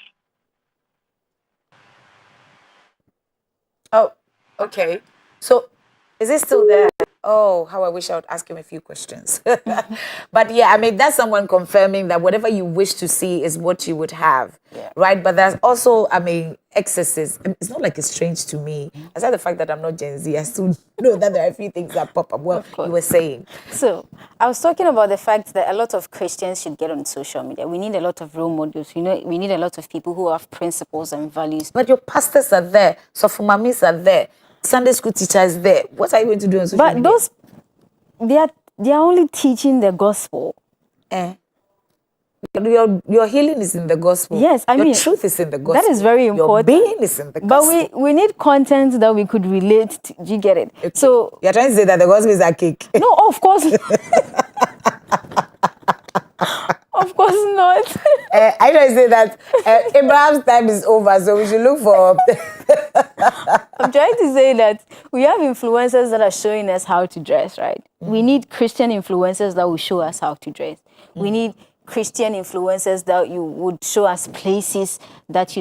Oh, okay. So, is it still there? Oh, how I wish I would ask him a few questions. But yeah, I mean, that's someone confirming that whatever you wish to see is what you would have, right? But there's also, I mean, excesses. It's not like it's strange to me. Aside the fact that I'm not Gen Z, I still know that there are a few things that pop up. Well, you were saying. So I was talking about the fact that a lot of Christians should get on social media. We need a lot of role models. We need a lot of people who have principles and values. But your pastors are there. Sofumamis are there. Sunday school teachers there. What are you going to do on social media? But those, they are only teaching the gospel. Your healing is in the gospel. Yes, I mean, your truth is in the gospel. That is very important. Your being is in the gospel. But we need content that we could relate to. Do you get it? Okay. So you're trying to say that the gospel is a cake? No, of course. Of course not. I try to say that Abraham's time is over, so we should look for. I'm trying to say that we have influencers that are showing us how to dress, right? We need Christian influencers that will show us how to dress. We need Christian influencers that you would show us places that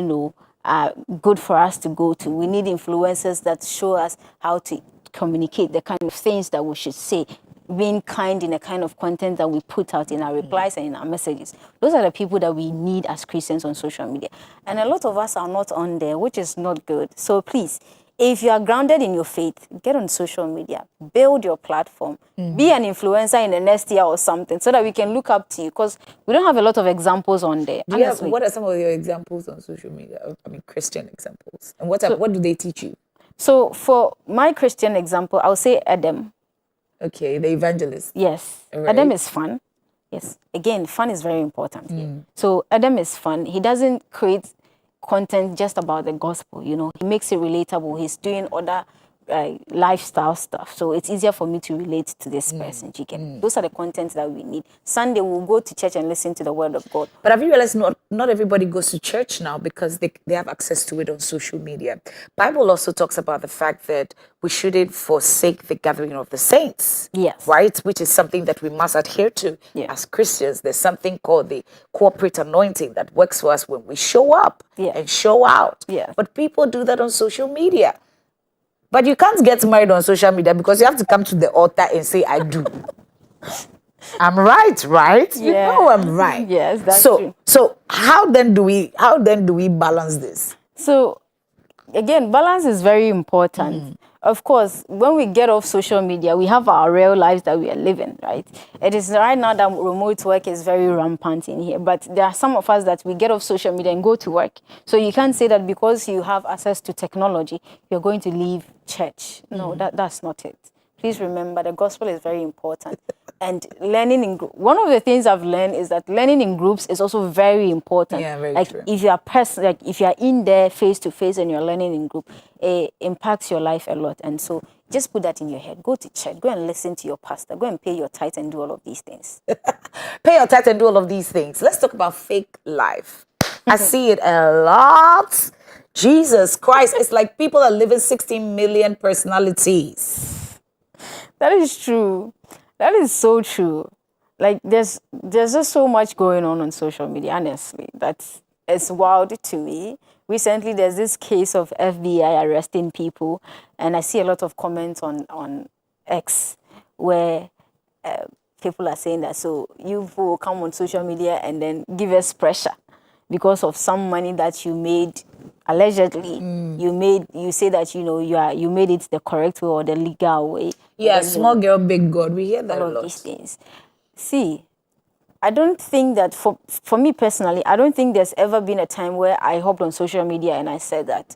are good for us to go to. We need influencers that show us how to communicate the kind of things that we should say, being kind in the kind of content that we put out in our replies and in our messages. Those are the people that we need as Christians on social media. And a lot of us are not on there, which is not good. So please, if you are grounded in your faith, get on social media, build your platform, be an influencer in the next year or something so that we can look up to you, because we don't have a lot of examples on there. What are some of your examples on social media? I mean, Christian examples. And what do they teach you? So for my Christian example, I'll say Adam. Okay, the evangelist. Yes. Right. Adam is fun. Yes. Again, fun is very important here. So Adam is fun. He doesn't create content just about the gospel, He makes it relatable. He's doing other lifestyle stuff. So it's easier for me to relate to this person. Those are the contents that we need. Sunday, we'll go to church and listen to the word of God. But have you realized not everybody goes to church now because they have access to it on social media? Bible also talks about the fact that we shouldn't forsake the gathering of the saints. Yes. Right? Which is something that we must adhere to as Christians. There's something called the corporate anointing that works for us when we show up and show out. Yeah. But people do that on social media. But you can't get married on social media because you have to come to the altar and say, I do. I'm right? You know I'm right. Yes, that's true. So how then do we balance this? So again, balance is very important. Of course, when we get off social media, we have our real lives that we are living, right? It is right now that remote work is very rampant in here, but there are some of us that we get off social media and go to work. So you can't say that because you have access to technology, you're going to leave church. No, that's not it. Please remember, the gospel is very important. And learning in one of the things I've learned is that learning in groups is also very important. Yeah, very true. If you are if you are in there face to face and you're learning in group, it impacts your life a lot. And so just put that in your head. Go to church. Go and listen to your pastor. Go and pay your tithe and do all of these things. Pay your tithe and do all of these things. Let's talk about fake life. I see it a lot. Jesus Christ, it's like people are living 16 million personalities. That is true. That is so true. Like there's just so much going on social media, honestly. It's wild to me. Recently, there's this case of FBI arresting people, and I see a lot of comments on X where people are saying that, so you will come on social media and then give us pressure because of some money that you made allegedly. You say that you made it the correct way or the legal way. Yeah, small girl, big God. We hear that a lot. lot. These things. See, I don't think that for me personally, I don't think there's ever been a time where I hopped on social media and I said that,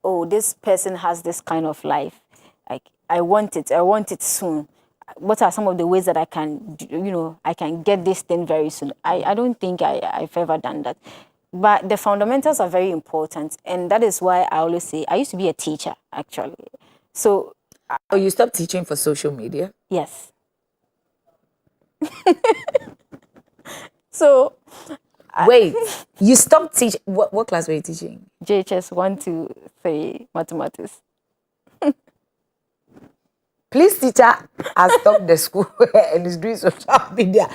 oh, this person has this kind of life. Like I want it. I want it soon. What are some of the ways that I can, I can get this thing very soon? I don't think I've ever done that. But the fundamentals are very important. And that is why I always say, I used to be a teacher, actually. So. Oh, you stopped teaching for social media? Yes. So. Wait, you stopped teaching. What class were you teaching? JHS 1, 2, 3, mathematics. Please, teacher has stopped the school and is doing social media.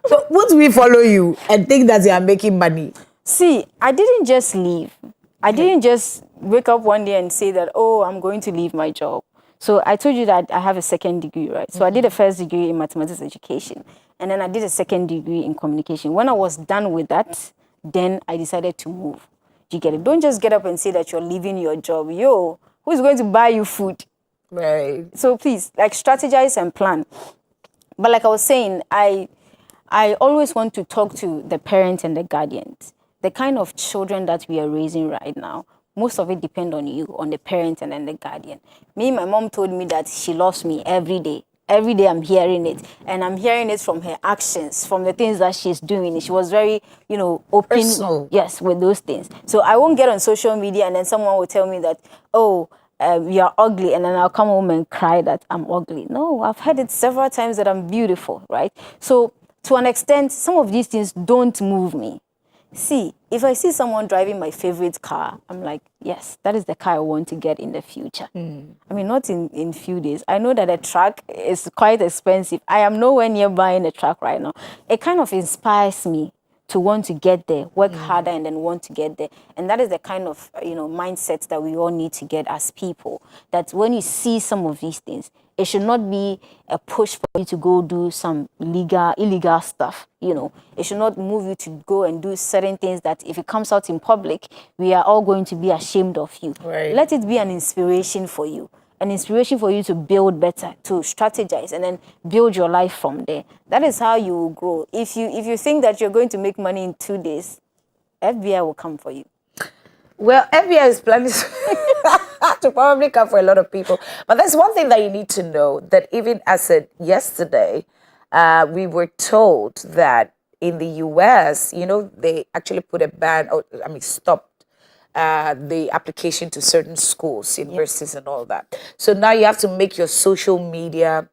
So, won't we follow you and think that you are making money? See, I didn't just leave. I didn't just wake up one day and say that, oh, I'm going to leave my job. So I told you that I have a second degree, right? So I did a first degree in mathematics education, and then I did a second degree in communication. When I was done with that, then I decided to move. Do you get it? Don't just get up and say that you're leaving your job. Yo, who's going to buy you food? Right. So please, like, strategize and plan. But like I was saying, I always want to talk to the parents and the guardians. The kind of children that we are raising right now, most of it depend on you, on the parent and then the guardian. My mom told me that she loves me every day. Every day I'm hearing it. And I'm hearing it from her actions, from the things that she's doing. She was very, open. Personal. Yes, with those things. So I won't get on social media and then someone will tell me that, oh, you're ugly, and then I'll come home and cry that I'm ugly. No, I've heard it several times that I'm beautiful, right? So to an extent, some of these things don't move me. See, if I see someone driving my favorite car, I'm like, yes, that is the car I want to get in the future. I mean, not in few days. I know that a truck is quite expensive. I am nowhere near buying a truck right now. It kind of inspires me to want to get there, work harder, and then want to get there. And that is the kind of, mindset that we all need to get as people. That when you see some of these things, it should not be a push for you to go do some illegal stuff. It should not move you to go and do certain things that if it comes out in public, we are all going to be ashamed of you. Right. Let it be an inspiration for you. An inspiration for you to build better, to strategize, and then build your life from there. That is how you will grow. If you think that you're going to make money in 2 days, FBI will come for you. Well, FBI is planning to probably come for a lot of people. But there's one thing that you need to know, that even as I said yesterday, we were told that in the US, they actually put a ban, stopped the application to certain schools, universities, and all that. So now you have to make your social media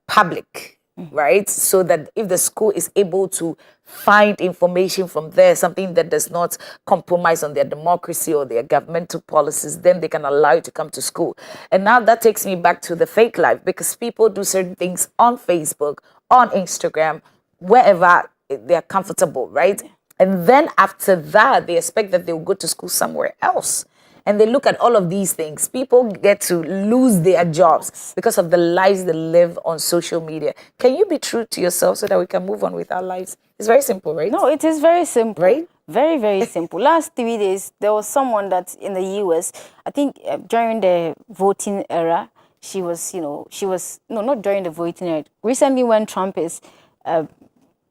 public, right? So that if the school is able to find information from there, something that does not compromise on their democracy or their governmental policies, then they can allow you to come to school. And now that takes me back to the fake life, because people do certain things on Facebook, on Instagram, wherever they're comfortable, right? And then after that, they expect that they'll go to school somewhere else. And they look at all of these things. People get to lose their jobs because of the lives they live on social media. Can you be true to yourself so that we can move on with our lives? It's very simple, right? No, it is very simple. Right? Very, very simple. Last 3 days, there was someone that in the US, I think during the voting era, not during the voting era. Recently when Trump is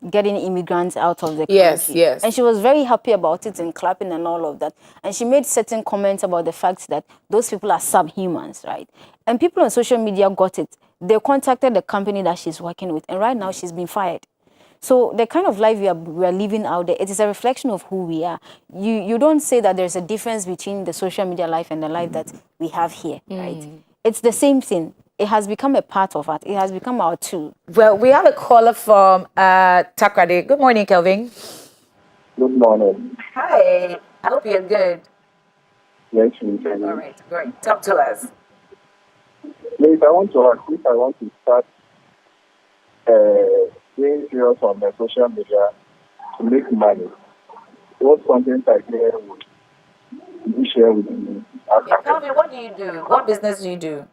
getting immigrants out of the country. Yes. And she was very happy about it and clapping and all of that. And she made certain comments about the fact that those people are subhumans, right? And people on social media got it. They contacted the company that she's working with, and right now she's been fired. So the kind of life we are living out there, it is a reflection of who we are. You don't say that there's a difference between the social media life and the life that we have here, right? It's the same thing. It has become a part of us. It has become our tool. Well, we have a caller from Takrade. Good morning, Kelvin. Good morning. Hi. I hope you're good. Yes, we can. All right, great. Talk to us. Please, I want to ask if I want to start doing videos on the social media to make money. What content idea would you share with me? Kelvin, what do you do? What business do you do?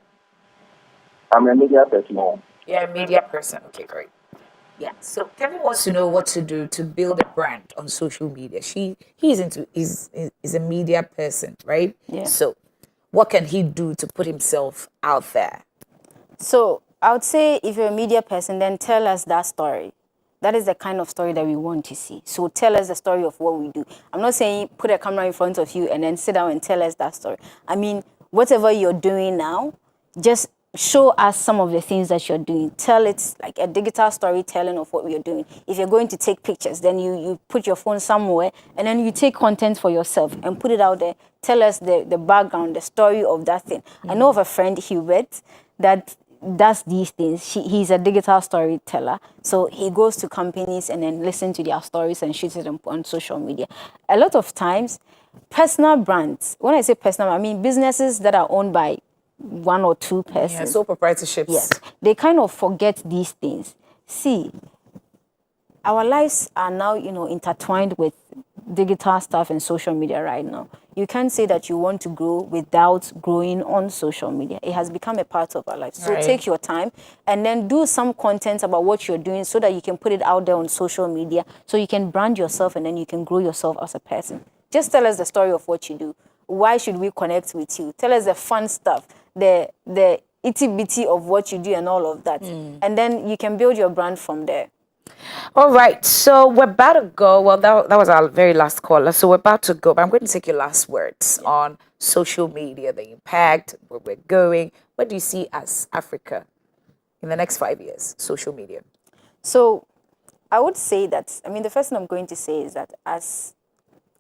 I'm a media person. You're a media person. Okay, great. Yeah. So Kevin wants to know what to do to build a brand on social media. He's a media person, right? Yeah. So what can he do to put himself out there? So I would say if you're a media person, then tell us that story. That is the kind of story that we want to see. So tell us the story of what we do. I'm not saying put a camera in front of you and then sit down and tell us that story. I mean, whatever you're doing now, just show us some of the things that you're doing. Tell it like a digital storytelling of what we are doing. If you're going to take pictures, then you put your phone somewhere and then you take content for yourself and put it out there. Tell us the background, the story of that thing. I know of a friend, Hubert, that does these things. He's a digital storyteller. So he goes to companies and then listens to their stories and shoots them on social media. A lot of times, personal brands, when I say personal, I mean businesses that are owned by one or two persons. Yeah, sole proprietorships. Yes, they kind of forget these things. See, our lives are now, intertwined with digital stuff and social media right now. You can't say that you want to grow without growing on social media. It has become a part of our life. So Right. take your time and then do some content about what you're doing so that you can put it out there on social media so you can brand yourself and then you can grow yourself as a person. Just tell us the story of what you do. Why should we connect with you? Tell us the fun stuff, the itty-bitty of what you do and all of that. And then you can build your brand from there. All right, so we're about to go. Well, that was our very last caller. So we're about to go, but I'm going to take your last words on social media, the impact, where we're going. What do you see as Africa in the next 5 years, social media? So I would say that, the first thing I'm going to say is that as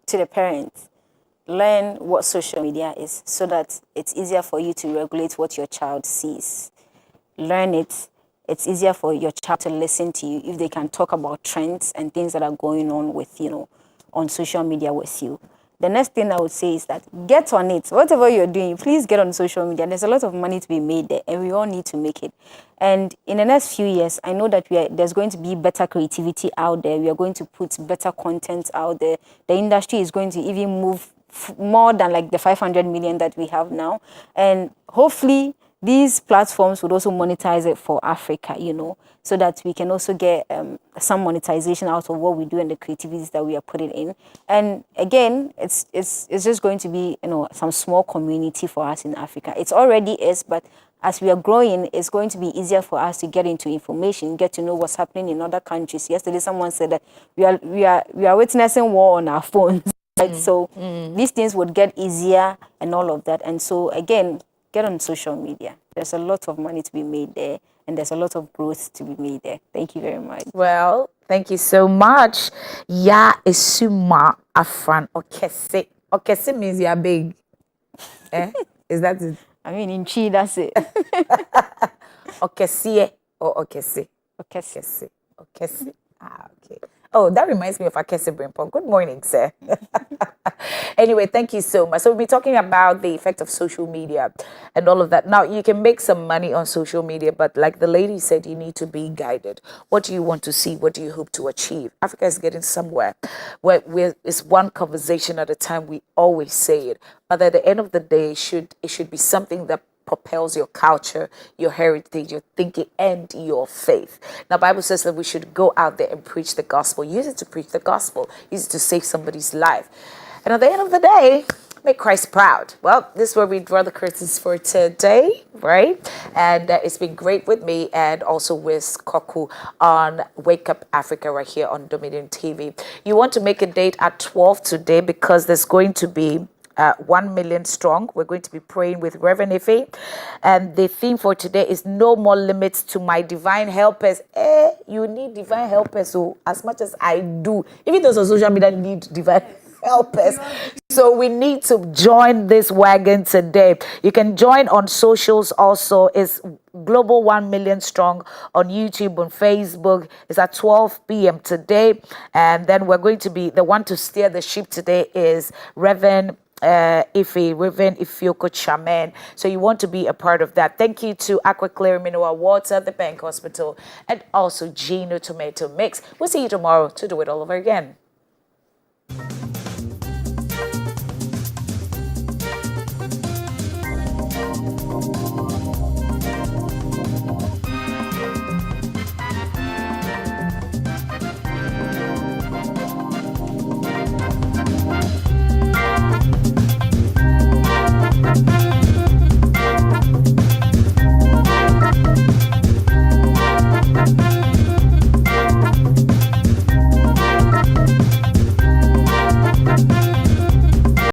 to the parents, learn what social media is so that it's easier for you to regulate what your child sees. Learn it. It's easier for your child to listen to you if they can talk about trends and things that are going on with, on social media with you. The next thing I would say is that get on it. Whatever you're doing, please get on social media. There's a lot of money to be made there, and we all need to make it. And in the next few years, I know that there's going to be better creativity out there. We are going to put better content out there. The industry is going to even move more than like the 500 million that we have now. And hopefully, these platforms would also monetize it for Africa, so that we can also get some monetization out of what we do and the creativities that we are putting in. And again, it's just going to be, some small community for us in Africa. It already is, but as we are growing, it's going to be easier for us to get into information, get to know what's happening in other countries. Yesterday, someone said that we are witnessing war on our phones. Right? So these things would get easier and all of that. And so again, get on social media. There's a lot of money to be made there, and there's a lot of growth to be made there. Thank you very much. Well, thank you so much. Ya Isuma Afran Okese. Okese means you are big. Is that it? In Chi, that's it. Okese or Okese? Okese. Okese. Okay. Oh, that reminds me of Akese Brimpong. Good morning, sir. Anyway, thank you so much. So we'll be talking about the effect of social media and all of that. Now, you can make some money on social media, but like the lady said, you need to be guided. What do you want to see? What do you hope to achieve? Africa is getting somewhere where it's one conversation at a time. We always say it. But at the end of the day, it should be something that propels your culture, your heritage, your thinking, and your faith. Now, Bible says that we should go out there and preach the gospel. Use it to preach the gospel. Use it to save somebody's life. And at the end of the day, make Christ proud. Well, this is where we draw the curtains for today, right? And it's been great with me and also with Koku on Wake Up Africa right here on Dominion TV. You want to make a date at 12 today because there's going to be 1 million strong. We're going to be praying with Reverend Ife. And the theme for today is no more limits to my divine helpers. You need divine helpers. So as much as I do, even those on social media need divine helpers. So we need to join this wagon today. You can join on socials also. It's Global 1 Million Strong on YouTube, on Facebook. It's at 12 p.m. today. And then we're going to be, the one to steer the ship today is Reverend Ifeoko Chaman. So you want to be a part of that. Thank you to Aqua Clear Mineral Water, the Bank Hospital, and also Gino Tomato Mix. We'll see you tomorrow to do it all over again.